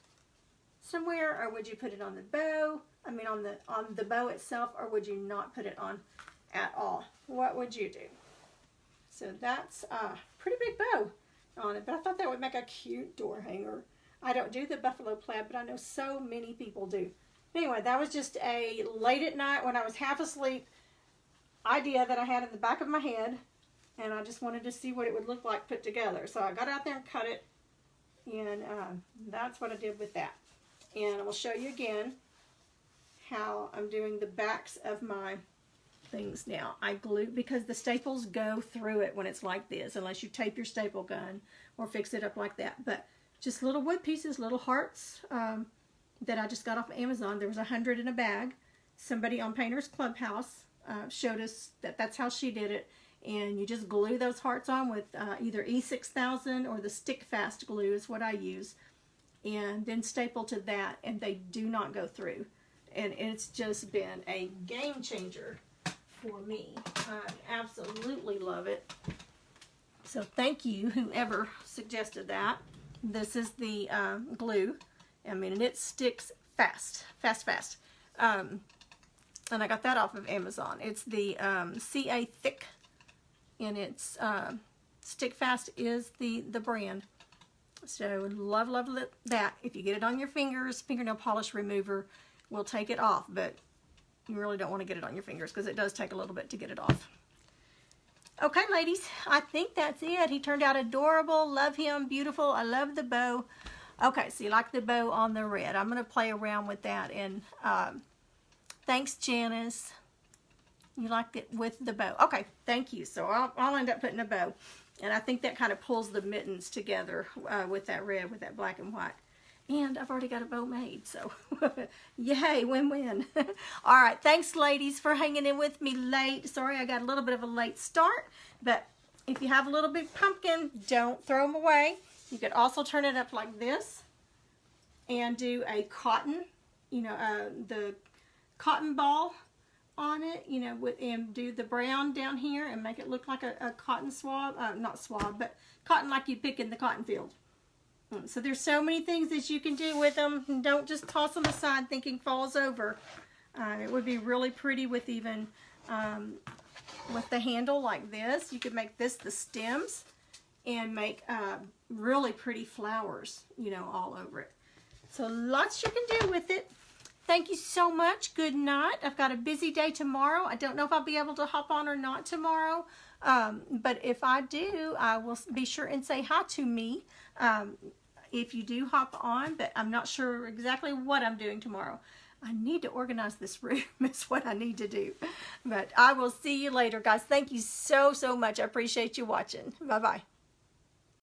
somewhere, or would you put it on the bow? I mean on the bow itself, or would you not put it on at all? What would you do? So that's a pretty big bow on it, but I thought that would make a cute door hanger. I don't do the buffalo plaid, but I know so many people do. Anyway, that was just a late at night when I was half asleep idea that I had in the back of my head, and I just wanted to see what it would look like put together. So I got out there and cut it, that's what I did with that. And I will show you again how I'm doing the backs of my things now. I glue, because the staples go through it when it's like this, unless you tape your staple gun or fix it up like that. But just little wood pieces, little hearts that I just got off of Amazon. There was 100 in a bag. Somebody on Painters Clubhouse showed us that that's how she did it. And you just glue those hearts on with either E6000 or the stick fast glue is what I use. And then staple to that, and they do not go through. And it's just been a game changer for me. I absolutely love it. So thank you, whoever suggested that. This is the glue. I mean, and it sticks fast. And I got that off of Amazon. It's the CA Thick, and it's Stick Fast is the brand. So love that. If you get it on your fingers, fingernail polish remover will take it off, but you really don't want to get it on your fingers because it does take a little bit to get it off. Okay, ladies, I think that's it. He turned out adorable. Love him. Beautiful. I love the bow. Okay, so you like the bow on the red. I'm going to play around with that. And thanks, Janice. You liked it with the bow. Okay, thank you. So I'll end up putting a bow. And I think that kind of pulls the mittens together with that red, with that black and white. And I've already got a bow made, so yay, win-win. All right, thanks, ladies, for hanging in with me late. Sorry I got a little bit of a late start, but if you have a little big pumpkin, don't throw them away. You could also turn it up like this and do a cotton, the cotton ball on it, and do the brown down here and make it look like a cotton swab, not swab, but cotton like you pick in the cotton field. So there's so many things that you can do with them. And don't just toss them aside thinking falls over. It would be really pretty with even with the handle like this. You could make this the stems and make really pretty flowers, all over it. So lots you can do with it. Thank you so much. Good night. I've got a busy day tomorrow. I don't know if I'll be able to hop on or not tomorrow. But if I do, I will be sure and say hi to me. If you do hop on, but I'm not sure exactly what I'm doing tomorrow. I need to organize this room is what I need to do. But I will see you later, guys. Thank you so much. I appreciate you watching. Bye-bye.